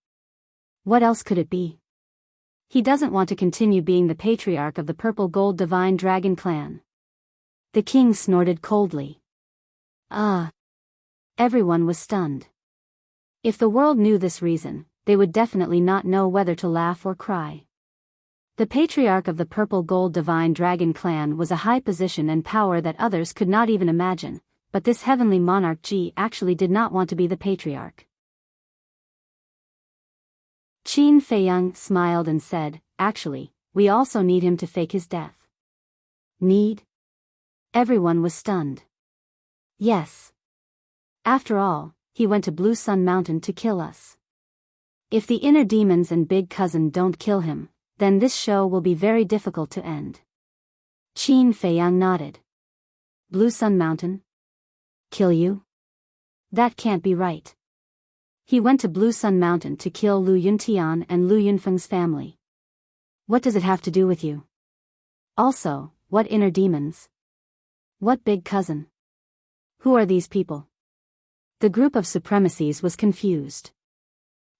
What else could it be? He doesn't want to continue being the patriarch of the purple gold divine dragon clan. The king snorted coldly. Everyone was stunned. If the world knew this reason, they would definitely not know whether to laugh or cry. The patriarch of the purple gold divine dragon clan was a high position and power that others could not even imagine, but this heavenly monarch Ji actually did not want to be the patriarch. Qin Feiyang smiled and said, "Actually, we also need him to fake his death." Need? Everyone was stunned. Yes. After all, he went to Blue Sun Mountain to kill us. If the inner demons and big cousin don't kill him, then this show will be very difficult to end. Qin Feiyang nodded. Blue Sun Mountain? Kill you? That can't be right. He went to Blue Sun Mountain to kill Lu Yuntian and Lu Yunfeng's family. What does it have to do with you? Also, what inner demons? What big cousin? Who are these people? The group of supremacies was confused.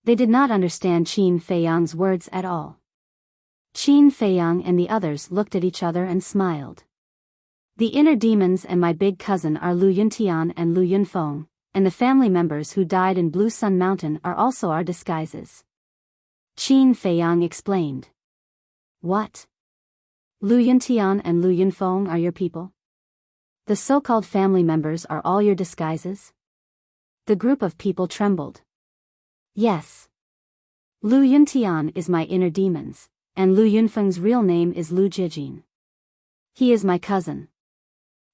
They did not understand Qin Feiyang's words at all. Qin Feiyang and the others looked at each other and smiled. The inner demons and my big cousin are Lu Yuntian and Lu Yunfeng, and the family members who died in Blue Sun Mountain are also our disguises. Qin Feiyang explained. What? Lu Yuntian and Lu Yunfeng are your people? The so-called family members are all your disguises? The group of people trembled. Yes. Lu Yuntian is my inner demons, and Lu Yunfeng's real name is Lu Jijin. He is my cousin.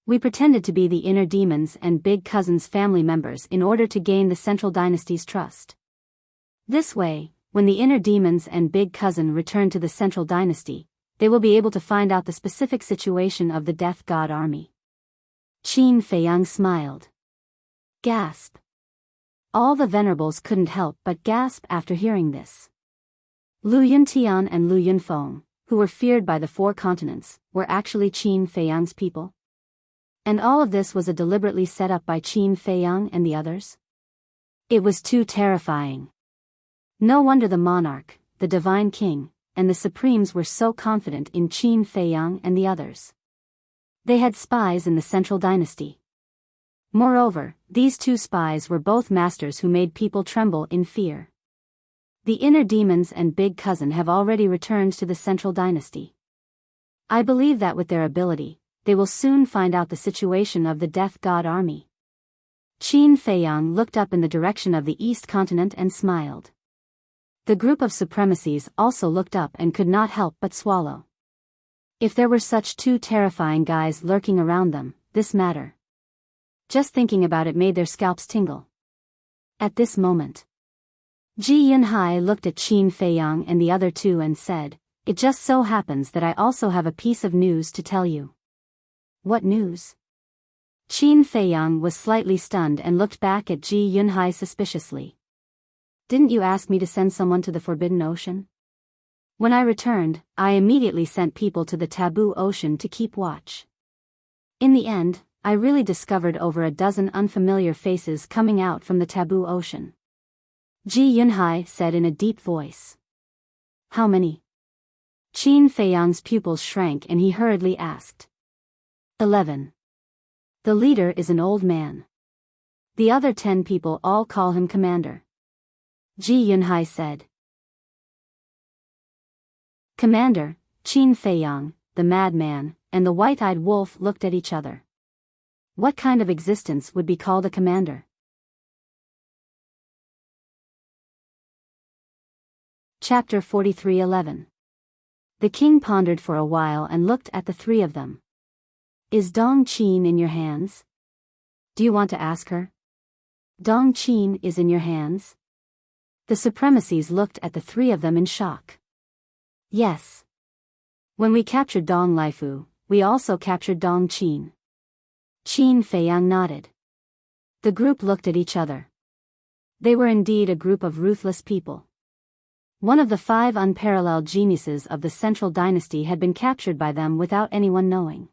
We pretended to be the inner demons and big cousin's family members in order to gain the Central Dynasty's trust. This way, when the inner demons and big cousin return to the Central Dynasty, they will be able to find out the specific situation of the Death God army. Qin Feiyang smiled. Gasp. All the venerables couldn't help but gasp after hearing this. Lu Yuntian and Lu Yunfeng, who were feared by the 4 continents, were actually Qin Feiyang's people. And all of this was deliberately set up by Qin Feiyang and the others? It was too terrifying. No wonder the monarch, the divine king, and the supremes were so confident in Qin Feiyang and the others. They had spies in the Central Dynasty. Moreover, these 2 spies were both masters who made people tremble in fear. The inner demons and big cousin have already returned to the Central Dynasty. I believe that with their ability, they will soon find out the situation of the Death God army. Qin Feiyang looked up in the direction of the East Continent and smiled. The group of supremacies also looked up and could not help but swallow. If there were such 2 terrifying guys lurking around them, this matter. Just thinking about it made their scalps tingle. At this moment, Ji Yunhai looked at Qin Feiyang and the other 2 and said, "It just so happens that I also have a piece of news to tell you." What news? Qin Feiyang was slightly stunned and looked back at Ji Yunhai suspiciously. Didn't you ask me to send someone to the Forbidden Ocean? When I returned, I immediately sent people to the Taboo Ocean to keep watch. In the end, I really discovered over a dozen unfamiliar faces coming out from the taboo ocean. Ji Yunhai said in a deep voice. How many? Qin Feiyang's pupils shrank and he hurriedly asked. 11. The leader is an old man. The other 10 people all call him commander. Ji Yunhai said. Commander, Qin Feiyang, the madman, and the white-eyed wolf looked at each other. What kind of existence would be called a commander? Chapter 43:11. The king pondered for a while and looked at the three of them. Is Dong Qin in your hands? Do you want to ask her? Dong Qin is in your hands? The supremacies looked at the three of them in shock. Yes. When we captured Dong Laifu, we also captured Dong Qin. Qin Feiyang nodded. The group looked at each other. They were indeed a group of ruthless people. One of the 5 unparalleled geniuses of the Central Dynasty had been captured by them without anyone knowing.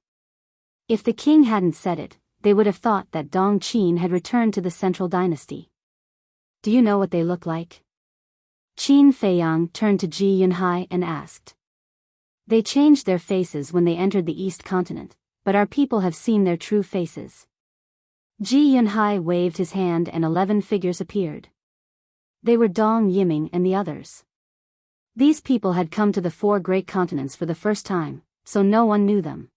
If the king hadn't said it, they would have thought that Dong Qin had returned to the Central Dynasty. Do you know what they look like? Qin Feiyang turned to Ji Yunhai and asked. They changed their faces when they entered the East Continent, but our people have seen their true faces. Ji Yunhai waved his hand and 11 figures appeared. They were Dong Yiming and the others. These people had come to the 4 great continents for the first time, so no one knew them.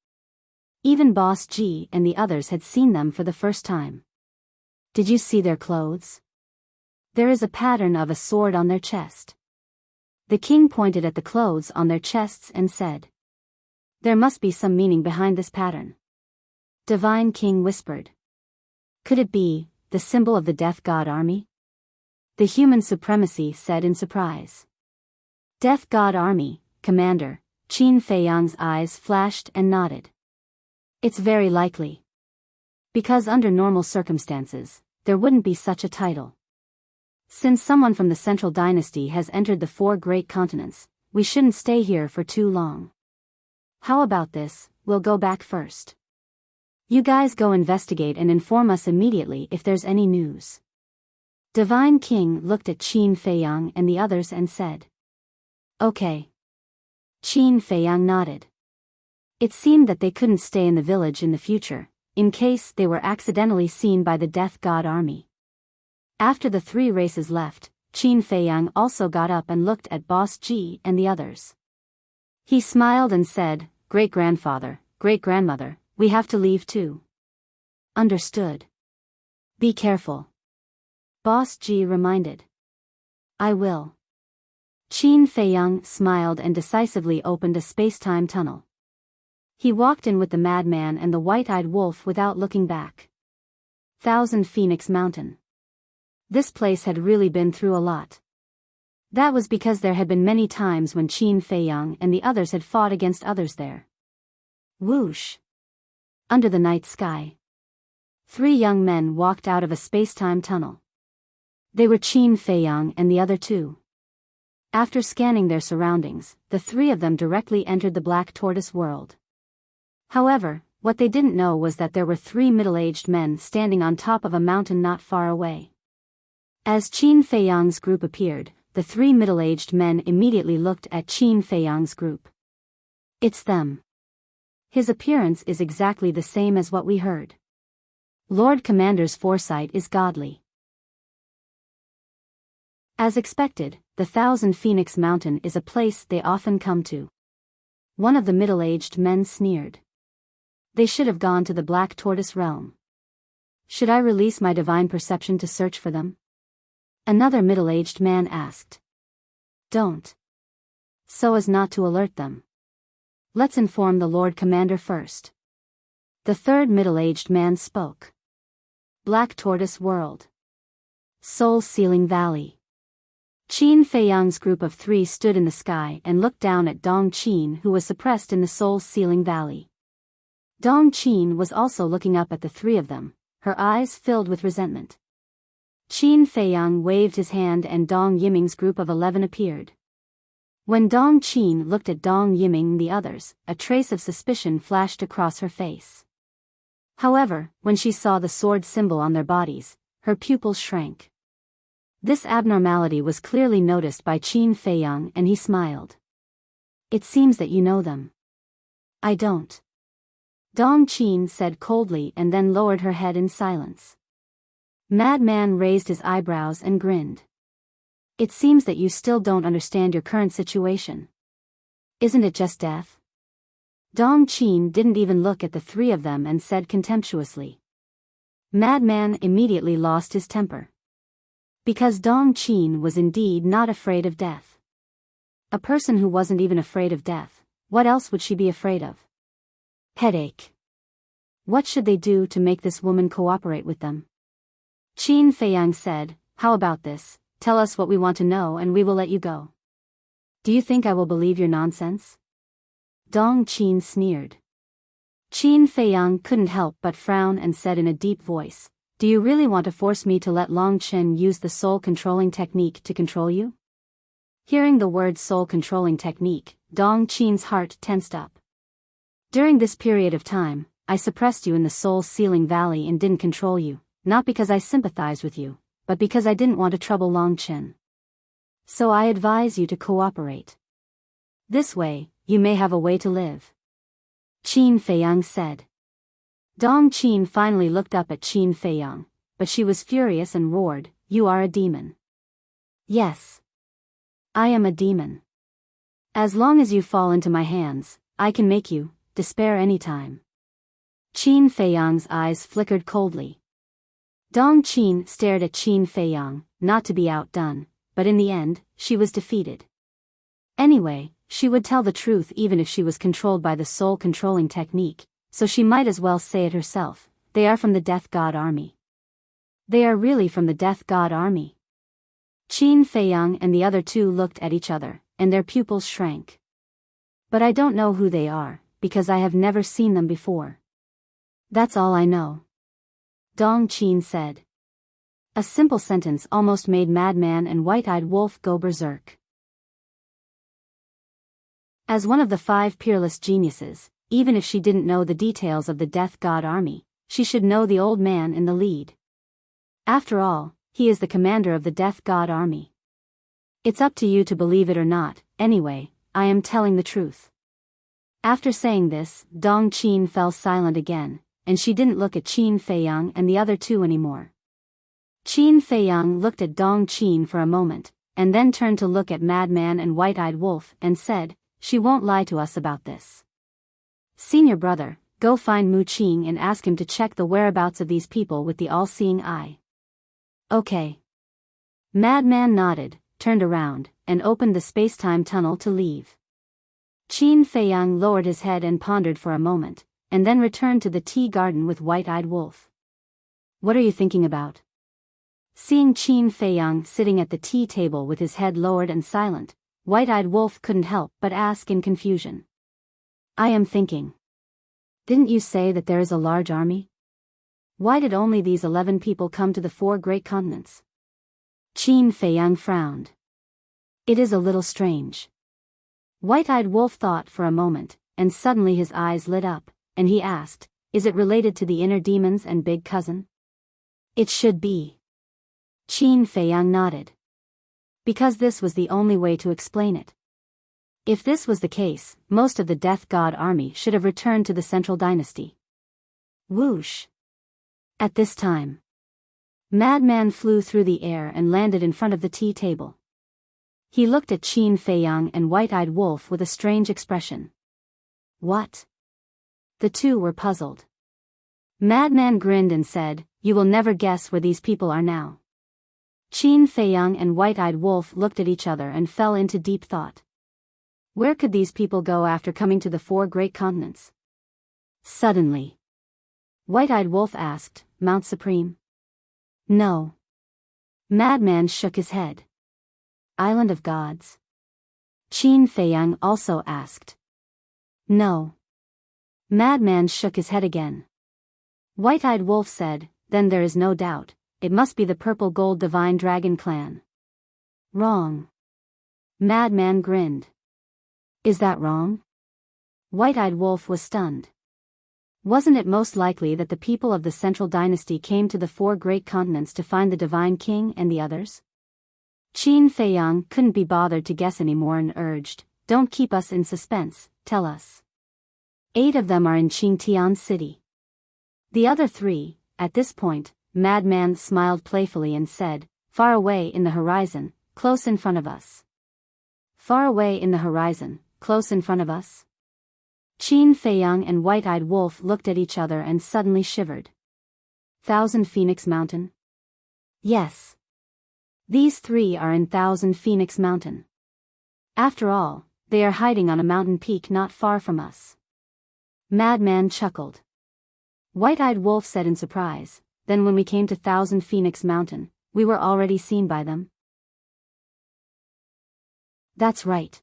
Even Boss Ji and the others had seen them for the first time. Did you see their clothes? There is a pattern of a sword on their chest. The king pointed at the clothes on their chests and said. There must be some meaning behind this pattern. Divine King whispered. Could it be the symbol of the Death God Army? The human supremacy said in surprise. Death God Army, Commander, Qin Feiyang's eyes flashed and nodded. It's very likely. Because under normal circumstances, there wouldn't be such a title. Since someone from the Central Dynasty has entered the 4 great continents, we shouldn't stay here for too long. How about this, we'll go back first. You guys go investigate and inform us immediately if there's any news. Divine King looked at Qin Feiyang and the others and said. Okay. Qin Feiyang nodded. It seemed that they couldn't stay in the village in the future, in case they were accidentally seen by the Death God Army. After the 3 races left, Qin Feiyang also got up and looked at Boss Ji and the others. He smiled and said, Great-grandfather, great-grandmother, we have to leave too. Understood. Be careful. Boss Ji reminded. I will. Qin Feiyang smiled and decisively opened a space-time tunnel. He walked in with the madman and the white-eyed wolf without looking back. 1000 Phoenix Mountain. This place had really been through a lot. That was because there had been many times when Qin Feiyang and the others had fought against others there. Whoosh! Under the night sky. 3 young men walked out of a space-time tunnel. They were Qin Feiyang and the other 2. After scanning their surroundings, the 3 of them directly entered the Black Tortoise world. However, what they didn't know was that there were 3 middle-aged men standing on top of a mountain not far away. As Qin Feiyang's group appeared, the 3 middle-aged men immediately looked at Qin Feiyang's group. It's them. His appearance is exactly the same as what we heard. Lord Commander's foresight is godly. As expected, the 1000 Phoenix Mountain is a place they often come to. One of the middle-aged men sneered. They should have gone to the Black Tortoise realm. Should I release my divine perception to search for them? Another middle-aged man asked. Don't. So as not to alert them. Let's inform the Lord Commander first. The 3rd middle-aged man spoke. Black Tortoise World. Soul Sealing Valley. Qin Feiyang's group of 3 stood in the sky and looked down at Dong Qin, who was suppressed in the Soul Sealing Valley. Dong Qin was also looking up at the 3 of them, her eyes filled with resentment. Qin Feiyang waved his hand and Dong Yiming's group of 11 appeared. When Dong Qin looked at Dong Yiming and the others, a trace of suspicion flashed across her face. However, when she saw the sword symbol on their bodies, her pupils shrank. This abnormality was clearly noticed by Qin Feiyang and he smiled. It seems that you know them. I don't. Dong Qin said coldly and then lowered her head in silence. Madman raised his eyebrows and grinned. It seems that you still don't understand your current situation. Isn't it just death? Dong Qin didn't even look at the three of them and said contemptuously. Madman immediately lost his temper. Because Dong Qin was indeed not afraid of death. A person who wasn't even afraid of death, what else would she be afraid of? Headache. What should they do to make this woman cooperate with them? Qin Feiyang said, how about this, tell us what we want to know and we will let you go. Do you think I will believe your nonsense? Dong Qin sneered. Qin Feiyang couldn't help but frown and said in a deep voice, do you really want to force me to let Long Chen use the soul-controlling technique to control you? Hearing the word soul-controlling technique, Dong Qin's heart tensed up. During this period of time, I suppressed you in the soul-sealing valley and didn't control you, not because I sympathized with you, but because I didn't want to trouble Long Chen. So I advise you to cooperate. This way, you may have a way to live. Qin Feiyang said. Dong Qin finally looked up at Qin Feiyang, but she was furious and roared, you are a demon. Yes. I am a demon. As long as you fall into my hands, I can make you despair any time. Qin Feiyang's eyes flickered coldly. Dong Qin stared at Qin Feiyang, not to be outdone, but in the end, she was defeated. Anyway, she would tell the truth even if she was controlled by the soul-controlling technique, so she might as well say it herself, they are from the Death God Army. They are really from the Death God Army. Qin Feiyang and the other two looked at each other, and their pupils shrank. But I don't know who they are, because I have never seen them before. That's all I know. Dong Qin said. A simple sentence almost made Madman and White-Eyed Wolf go berserk. As one of the 5 peerless geniuses, even if she didn't know the details of the Death God Army, she should know the old man in the lead. After all, he is the commander of the Death God Army. It's up to you to believe it or not, anyway, I am telling the truth. After saying this, Dong Qin fell silent again, and she didn't look at Qin Feiyang and the other two anymore. Qin Feiyang looked at Dong Qin for a moment, and then turned to look at Madman and White-Eyed Wolf and said, she won't lie to us about this. Senior brother, go find Mu Qing and ask him to check the whereabouts of these people with the all-seeing eye. Okay. Madman nodded, turned around, and opened the space-time tunnel to leave. Qin Feiyang lowered his head and pondered for a moment, and then returned to the tea garden with White-Eyed Wolf. What are you thinking about? Seeing Qin Feiyang sitting at the tea table with his head lowered and silent, White-Eyed Wolf couldn't help but ask in confusion. I am thinking. Didn't you say that there is a large army? Why did only these 11 people come to the 4 great continents? Qin Feiyang frowned. It is a little strange. White-Eyed Wolf thought for a moment, and suddenly his eyes lit up, and he asked, is it related to the inner demons and big cousin? It should be. Qin Feiyang nodded. Because this was the only way to explain it. If this was the case, most of the Death God Army should have returned to the Central Dynasty. Whoosh! At this time, Madman flew through the air and landed in front of the tea table. He looked at Qin Feiyang and White-Eyed Wolf with a strange expression. What? The two were puzzled. Madman grinned and said, you will never guess where these people are now. Qin Feiyang and White-Eyed Wolf looked at each other and fell into deep thought. Where could these people go after coming to the 4 great continents? Suddenly, White-Eyed Wolf asked, Mount Supreme? No. Madman shook his head. Island of Gods? Qin Feiyang also asked. No. Madman shook his head again. White-Eyed Wolf said, then there is no doubt, it must be the Purple Gold Divine Dragon Clan. Wrong. Madman grinned. Is that wrong? White-Eyed Wolf was stunned. Wasn't it most likely that the people of the Central Dynasty came to the 4 great continents to find the Divine King and the others? Qin Feiyang couldn't be bothered to guess anymore and urged, "Don't keep us in suspense, tell us." 8 of them are in Qingtian City. The other 3, at this point, Madman smiled playfully and said, "Far away in the horizon, close in front of us." Far away in the horizon, close in front of us? Qin Feiyang and White-Eyed Wolf looked at each other and suddenly shivered. Thousand Phoenix Mountain? Yes. These 3 are in Thousand Phoenix Mountain. After all, they are hiding on a mountain peak not far from us. Madman chuckled. White-Eyed Wolf said in surprise, "Then when we came to Thousand Phoenix Mountain, we were already seen by them?" That's right.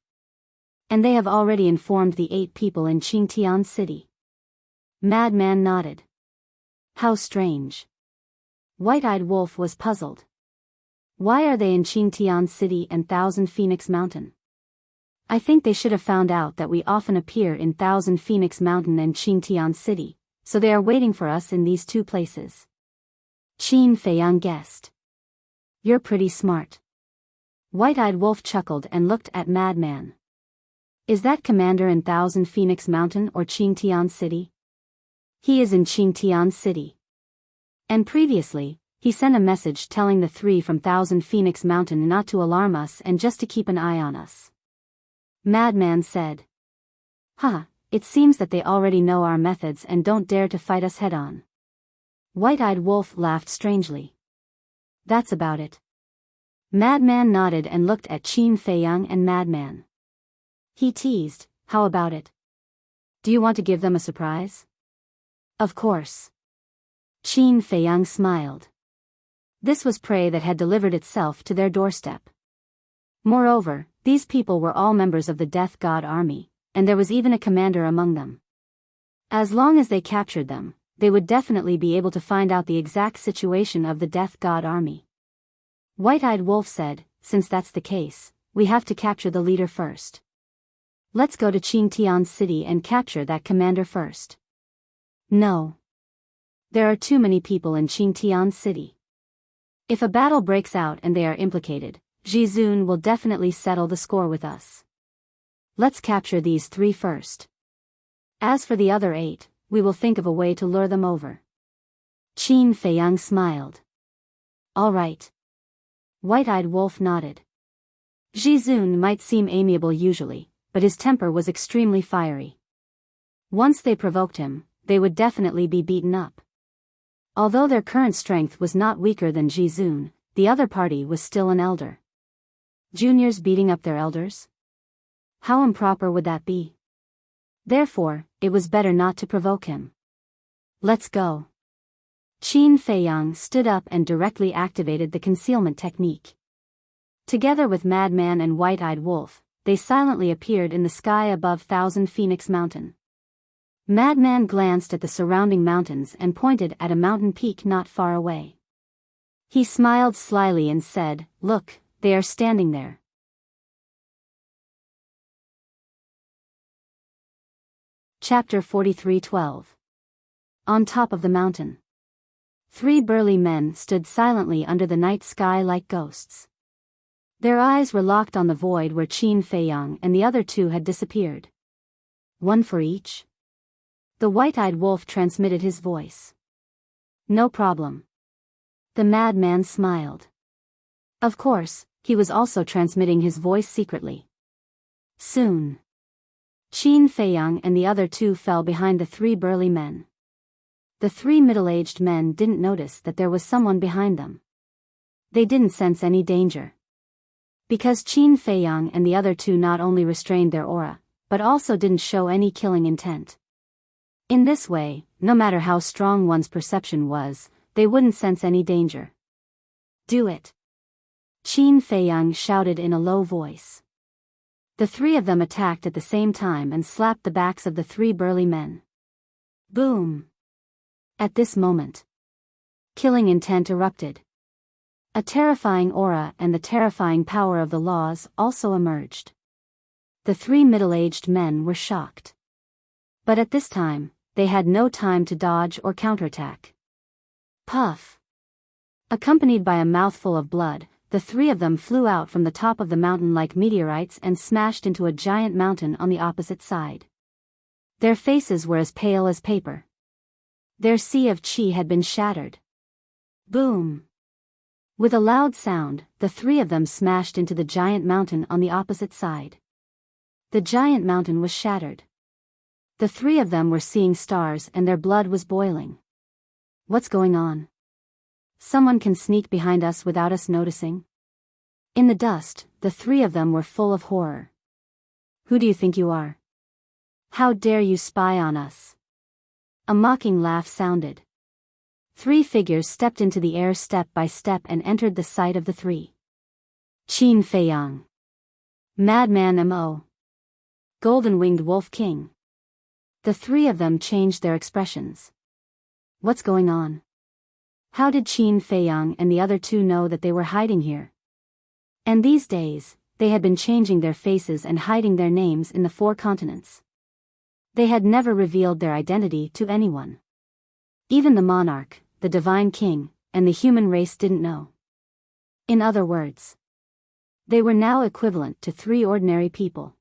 And they have already informed the 8 people in Qingtian City. Madman nodded. How strange. White-Eyed Wolf was puzzled. Why are they in Qingtian City and Thousand Phoenix Mountain? I think they should have found out that we often appear in Thousand Phoenix Mountain and Qingtian City, so they are waiting for us in these 2 places. Qin Feiyang guessed. You're pretty smart. White-Eyed Wolf chuckled and looked at Madman. Is that commander in Thousand Phoenix Mountain or Qingtian City? He is in Qingtian City. And previously, he sent a message telling the 3 from Thousand Phoenix Mountain not to alarm us and just to keep an eye on us. Madman said. It seems that they already know our methods and don't dare to fight us head-on. White-Eyed Wolf laughed strangely. That's about it. Madman nodded and looked at Qin Feiyang and Madman. He teased, how about it? Do you want to give them a surprise? Of course. Qin Feiyang smiled. This was prey that had delivered itself to their doorstep. Moreover, these people were all members of the Death God Army, and there was even a commander among them. As long as they captured them, they would definitely be able to find out the exact situation of the Death God Army. White-Eyed Wolf said, since that's the case, we have to capture the leader first. Let's go to Qingtian City and capture that commander first. No. There are too many people in Qingtian City. If a battle breaks out and they are implicated, Jizun will definitely settle the score with us. Let's capture these 3 first. As for the other 8, we will think of a way to lure them over. Qin Feiyang smiled. All right. White-Eyed Wolf nodded. Jizun might seem amiable usually, but his temper was extremely fiery. Once they provoked him, they would definitely be beaten up. Although their current strength was not weaker than Jizun, the other party was still an elder. Juniors beating up their elders? How improper would that be? Therefore, it was better not to provoke him. Let's go. Qin Feiyang stood up and directly activated the concealment technique. Together with Madman and White-Eyed Wolf, they silently appeared in the sky above Thousand Phoenix Mountain. Madman glanced at the surrounding mountains and pointed at a mountain peak not far away. He smiled slyly and said, "Look, they are standing there." Chapter 43:12. On top of the mountain. 3 burly men stood silently under the night sky like ghosts. Their eyes were locked on the void where Qin Feiyang and the other 2 had disappeared. One for each? The White-Eyed Wolf transmitted his voice. No problem. The madman smiled. Of course, he was also transmitting his voice secretly. Soon. Qin Feiyang and the other 2 fell behind the 3 burly men. The 3 middle-aged men didn't notice that there was someone behind them. They didn't sense any danger. Because Qin Feiyang and the other 2 not only restrained their aura, but also didn't show any killing intent. In this way, no matter how strong one's perception was, they wouldn't sense any danger. Do it. Qin Feiyang shouted in a low voice. The 3 of them attacked at the same time and slapped the backs of the 3 burly men. Boom! At this moment, killing intent erupted. A terrifying aura and the terrifying power of the laws also emerged. The 3 middle-aged men were shocked. But at this time, they had no time to dodge or counterattack. Puff! Accompanied by a mouthful of blood, the three of them flew out from the top of the mountain like meteorites and smashed into a giant mountain on the opposite side. Their faces were as pale as paper. Their sea of chi had been shattered. Boom! With a loud sound, the three of them smashed into the giant mountain on the opposite side. The giant mountain was shattered. The three of them were seeing stars and their blood was boiling. What's going on? Someone can sneak behind us without us noticing? In the dust, the three of them were full of horror. Who do you think you are? How dare you spy on us? A mocking laugh sounded. Three figures stepped into the air step by step and entered the sight of the three. Qin Feiyang. Madman Mo. Golden-winged Wolf King. The three of them changed their expressions. What's going on? How did Qin Feiyang and the other two know that they were hiding here? And these days, they had been changing their faces and hiding their names in the 4 continents. They had never revealed their identity to anyone. Even the monarch, the divine king, and the human race didn't know. In other words, they were now equivalent to 3 ordinary people.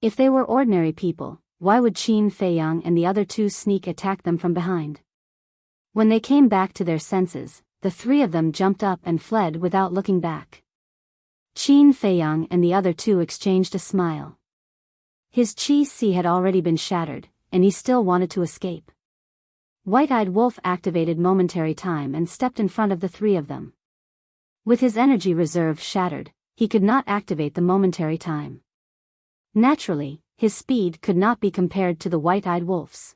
If they were ordinary people, why would Qin Feiyang and the other two sneak attack them from behind? When they came back to their senses, the three of them jumped up and fled without looking back. Qin Feiyang and the other two exchanged a smile. His chi-si had already been shattered, and he still wanted to escape. White-eyed Wolf activated momentary time and stepped in front of the three of them. With his energy reserve shattered, he could not activate the momentary time. Naturally, his speed could not be compared to the White-eyed Wolf's.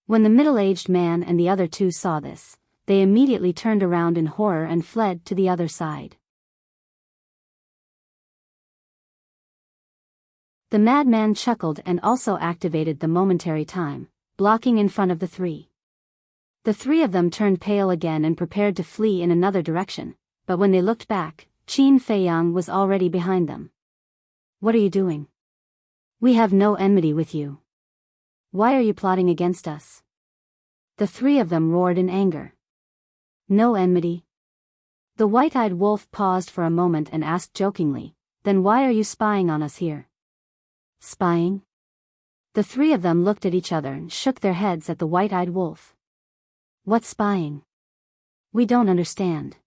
When the middle-aged man and the other two saw this, they immediately turned around in horror and fled to the other side. The madman chuckled and also activated the momentary time, blocking in front of the three. The three of them turned pale again and prepared to flee in another direction, but when they looked back, Qin Feiyang was already behind them. What are you doing? We have no enmity with you. Why are you plotting against us? The three of them roared in anger. No enmity. The white-eyed wolf paused for a moment and asked jokingly, then why are you spying on us here? Spying? The three of them looked at each other and shook their heads at the white-eyed wolf. What spying? We don't understand.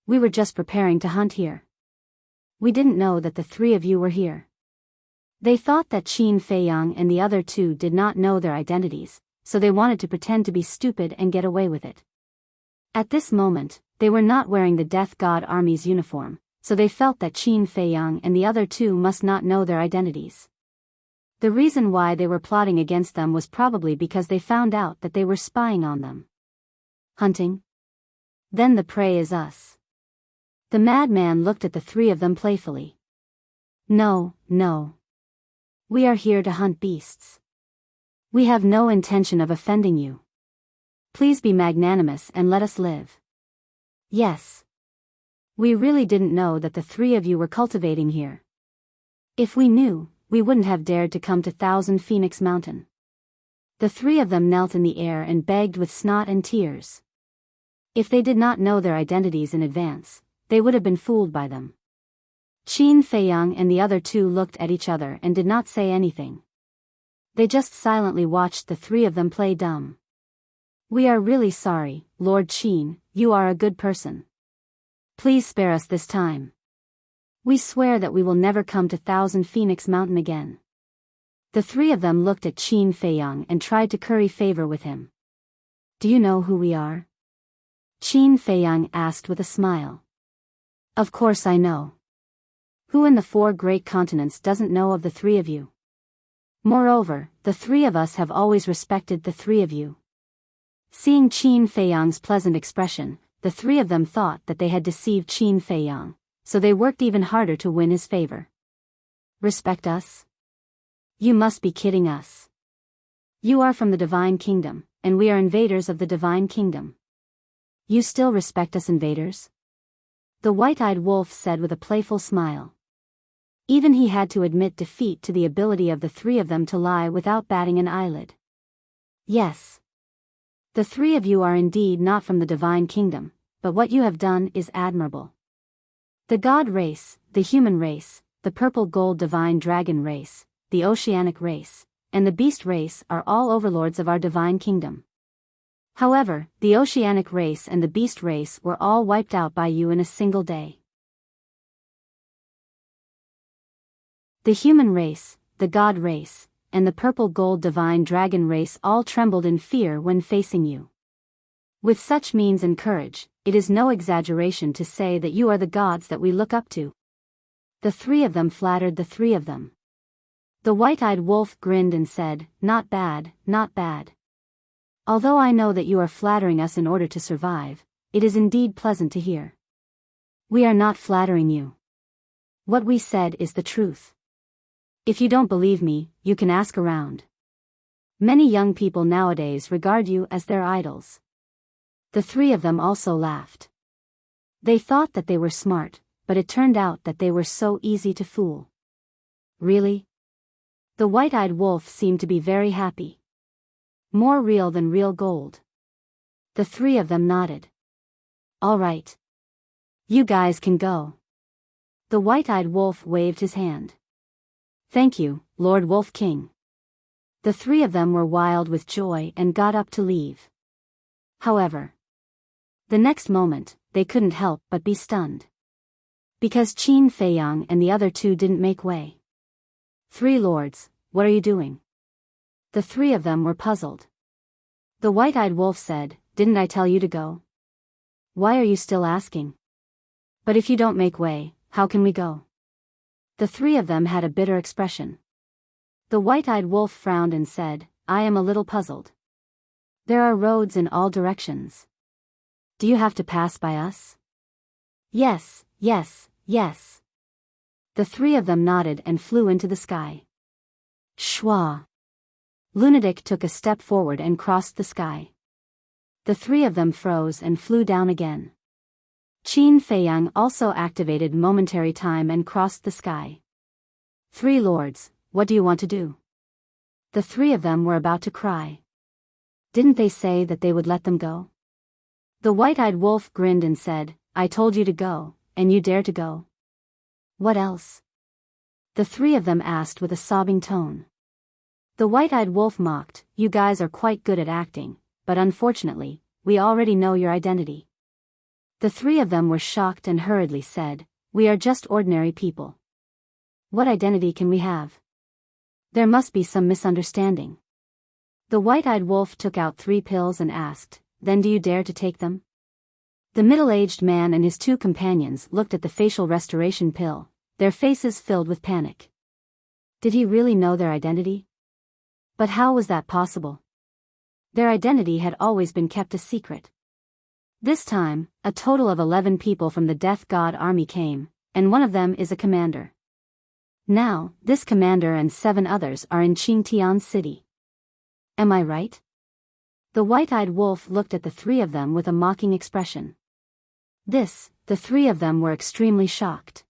We were just preparing to hunt here. We didn't know that the three of you were here. They thought that Qin Feiyang and the other two did not know their identities, so they wanted to pretend to be stupid and get away with it. At this moment, they were not wearing the Death God Army's uniform, so they felt that Qin Feiyang and the other two must not know their identities. The reason why they were plotting against them was probably because they found out that they were spying on them. Hunting? Then the prey is us. The madman looked at the three of them playfully. No, no. We are here to hunt beasts. We have no intention of offending you. Please be magnanimous and let us live. Yes. We really didn't know that the three of you were cultivating here. If we knew, we wouldn't have dared to come to Thousand Phoenix Mountain. The three of them knelt in the air and begged with snot and tears. If they did not know their identities in advance, they would have been fooled by them. Qin Feiyang and the other two looked at each other and did not say anything. They just silently watched the three of them play dumb. We are really sorry, Lord Qin, you are a good person. Please spare us this time. We swear that we will never come to Thousand Phoenix Mountain again. The three of them looked at Qin Feiyang and tried to curry favor with him. Do you know who we are? Qin Feiyang asked with a smile. Of course I know. Who in the 4 great continents doesn't know of the three of you? Moreover, the three of us have always respected the three of you. Seeing Qin Feiyang's pleasant expression, the three of them thought that they had deceived Qin Feiyang, so they worked even harder to win his favor. Respect us? You must be kidding us. You are from the Divine Kingdom, and we are invaders of the Divine Kingdom. You still respect us invaders? The white-eyed wolf said with a playful smile. Even he had to admit defeat to the ability of the three of them to lie without batting an eyelid. Yes. The three of you are indeed not from the divine kingdom, but what you have done is admirable. The god race, the human race, the purple gold divine dragon race, the oceanic race, and the beast race are all overlords of our divine kingdom. However, the oceanic race and the beast race were all wiped out by you in a single day. The human race, the god race, and the purple gold divine dragon race all trembled in fear when facing you. With such means and courage, it is no exaggeration to say that you are the gods that we look up to. The three of them flattered the three of them. The white-eyed wolf grinned and said, "Not bad, not bad. Although I know that you are flattering us in order to survive, it is indeed pleasant to hear. We are not flattering you. What we said is the truth. If you don't believe me, you can ask around. Many young people nowadays regard you as their idols." The three of them also laughed. They thought that they were smart, but it turned out that they were so easy to fool. Really? The white-eyed wolf seemed to be very happy. More real than real gold. The three of them nodded. All right. You guys can go. The white-eyed wolf waved his hand. Thank you, Lord Wolf King. The three of them were wild with joy and got up to leave. However, the next moment, they couldn't help but be stunned. Because Qin Feiyang and the other two didn't make way. Three lords, what are you doing? The three of them were puzzled. The white-eyed wolf said, "Didn't I tell you to go? Why are you still asking? But if you don't make way, how can we go?" The three of them had a bitter expression. The white-eyed wolf frowned and said, "I am a little puzzled. There are roads in all directions. Do you have to pass by us?" "Yes, yes, yes." The three of them nodded and flew into the sky. Shwa. Lunatic took a step forward and crossed the sky. The three of them froze and flew down again. Qin Feiyang also activated momentary time and crossed the sky. "Three lords, what do you want to do?" The three of them were about to cry. Didn't they say that they would let them go? The white-eyed wolf grinned and said, "I told you to go, and you dare to go? What else?" The three of them asked with a sobbing tone. The white-eyed wolf mocked, "You guys are quite good at acting, but unfortunately, we already know your identity." The three of them were shocked and hurriedly said, "We are just ordinary people. What identity can we have? There must be some misunderstanding." The white-eyed wolf took out 3 pills and asked, "Then do you dare to take them?" The middle-aged man and his 2 companions looked at the facial restoration pill, their faces filled with panic. Did he really know their identity? But how was that possible? Their identity had always been kept a secret. This time, a total of 11 people from the Death God army came, and one of them is a commander. Now, this commander and 7 others are in Qingtian City. Am I right? The white-eyed wolf looked at the 3 of them with a mocking expression. The 3 of them were extremely shocked.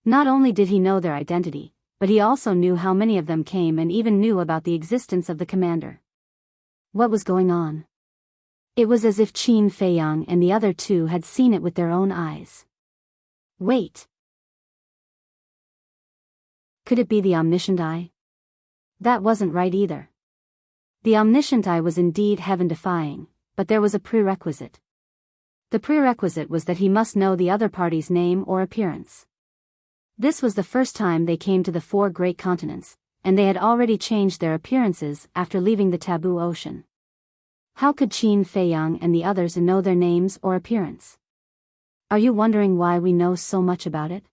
Not only did he know their identity, but he also knew how many of them came and even knew about the existence of the commander. What was going on? It was as if Qin Feiyang and the other 2 had seen it with their own eyes. Wait. Could it be the omniscient eye? That wasn't right either. The omniscient eye was indeed heaven-defying, but there was a prerequisite. The prerequisite was that he must know the other party's name or appearance. This was the first time they came to the 4 great continents, and they had already changed their appearances after leaving the taboo ocean. How could Qin Feiyang and the others know their names or appearance? Are you wondering why we know so much about it?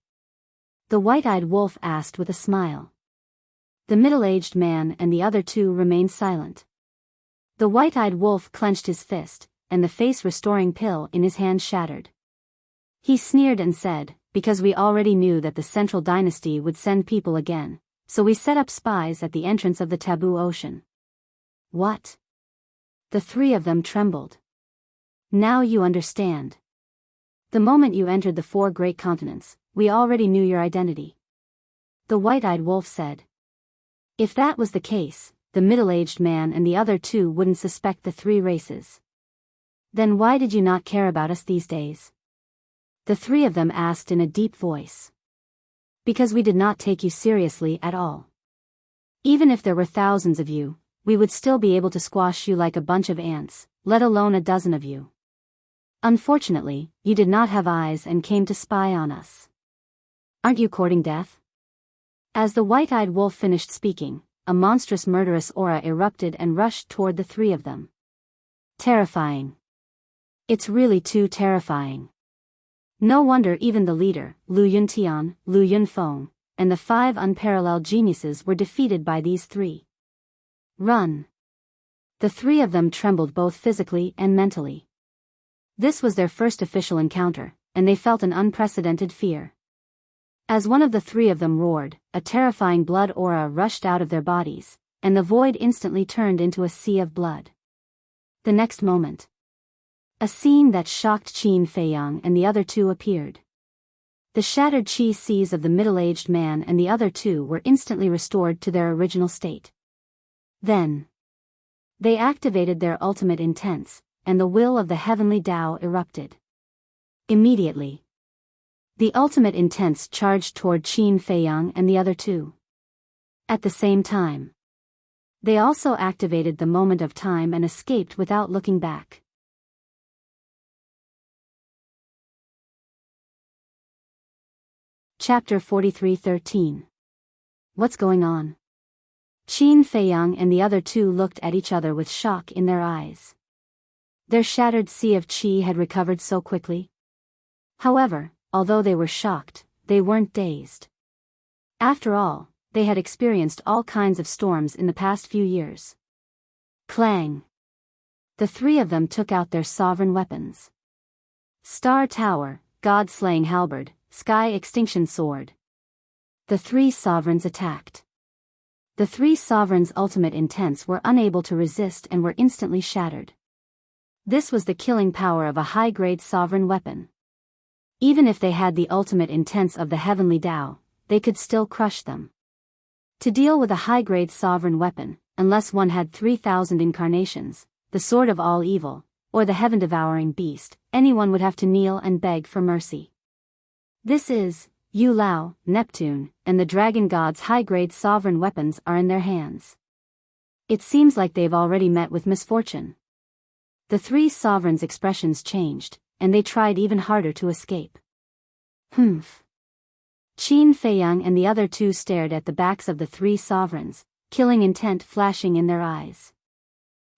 The white-eyed wolf asked with a smile. The middle-aged man and the other 2 remained silent. The white-eyed wolf clenched his fist, and the face-restoring pill in his hand shattered. He sneered and said, "Because we already knew that the Central Dynasty would send people again, so we set up spies at the entrance of the taboo ocean." What? The 3 of them trembled. Now you understand. The moment you entered the 4 great continents, we already knew your identity. The white-eyed wolf said. If that was the case, the middle-aged man and the other two wouldn't suspect the three races. Then why did you not care about us these days? The three of them asked in a deep voice. Because we did not take you seriously at all. Even if there were thousands of you, we would still be able to squash you like a bunch of ants, let alone a dozen of you. Unfortunately, you did not have eyes and came to spy on us. Aren't you courting death? As the white-eyed wolf finished speaking, a monstrous murderous aura erupted and rushed toward the three of them. Terrifying. It's really too terrifying. No wonder even the leader, Lu Yuntian, Lu Yunfeng, and the 5 unparalleled geniuses were defeated by these three. Run. The three of them trembled both physically and mentally. This was their first official encounter, and they felt an unprecedented fear. As one of the three of them roared, a terrifying blood aura rushed out of their bodies, and the void instantly turned into a sea of blood. The next moment, a scene that shocked Qin Feiyang and the other two appeared. The shattered chi seas of the middle-aged man and the other two were instantly restored to their original state. Then, they activated their ultimate intents, and the will of the heavenly Tao erupted. Immediately, the ultimate intents charged toward Qin Feiyang and the other two. At the same time, they also activated the moment of time and escaped without looking back. Chapter 43:13. What's going on? Qin Feiyang and the other two looked at each other with shock in their eyes. Their shattered sea of qi had recovered so quickly. However, although they were shocked, they weren't dazed. After all, they had experienced all kinds of storms in the past few years. Clang! The three of them took out their sovereign weapons. Star Tower, God-slaying halberd, Sky Extinction Sword. The three sovereigns attacked. The three sovereigns' ultimate intents were unable to resist and were instantly shattered. This was the killing power of a high-grade sovereign weapon. Even if they had the ultimate intents of the heavenly Tao, they could still crush them. To deal with a high-grade sovereign weapon, unless one had 3,000 incarnations, the sword of all evil, or the heaven-devouring beast, anyone would have to kneel and beg for mercy. This is, Yu Lao, Neptune, and the dragon god's high-grade sovereign weapons are in their hands. It seems like they've already met with misfortune. The three sovereigns' expressions changed, and they tried even harder to escape. Humph. Qin Feiyang and the other two stared at the backs of the three sovereigns, killing intent flashing in their eyes.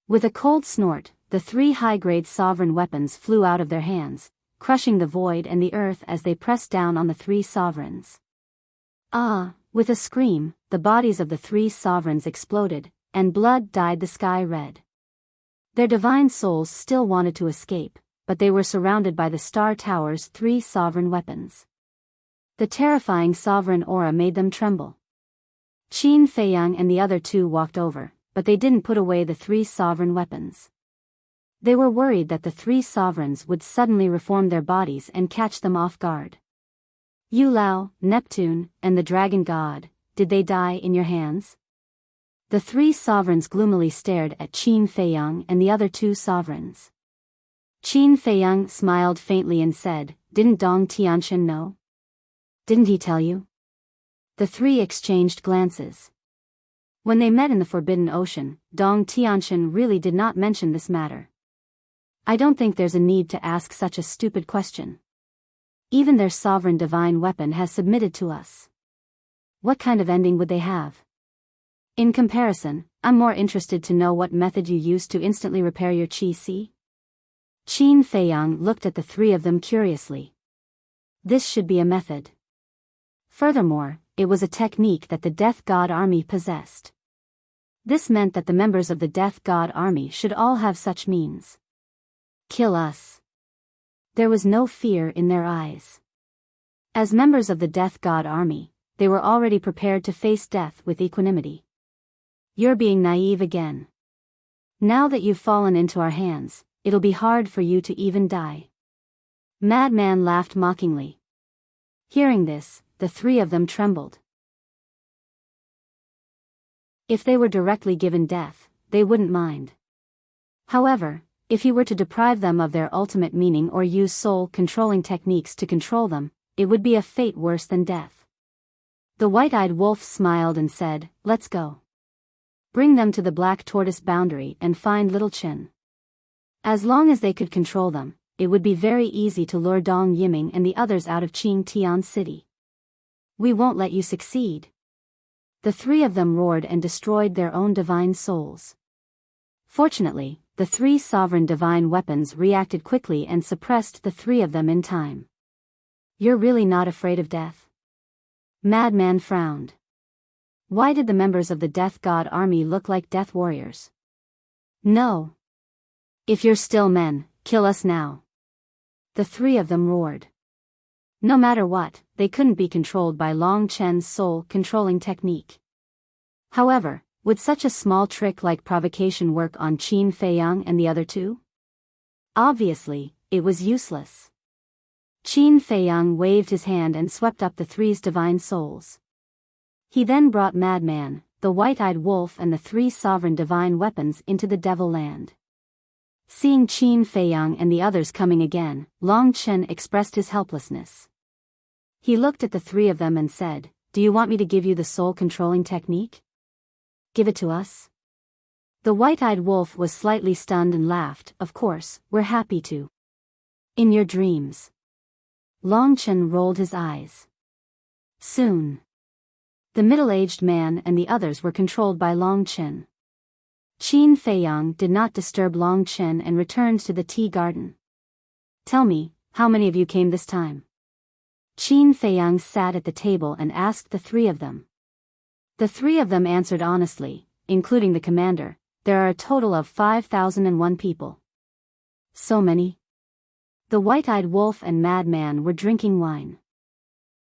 With a cold snort, the three high-grade sovereign weapons flew out of their hands, crushing the void and the earth as they pressed down on the three sovereigns. Ah! With a scream, the bodies of the three sovereigns exploded, and blood dyed the sky red. Their divine souls still wanted to escape, but they were surrounded by the Star Tower's three sovereign weapons. The terrifying sovereign aura made them tremble. Qin Feiyang and the other two walked over, but they didn't put away the three sovereign weapons. They were worried that the three sovereigns would suddenly reform their bodies and catch them off guard. Yu Lao, Neptune, and the dragon god, did they die in your hands? The three sovereigns gloomily stared at Qin Feiyang and the other two sovereigns. Qin Feiyang smiled faintly and said, "Didn't Dong Tianqian know? Didn't he tell you?" The three exchanged glances. When they met in the Forbidden Ocean, Dong Tianqian really did not mention this matter. I don't think there's a need to ask such a stupid question. Even their sovereign divine weapon has submitted to us. What kind of ending would they have? In comparison, I'm more interested to know what method you used to instantly repair your qi si. Qin Feiyang looked at the three of them curiously. This should be a method. Furthermore, it was a technique that the Death God Army possessed. This meant that the members of the Death God Army should all have such means. Kill us. There was no fear in their eyes. As members of the Death God Army, they were already prepared to face death with equanimity. You're being naive again. Now that you've fallen into our hands, it'll be hard for you to even die. Madman laughed mockingly. Hearing this, the three of them trembled. If they were directly given death, they wouldn't mind. However, if he were to deprive them of their ultimate meaning or use soul-controlling techniques to control them, it would be a fate worse than death. The white-eyed wolf smiled and said, "Let's go. Bring them to the black tortoise boundary and find little Qin. As long as they could control them, it would be very easy to lure Dong Yiming and the others out of Qingtian City. We won't let you succeed." The three of them roared and destroyed their own divine souls. Fortunately, the three sovereign divine weapons reacted quickly and suppressed the three of them in time. "You're really not afraid of death?" Madman frowned. Why did the members of the Death God army look like death warriors? "No. If you're still men, kill us now." The three of them roared. No matter what, they couldn't be controlled by Long Chen's soul-controlling technique. However, would such a small trick like provocation work on Qin Feiyang and the other two? Obviously, it was useless. Qin Feiyang waved his hand and swept up the three's divine souls. He then brought Madman, the white-eyed wolf and the three sovereign divine weapons into the Devil Land. Seeing Qin Feiyang and the others coming again, Long Chen expressed his helplessness. He looked at the three of them and said, "Do you want me to give you the soul-controlling technique? Give it to us?" The white-eyed wolf was slightly stunned and laughed. "Of course, we're happy to." "In your dreams." Long Chen rolled his eyes. Soon, the middle-aged man and the others were controlled by Long Chen. Qin Feiyang did not disturb Long Chen and returned to the tea garden. "Tell me, how many of you came this time?" Qin Feiyang sat at the table and asked the three of them. The three of them answered honestly, including the commander, "There are a total of 5,001 people." "So many?" The white-eyed wolf and Madman were drinking wine.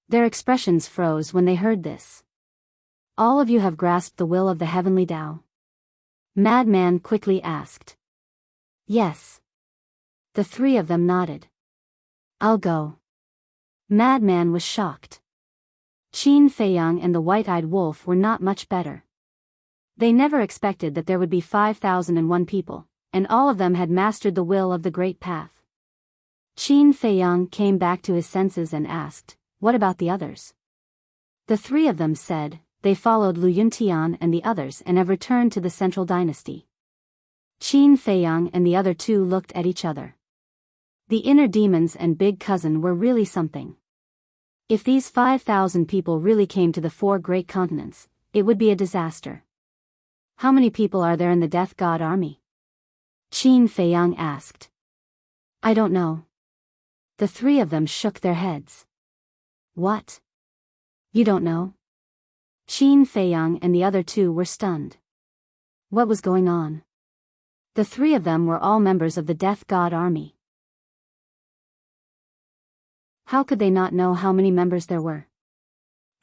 Their expressions froze when they heard this. "All of you have grasped the will of the heavenly Tao?" Madman quickly asked. "Yes." The three of them nodded. "I'll go." Madman was shocked. Qin Feiyang and the white-eyed wolf were not much better. They never expected that there would be 5,001 people, and all of them had mastered the will of the Great Path. Qin Feiyang came back to his senses and asked, "What about the others?" The three of them said, "They followed Lu Yuntian and the others and have returned to the Central Dynasty." Qin Feiyang and the other two looked at each other. The inner demons and big cousin were really something. If these 5,000 people really came to the four great continents, it would be a disaster. "How many people are there in the Death God army?" Qin Feiyang asked. "I don't know." The three of them shook their heads. "What? You don't know?" Qin Feiyang and the other two were stunned. What was going on? The three of them were all members of the Death God army. How could they not know how many members there were?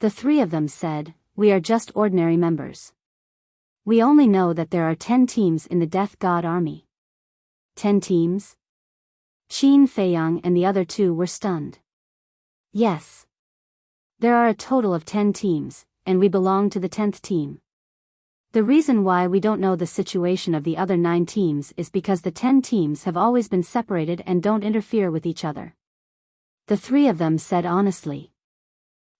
The three of them said, "We are just ordinary members. We only know that there are 10 teams in the Death God army." 10 teams? Qin Feiyang and the other two were stunned. "Yes. There are a total of 10 teams, and we belong to the 10th team. The reason why we don't know the situation of the other 9 teams is because the 10 teams have always been separated and don't interfere with each other." The three of them said honestly.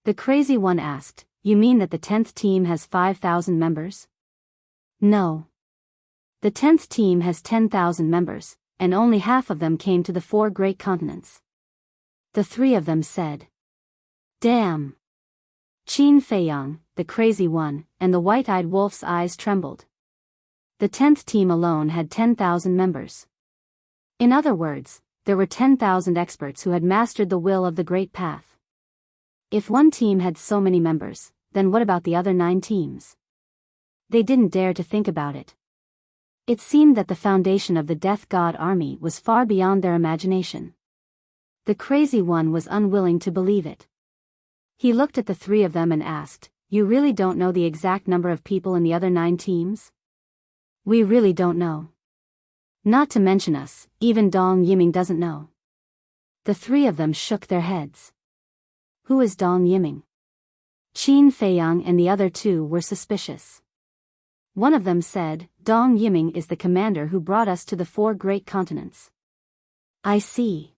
The crazy one asked, "You mean that the 10th team has 5,000 members?" "No. The 10th team has 10,000 members, and only half of them came to the four great continents." The three of them said. "Damn." Qin Feiyang, the crazy one, and the white-eyed wolf's eyes trembled. The 10th team alone had 10,000 members. In other words, there were 10,000 experts who had mastered the will of the Great Path. If one team had so many members, then what about the other 9 teams? They didn't dare to think about it. It seemed that the foundation of the Death God army was far beyond their imagination. The crazy one was unwilling to believe it. He looked at the three of them and asked, "You really don't know the exact number of people in the other 9 teams?" "We really don't know. Not to mention us, even Dong Yiming doesn't know." The three of them shook their heads. "Who is Dong Yiming?" Qin Feiyang and the other two were suspicious. One of them said, Dong Yiming is the commander who brought us to the 4 great continents. I see.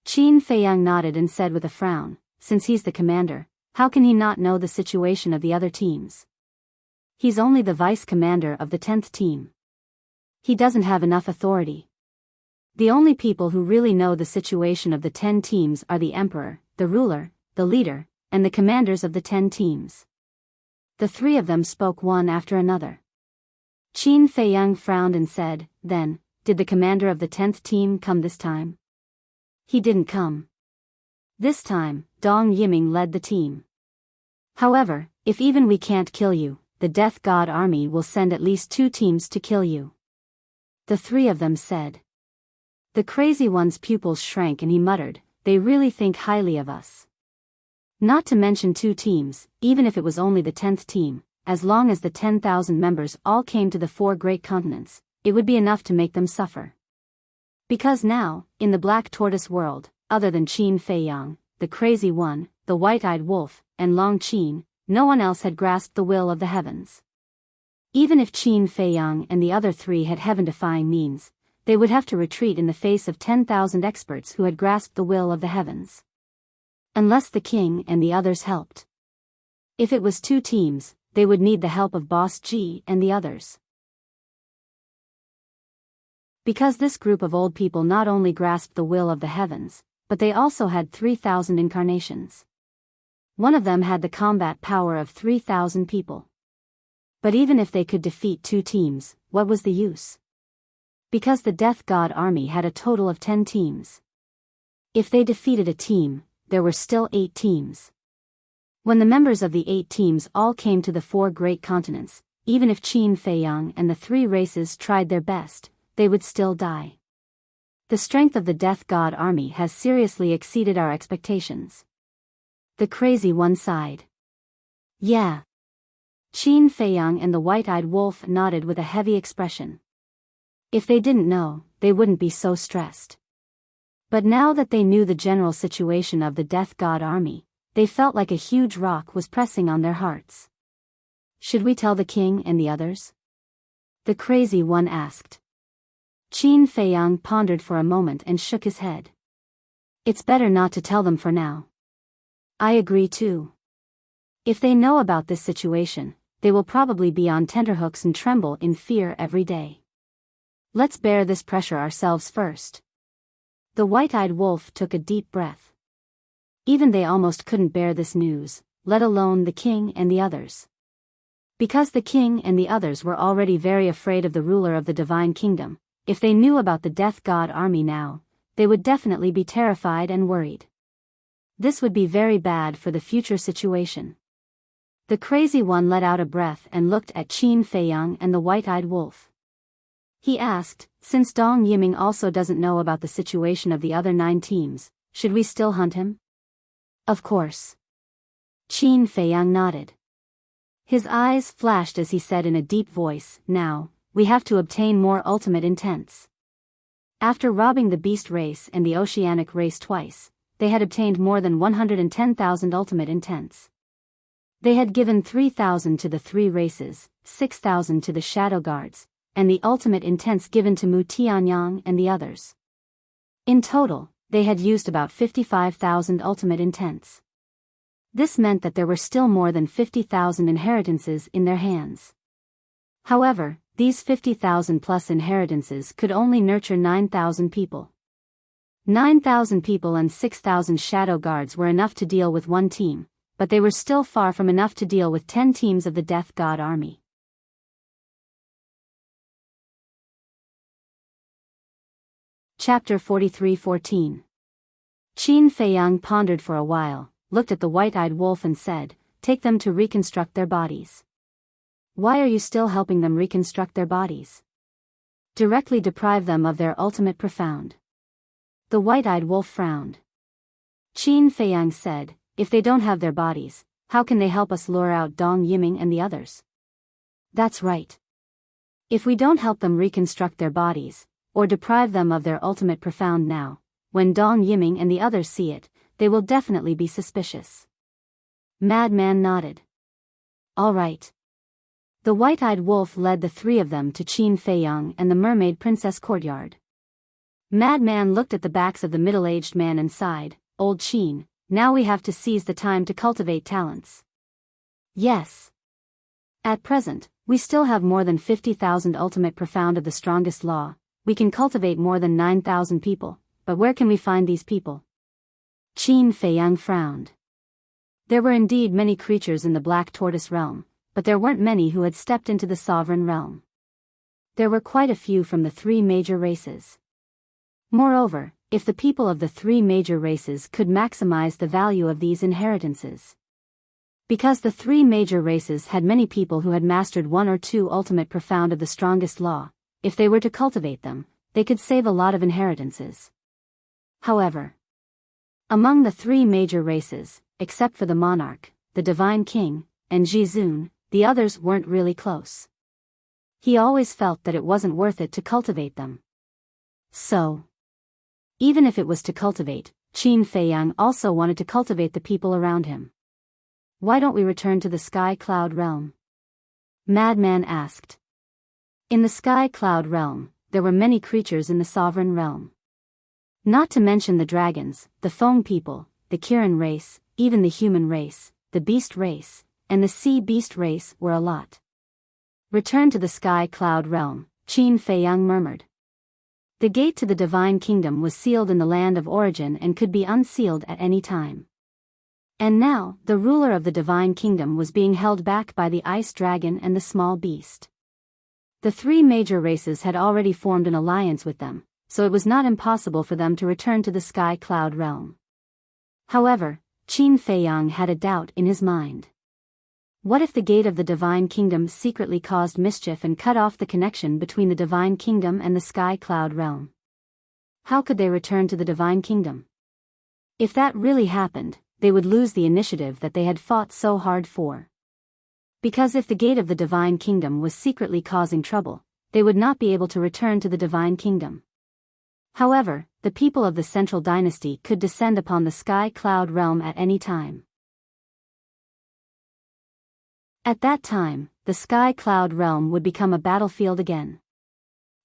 Qin Feiyang nodded and said with a frown, since he's the commander, how can he not know the situation of the other teams? He's only the vice commander of the 10th team. He doesn't have enough authority. The only people who really know the situation of the 10 teams are the emperor, the ruler, the leader, and the commanders of the 10 teams. The 3 of them spoke one after another. Qin Feiyang frowned and said, then, did the commander of the 10th team come this time? He didn't come. This time, Dong Yiming led the team. However, if even we can't kill you, the Death God Army will send at least 2 teams to kill you. The 3 of them said. The crazy one's pupils shrank and he muttered, they really think highly of us. Not to mention 2 teams, even if it was only the 10th team, as long as the 10,000 members all came to the 4 great continents, it would be enough to make them suffer. Because now, in the Black Tortoise world, other than Qin Feiyang, the crazy one, the white-eyed wolf, and Long Qin, no one else had grasped the will of the heavens. Even if Qin Feiyang and the other 3 had heaven-defying means, they would have to retreat in the face of 10,000 experts who had grasped the will of the heavens. Unless the king and the others helped. If it was 2 teams, they would need the help of Boss G and the others. Because this group of old people not only grasped the will of the heavens, but they also had 3,000 incarnations. One of them had the combat power of 3,000 people. But even if they could defeat 2 teams, what was the use? Because the Death God Army had a total of 10 teams. If they defeated a team, there were still 8 teams. When the members of the 8 teams all came to the 4 great continents, even if Qin Feiyang and the 3 races tried their best, they would still die. The strength of the Death God Army has seriously exceeded our expectations. The crazy one sighed. Yeah. Qin Feiyang and the white-eyed wolf nodded with a heavy expression. If they didn't know, they wouldn't be so stressed. But now that they knew the general situation of the Death God Army, they felt like a huge rock was pressing on their hearts. Should we tell the king and the others? The crazy one asked. Qin Feiyang pondered for a moment and shook his head. It's better not to tell them for now. I agree too. If they know about this situation, they will probably be on tenterhooks and tremble in fear every day. Let's bear this pressure ourselves first. The white-eyed wolf took a deep breath. Even they almost couldn't bear this news, let alone the king and the others. Because the king and the others were already very afraid of the ruler of the divine kingdom, if they knew about the Death God Army now, they would definitely be terrified and worried. This would be very bad for the future situation. The crazy one let out a breath and looked at Qin Feiyang and the white-eyed wolf. He asked, since Dong Yiming also doesn't know about the situation of the other 9 teams, should we still hunt him? Of course. Qin Feiyang nodded. His eyes flashed as he said in a deep voice, now, we have to obtain more ultimate intents. After robbing the beast race and the oceanic race twice, they had obtained more than 110,000 ultimate intents. They had given 3,000 to the 3 races, 6,000 to the shadow guards, and the ultimate intents given to Mu Tianyang and the others. In total, they had used about 55,000 ultimate intents. This meant that there were still more than 50,000 inheritances in their hands. However, these 50,000 plus inheritances could only nurture 9,000 people. 9,000 people and 6,000 shadow guards were enough to deal with 1 team, but they were still far from enough to deal with 10 teams of the Death God Army. Chapter 43:14. Qin Feiyang pondered for a while, looked at the white-eyed wolf and said, take them to reconstruct their bodies. Why are you still helping them reconstruct their bodies? Directly deprive them of their ultimate profound. The white-eyed wolf frowned. Qin Feiyang said, if they don't have their bodies, how can they help us lure out Dong Yiming and the others? That's right. If we don't help them reconstruct their bodies, or deprive them of their ultimate profound now, when Dong Yiming and the others see it, they will definitely be suspicious. Madman nodded. All right. The white-eyed wolf led the three of them to Qin Feiyang and the mermaid princess courtyard. Madman looked at the backs of the middle-aged man and sighed, "Old Qin, now we have to seize the time to cultivate talents." "Yes. At present, we still have more than 50,000 ultimate profound of the strongest law. We can cultivate more than 9,000 people, but where can we find these people?" Qin Feiyang frowned. There were indeed many creatures in the Black Tortoise realm, but there weren't many who had stepped into the sovereign realm. There were quite a few from the three major races. Moreover, if the people of the three major races could maximize the value of these inheritances. Because the three major races had many people who had mastered one or two ultimate profound of the strongest law, if they were to cultivate them, they could save a lot of inheritances. However, among the three major races, except for the monarch, the divine king, and Jizun, the others weren't really close. He always felt that it wasn't worth it to cultivate them. So, even if it was to cultivate, Qin Feiyang also wanted to cultivate the people around him. "Why don't we return to the Sky Cloud realm?" Madman asked. In the Sky Cloud realm, there were many creatures in the sovereign realm. Not to mention the dragons, the Feng people, the Kirin race, even the human race, the beast race, and the sea beast race were a lot. "Return to the Sky Cloud realm," Qin Feiyang murmured. The gate to the divine kingdom was sealed in the land of origin and could be unsealed at any time. And now, the ruler of the divine kingdom was being held back by the ice dragon and the small beast. The three major races had already formed an alliance with them, so it was not impossible for them to return to the Sky Cloud realm. However, Qin Feiyang had a doubt in his mind. What if the gate of the divine kingdom secretly caused mischief and cut off the connection between the divine kingdom and the Sky Cloud realm? How could they return to the divine kingdom? If that really happened, they would lose the initiative that they had fought so hard for. Because if the gate of the divine kingdom was secretly causing trouble, they would not be able to return to the divine kingdom. However, the people of the central dynasty could descend upon the Sky Cloud realm at any time. At that time, the Sky Cloud realm would become a battlefield again.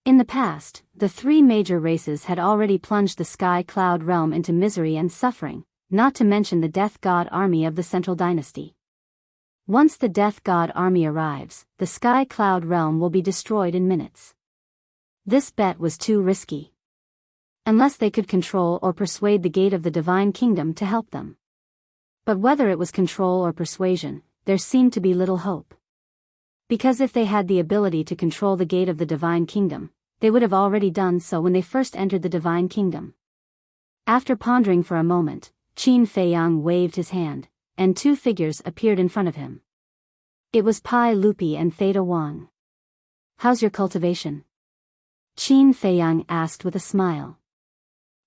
In the past, the three major races had already plunged the Sky Cloud realm into misery and suffering, not to mention the Death God army of the central dynasty. Once the Death God army arrives, the Sky Cloud realm will be destroyed in minutes. This bet was too risky. Unless they could control or persuade the gate of the divine kingdom to help them. But whether it was control or persuasion, there seemed to be little hope. Because if they had the ability to control the gate of the divine kingdom, they would have already done so when they first entered the divine kingdom. After pondering for a moment, Qin Feiyang waved his hand, and two figures appeared in front of him. It was Pai Lupi and Theta Wang. "How's your cultivation?" Qin Feiyang asked with a smile.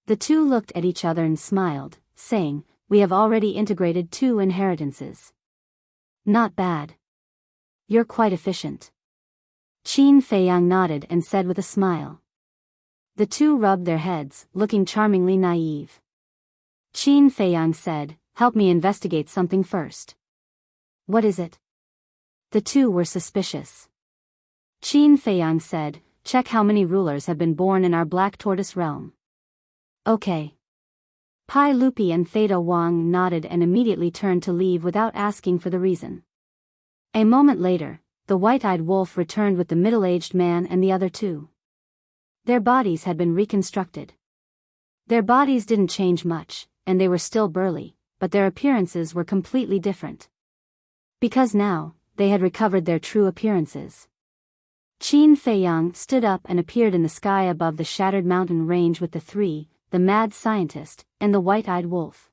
The two looked at each other and smiled, saying, "We have already integrated 2 inheritances." "Not bad. You're quite efficient." Qin Feiyang nodded and said with a smile. The two rubbed their heads, looking charmingly naive. Qin Feiyang said, "Help me investigate something first." "What is it?" The two were suspicious. Qin Feiyang said, "Check how many rulers have been born in our Black Tortoise realm." "Okay." Pai Lupi and Theta Wang nodded and immediately turned to leave without asking for the reason. A moment later, the white-eyed wolf returned with the middle-aged man and the other two. Their bodies had been reconstructed. Their bodies didn't change much, and they were still burly, but their appearances were completely different. Because now, they had recovered their true appearances. Qin Feiyang stood up and appeared in the sky above the shattered mountain range with the three, the mad scientist, and the white-eyed wolf.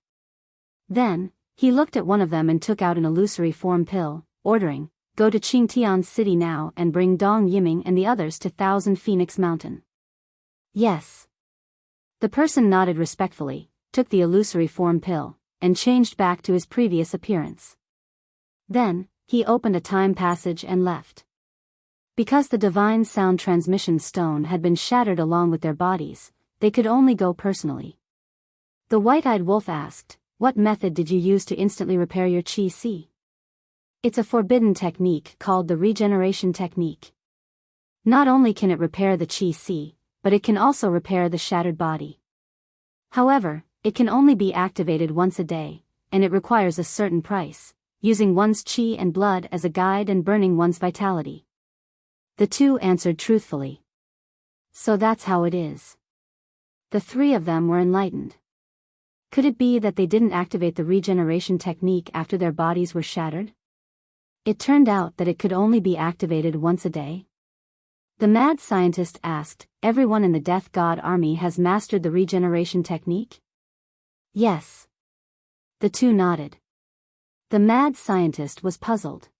Then, he looked at one of them and took out an illusory form pill, ordering, "Go to Qingtian City now and bring Dong Yiming and the others to Thousand Phoenix Mountain." "Yes." The person nodded respectfully, took the illusory form pill, and changed back to his previous appearance. Then, he opened a time passage and left. Because the divine sound transmission stone had been shattered along with their bodies, they could only go personally. The white-eyed wolf asked, "What method did you use to instantly repair your Qi Si?" It's a forbidden technique called the regeneration technique. Not only can it repair the Qi Si, but it can also repair the shattered body. However, it can only be activated once a day, and it requires a certain price, using one's Qi and blood as a guide and burning one's vitality. The two answered truthfully. So that's how it is. The three of them were enlightened. Could it be that they didn't activate the regeneration technique after their bodies were shattered? It turned out that it could only be activated once a day. The mad scientist asked, "Everyone in the Death God army has mastered the regeneration technique?" Yes. The two nodded. The mad scientist was puzzled.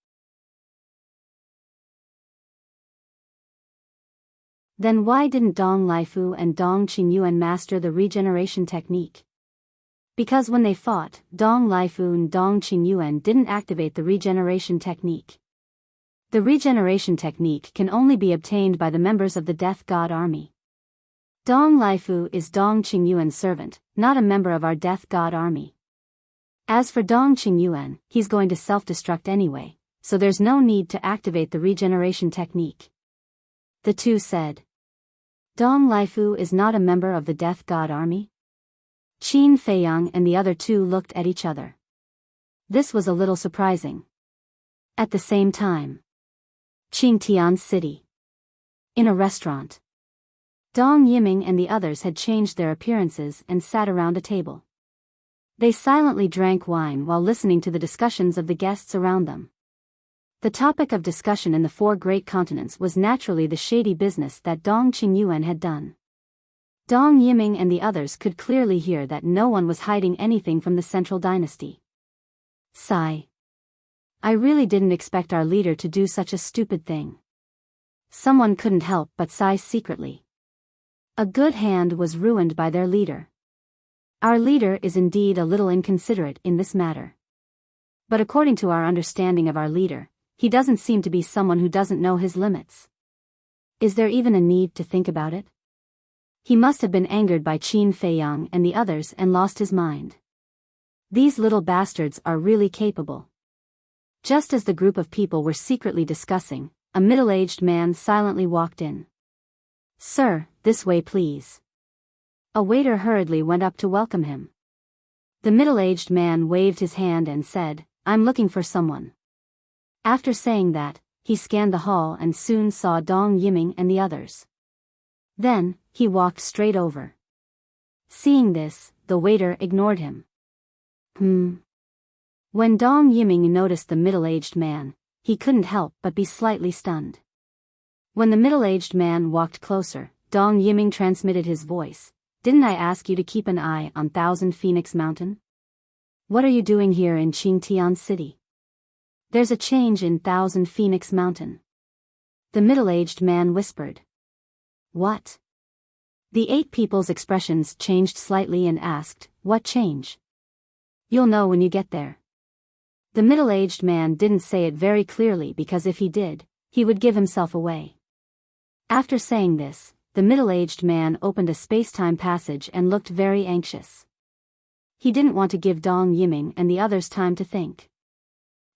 Then why didn't Dong Laifu and Dong Qingyuan master the regeneration technique? Because when they fought, Dong Laifu and Dong Qingyuan didn't activate the regeneration technique. The regeneration technique can only be obtained by the members of the Death God army. Dong Laifu is Dong Qingyuan's servant, not a member of our Death God army. As for Dong Qingyuan, he's going to self-destruct anyway, so there's no need to activate the regeneration technique. The two said. Dong Laifu is not a member of the Death God army? Qin Feiyang and the other two looked at each other. This was a little surprising. At the same time, Qingtian City. In a restaurant. Dong Yiming and the others had changed their appearances and sat around a table. They silently drank wine while listening to the discussions of the guests around them. The topic of discussion in the four great continents was naturally the shady business that Dong Qingyuan had done. Dong Yiming and the others could clearly hear that no one was hiding anything from the central dynasty. Sigh. I really didn't expect our leader to do such a stupid thing. Someone couldn't help but sigh secretly. A good hand was ruined by their leader. Our leader is indeed a little inconsiderate in this matter. But according to our understanding of our leader, he doesn't seem to be someone who doesn't know his limits. Is there even a need to think about it? He must have been angered by Qin Feiyang and the others and lost his mind. These little bastards are really capable. Just as the group of people were secretly discussing, a middle-aged man silently walked in. "Sir, this way please." A waiter hurriedly went up to welcome him. The middle-aged man waved his hand and said, "I'm looking for someone." After saying that, he scanned the hall and soon saw Dong Yiming and the others. Then, he walked straight over. Seeing this, the waiter ignored him. When Dong Yiming noticed the middle-aged man, he couldn't help but be slightly stunned. When the middle-aged man walked closer, Dong Yiming transmitted his voice. "Didn't I ask you to keep an eye on Thousand Phoenix Mountain? What are you doing here in Qingtian City? There's a change in Thousand Phoenix Mountain." The middle-aged man whispered. "What?" The 8 people's expressions changed slightly and asked, "What change?" "You'll know when you get there." The middle-aged man didn't say it very clearly because if he did, he would give himself away. After saying this, the middle-aged man opened a space-time passage and looked very anxious. He didn't want to give Dong Yiming and the others time to think.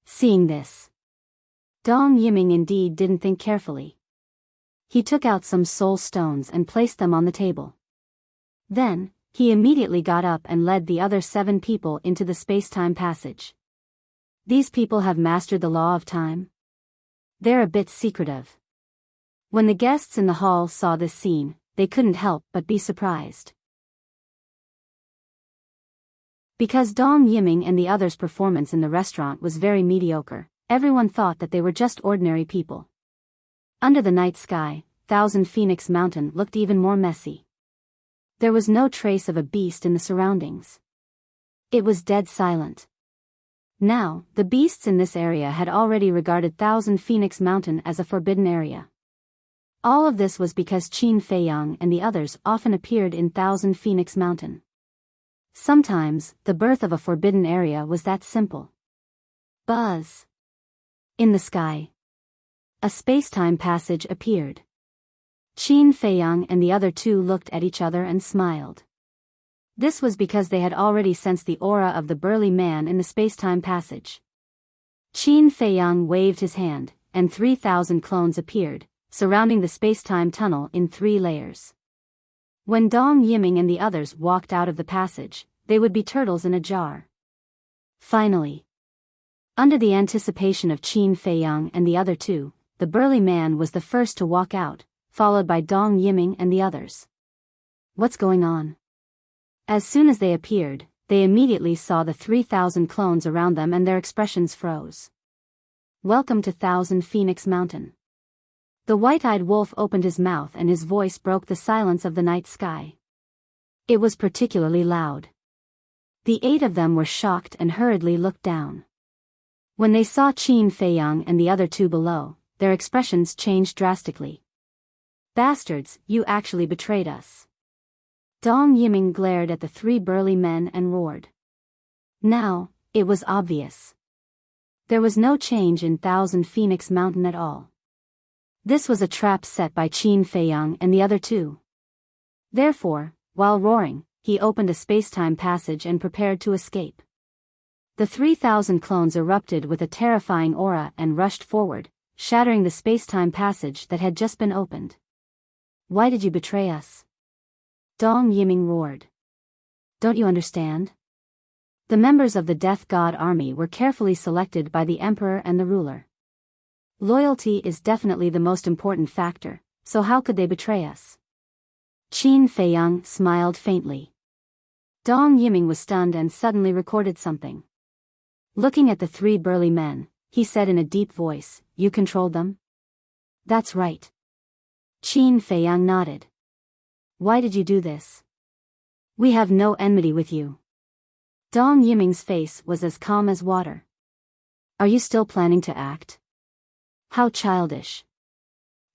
Seeing this, Dong Yiming indeed didn't think carefully. He took out some soul stones and placed them on the table. Then, he immediately got up and led the other 7 people into the space-time passage. These people have mastered the law of time? They're a bit secretive. When the guests in the hall saw this scene, they couldn't help but be surprised. Because Dong Yiming and the others' performance in the restaurant was very mediocre, everyone thought that they were just ordinary people. Under the night sky, Thousand Phoenix Mountain looked even more messy. There was no trace of a beast in the surroundings. It was dead silent. Now, the beasts in this area had already regarded Thousand Phoenix Mountain as a forbidden area. All of this was because Qin Feiyang and the others often appeared in Thousand Phoenix Mountain. Sometimes, the birth of a forbidden area was that simple. Buzz. In the sky, a space-time passage appeared. Qin Feiyang and the other 2 looked at each other and smiled. This was because they had already sensed the aura of the burly man in the space-time passage. Qin Feiyang waved his hand, and 3,000 clones appeared, surrounding the space-time tunnel in 3 layers. When Dong Yiming and the others walked out of the passage, they would be turtles in a jar. Finally, under the anticipation of Qin Feiyang and the other 2, the burly man was the first to walk out, followed by Dong Yiming and the others. What's going on? As soon as they appeared, they immediately saw the 3,000 clones around them and their expressions froze. Welcome to Thousand Phoenix Mountain. The white-eyed wolf opened his mouth and his voice broke the silence of the night sky. It was particularly loud. The 8 of them were shocked and hurriedly looked down. When they saw Qin Feiyang and the other 2 below, their expressions changed drastically. Bastards, you actually betrayed us. Dong Yiming glared at the 3 burly men and roared. Now, it was obvious. There was no change in Thousand Phoenix Mountain at all. This was a trap set by Qin Feiyang and the other 2. Therefore, while roaring, he opened a space-time passage and prepared to escape. The 3,000 clones erupted with a terrifying aura and rushed forward, shattering the space-time passage that had just been opened. Why did you betray us? Dong Yiming roared. Don't you understand? The members of the Death God army were carefully selected by the Emperor and the ruler. Loyalty is definitely the most important factor, so how could they betray us? Qin Feiyang smiled faintly. Dong Yiming was stunned and suddenly recorded something. Looking at the 3 burly men, he said in a deep voice, You controlled them? That's right. Qin Feiyang nodded. Why did you do this? We have no enmity with you. Dong Yiming's face was as calm as water. Are you still planning to act? How childish.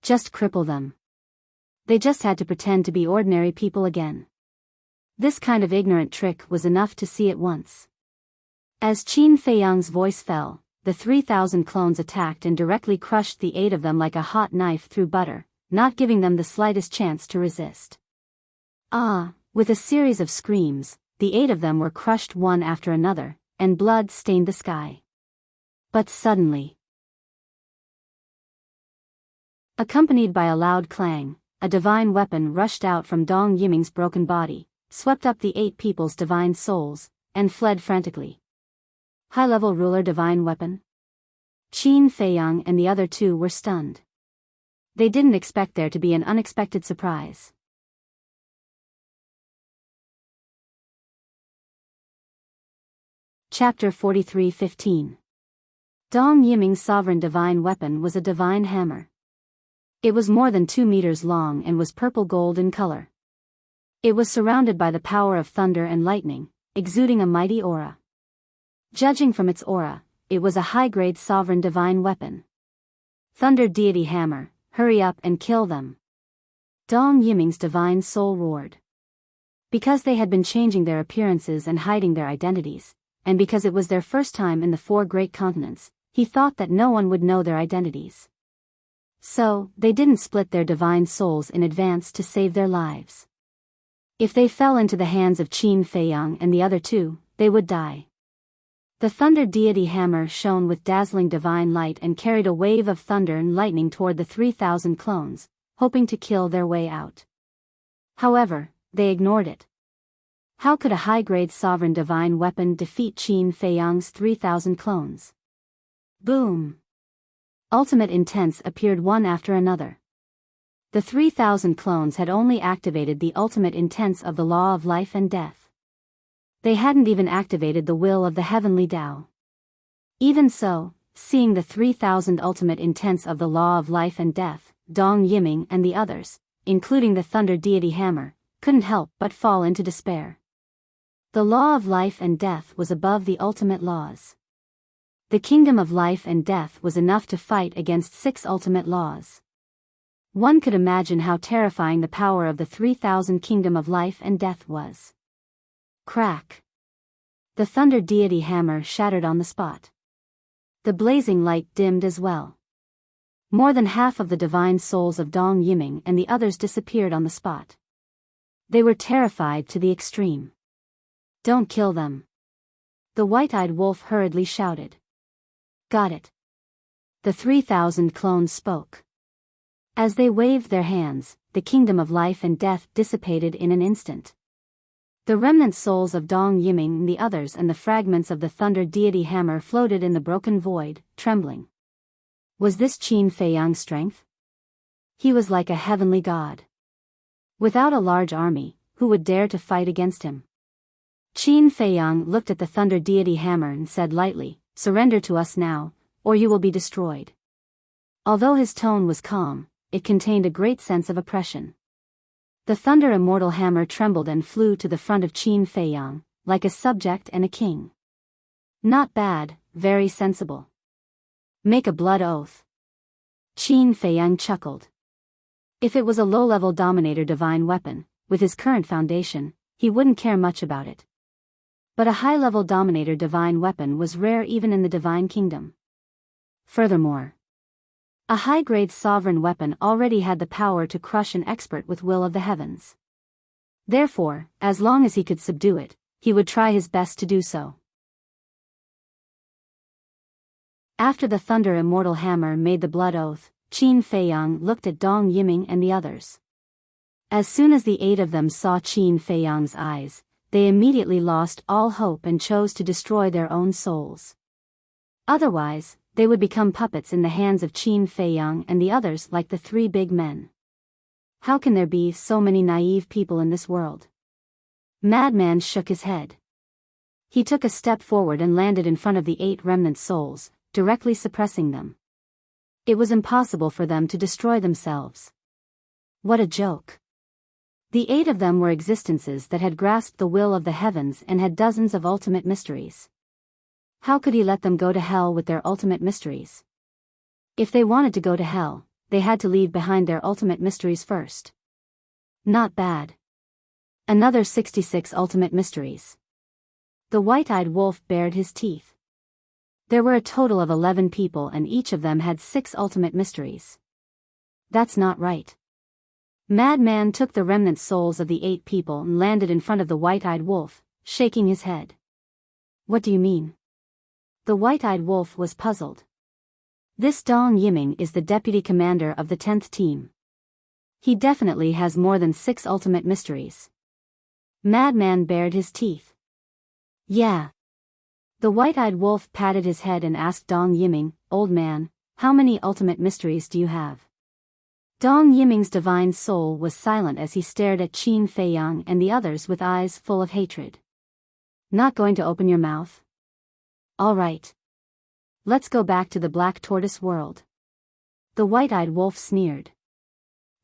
Just cripple them. They just had to pretend to be ordinary people again. This kind of ignorant trick was enough to see at once. As Qin Feiyang's voice fell, the 3,000 clones attacked and directly crushed the 8 of them like a hot knife through butter, not giving them the slightest chance to resist. With a series of screams, the 8 of them were crushed one after another, and blood stained the sky. But suddenly, accompanied by a loud clang, a divine weapon rushed out from Dong Yiming's broken body, swept up the 8 people's divine souls, and fled frantically. High-level ruler divine weapon? Qin Feiyang and the other 2 were stunned. They didn't expect there to be an unexpected surprise. Chapter 43:15. Dong Yiming's sovereign divine weapon was a divine hammer. It was more than 2 meters long and was purple-gold in color. It was surrounded by the power of thunder and lightning, exuding a mighty aura. Judging from its aura, it was a high-grade sovereign divine weapon. Thunder Deity Hammer, hurry up and kill them. Dong Yiming's divine soul roared. Because they had been changing their appearances and hiding their identities, and because it was their first time in the 4 great continents, he thought that no one would know their identities. So, they didn't split their divine souls in advance to save their lives. If they fell into the hands of Qin Feiyang and the other 2, they would die. The Thunder Deity Hammer shone with dazzling divine light and carried a wave of thunder and lightning toward the 3,000 clones, hoping to kill their way out. However, they ignored it. How could a high-grade sovereign divine weapon defeat Qin Feiyang's 3,000 clones? Boom! Ultimate Intents appeared one after another. The 3,000 clones had only activated the ultimate intents of the law of life and death. They hadn't even activated the will of the heavenly Tao. Even so, seeing the 3,000 ultimate intents of the law of life and death, Dong Yiming and the others, including the Thunder Deity Hammer, couldn't help but fall into despair. The law of life and death was above the ultimate laws. The kingdom of life and death was enough to fight against 6 ultimate laws. One could imagine how terrifying the power of the 3,000 kingdom of life and death was. Crack! The Thunder Deity Hammer shattered on the spot. The blazing light dimmed as well. More than half of the divine souls of Dong Yiming and the others disappeared on the spot. They were terrified to the extreme. Don't kill them. The white-eyed wolf hurriedly shouted. Got it. The 3,000 clones spoke. As they waved their hands, the kingdom of life and death dissipated in an instant. The remnant souls of Dong Yiming and the others and the fragments of the thunder deity hammer floated in the broken void, trembling. Was this Qin Feiyang's strength? He was like a heavenly god. Without a large army, who would dare to fight against him? Qin Feiyang looked at the thunder deity hammer and said lightly, "Surrender to us now, or you will be destroyed." Although his tone was calm, it contained a great sense of oppression. The thunder immortal hammer trembled and flew to the front of Qin Feiyang, like a subject and a king. Not bad, very sensible. Make a blood oath. Qin Feiyang chuckled. If it was a low-level dominator divine weapon, with his current foundation, he wouldn't care much about it. But a high-level dominator divine weapon was rare even in the divine kingdom. Furthermore, a high-grade sovereign weapon already had the power to crush an expert with will of the heavens. Therefore, as long as he could subdue it, he would try his best to do so. After the thunder immortal hammer made the blood oath, Qin Feiyang looked at Dong Yiming and the others. As soon as the 8 of them saw Qin Feiyang's eyes, they immediately lost all hope and chose to destroy their own souls. Otherwise, they would become puppets in the hands of Qin Feiyang and the others like the 3 big men. How can there be so many naive people in this world? Madman shook his head. He took a step forward and landed in front of the 8 remnant souls, directly suppressing them. It was impossible for them to destroy themselves. What a joke. The 8 of them were existences that had grasped the will of the heavens and had dozens of ultimate mysteries. How could he let them go to hell with their ultimate mysteries? If they wanted to go to hell, they had to leave behind their ultimate mysteries first. Not bad. Another 66 ultimate mysteries. The white-eyed wolf bared his teeth. There were a total of 11 people and each of them had 6 ultimate mysteries. That's not right. Madman took the remnant souls of the 8 people and landed in front of the white-eyed wolf, shaking his head. What do you mean? The white-eyed wolf was puzzled. This Dong Yiming is the deputy commander of the 10th team. He definitely has more than 6 ultimate mysteries. Madman bared his teeth. Yeah. The white-eyed wolf patted his head and asked Dong Yiming, "Old man, how many ultimate mysteries do you have?" Dong Yiming's divine soul was silent as he stared at Qin Feiyang and the others with eyes full of hatred. Not going to open your mouth? All right. Let's go back to the black tortoise world. The white-eyed wolf sneered.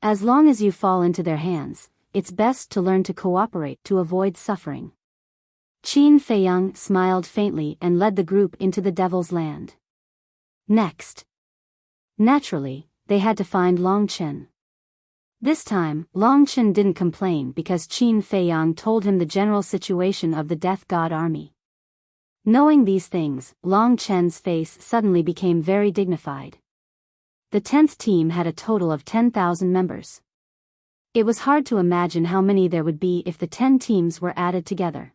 As long as you fall into their hands, it's best to learn to cooperate to avoid suffering. Qin Feiyang smiled faintly and led the group into the Devil's Land. Next. Naturally, they had to find Long Chen. This time, Long Chen didn't complain because Qin Feiyang told him the general situation of the Death God army. Knowing these things, Long Chen's face suddenly became very dignified. The 10th team had a total of 10,000 members. It was hard to imagine how many there would be if the 10 teams were added together.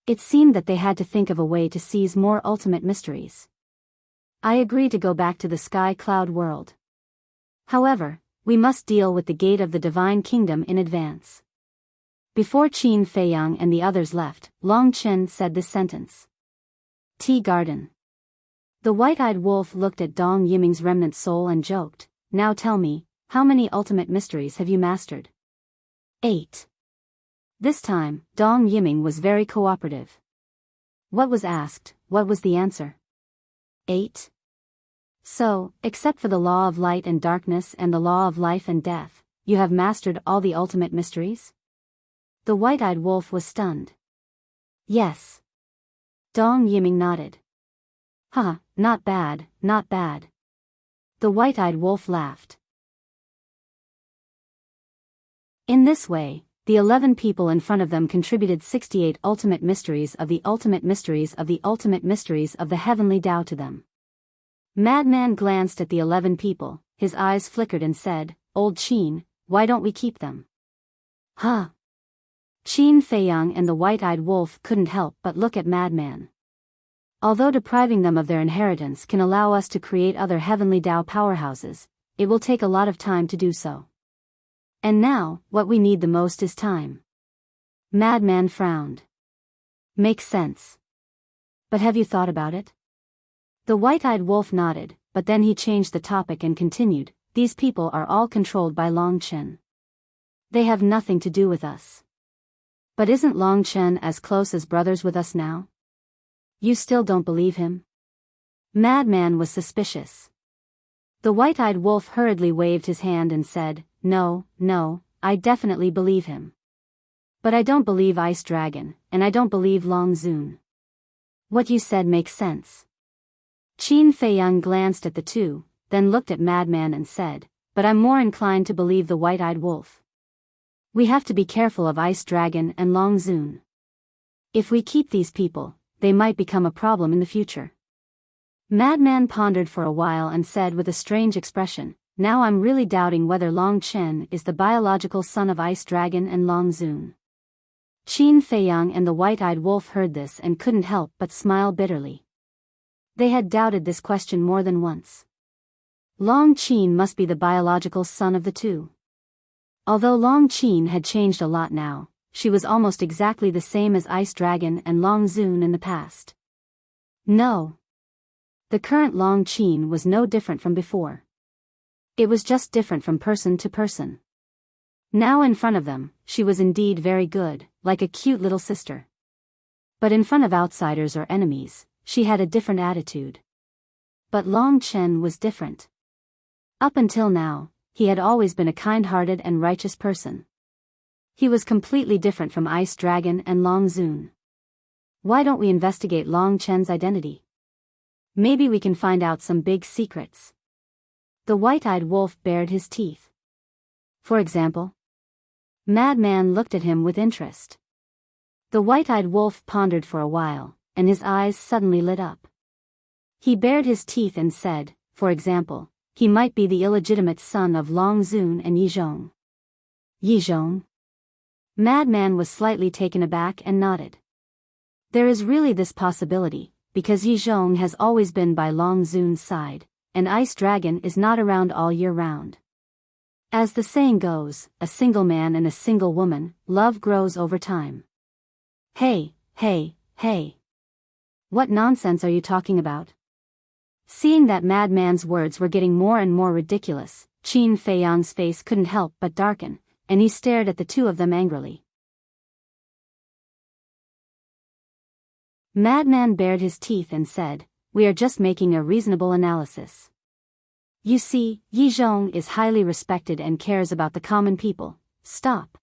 It seemed that they had to think of a way to seize more ultimate mysteries. I agree to go back to the Sky Cloud world. However, we must deal with the gate of the Divine Kingdom in advance. Before Qin Feiyang and the others left, Long Chen said this sentence. Tea Garden. The white-eyed wolf looked at Dong Yiming's remnant soul and joked, "Now tell me, how many ultimate mysteries have you mastered?" 8. This time, Dong Yiming was very cooperative. What was asked, what was the answer? 8. So, except for the law of light and darkness and the law of life and death, you have mastered all the ultimate mysteries? The white-eyed wolf was stunned. Yes. Dong Yiming nodded. Haha, not bad, not bad. The white-eyed wolf laughed. In this way, the 11 people in front of them contributed 68 ultimate mysteries of the ultimate mysteries of the ultimate mysteries of the heavenly Tao to them. Madman glanced at the 11 people, his eyes flickered and said, "Old Qin, why don't we keep them?" Huh? Qin Feiyang and the white-eyed wolf couldn't help but look at Madman. Although depriving them of their inheritance can allow us to create other heavenly Tao powerhouses, it will take a lot of time to do so. And now, what we need the most is time. Madman frowned. Makes sense. But have you thought about it? The white-eyed wolf nodded, but then he changed the topic and continued, these people are all controlled by Long Chen. They have nothing to do with us. But isn't Long Chen as close as brothers with us now? You still don't believe him? Madman was suspicious. The white-eyed wolf hurriedly waved his hand and said, no, I definitely believe him. But I don't believe Ice Dragon, and I don't believe Long Zun. What you said makes sense. Qin Feiyang glanced at the two, then looked at Madman and said, but I'm more inclined to believe the white-eyed wolf. We have to be careful of Ice Dragon and Long Zun. If we keep these people, they might become a problem in the future. Madman pondered for a while and said with a strange expression, now I'm really doubting whether Long Chen is the biological son of Ice Dragon and Long Zun. Qin Feiyang and the white-eyed wolf heard this and couldn't help but smile bitterly. They had doubted this question more than once. Long Qin must be the biological son of the two. Although Long Qin had changed a lot now, she was almost exactly the same as Ice Dragon and Long Zun in the past. No. The current Long Qin was no different from before. It was just different from person to person. Now in front of them, she was indeed very good, like a cute little sister. But in front of outsiders or enemies, she had a different attitude. But Long Chen was different. Up until now, he had always been a kind-hearted and righteous person. He was completely different from Ice Dragon and Long Zun. Why don't we investigate Long Chen's identity? Maybe we can find out some big secrets. The white-eyed wolf bared his teeth. For example? Madman looked at him with interest. The white-eyed wolf pondered for a while, and his eyes suddenly lit up. He bared his teeth and said, for example, he might be the illegitimate son of Long Zun and Yizhong. Yizhong? Madman was slightly taken aback and nodded. There is really this possibility, because Yizhong has always been by Long Zun's side, and Ice Dragon is not around all year round. As the saying goes, a single man and a single woman, love grows over time. Hey. What nonsense are you talking about? Seeing that Madman's words were getting more and more ridiculous, Qin Feiyang's face couldn't help but darken, and he stared at the two of them angrily. Madman bared his teeth and said, we are just making a reasonable analysis. You see, Yizhong is highly respected and cares about the common people. Stop.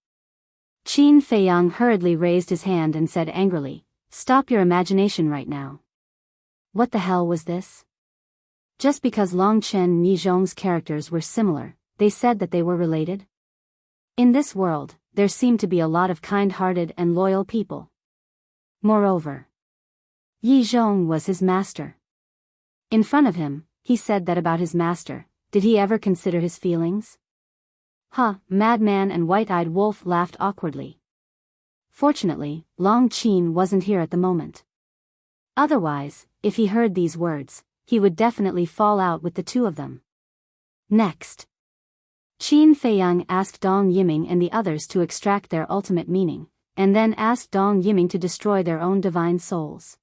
Qin Feiyang hurriedly raised his hand and said angrily, stop your imagination right now. What the hell was this? Just because Long Chen and Yizhong's characters were similar, they said that they were related? In this world, there seemed to be a lot of kind-hearted and loyal people. Moreover, Yizhong was his master. In front of him, he said that about his master. Did he ever consider his feelings? Madman and white-eyed wolf laughed awkwardly. Fortunately, Long Qin wasn't here at the moment. Otherwise, if he heard these words, he would definitely fall out with the two of them. Next, Qin Feiyang asked Dong Yiming and the others to extract their ultimate meaning, and then asked Dong Yiming to destroy their own divine souls.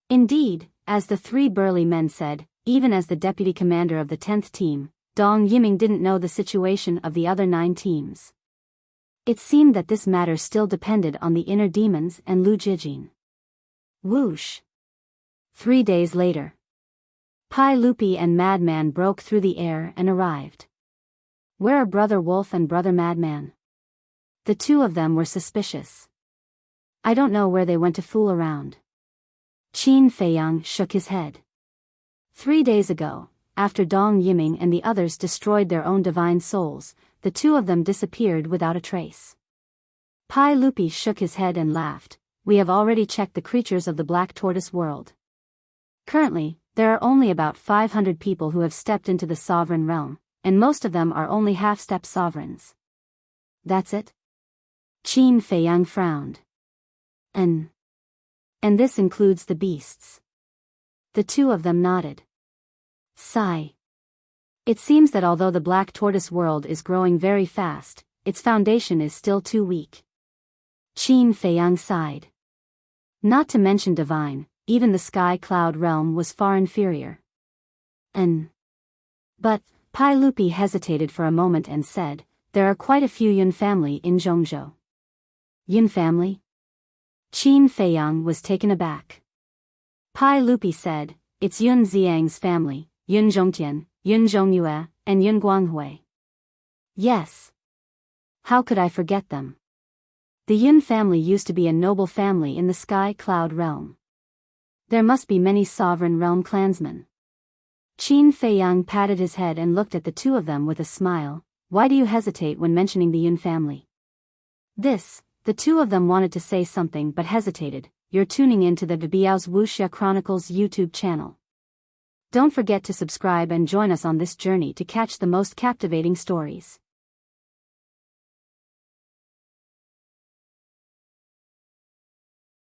Indeed, as the three burly men said, even as the deputy commander of the 10th team, Dong Yiming didn't know the situation of the other 9 teams. It seemed that this matter still depended on the inner demons and Lu Jijin. Whoosh! 3 days later, Pai Lupi and Madman broke through the air and arrived. Where are Brother Wolf and Brother Madman? The two of them were suspicious. I don't know where they went to fool around. Qin Feiyang shook his head. 3 days ago, after Dong Yiming and the others destroyed their own divine souls, the two of them disappeared without a trace. Pai Lupi shook his head and laughed. We have already checked the creatures of the Black Tortoise world. Currently, there are only about 500 people who have stepped into the sovereign realm, and most of them are only half-step sovereigns. That's it? Qin Feiyang frowned. And this includes the beasts. The two of them nodded. Sigh. It seems that although the black tortoise world is growing very fast, its foundation is still too weak. Qin Feiyang sighed. Not to mention divine, even the sky cloud realm was far inferior. But, Pai Lupi hesitated for a moment and said, there are quite a few Yun family in Zhongzhou. Yun family? Qin Feiyang was taken aback. Pai Lupi said, it's Yun Xiang's family, Yun Zhongtian, Yun Zhongyue, and Yun Guanghui. Yes. How could I forget them? The Yun family used to be a noble family in the sky cloud realm. There must be many sovereign realm clansmen. Qin Feiyang patted his head and looked at the two of them with a smile. Why do you hesitate when mentioning the Yun family? The two of them wanted to say something but hesitated. You're tuning in to the Biyao's Wuxia Chronicles YouTube channel. Don't forget to subscribe and join us on this journey to catch the most captivating stories.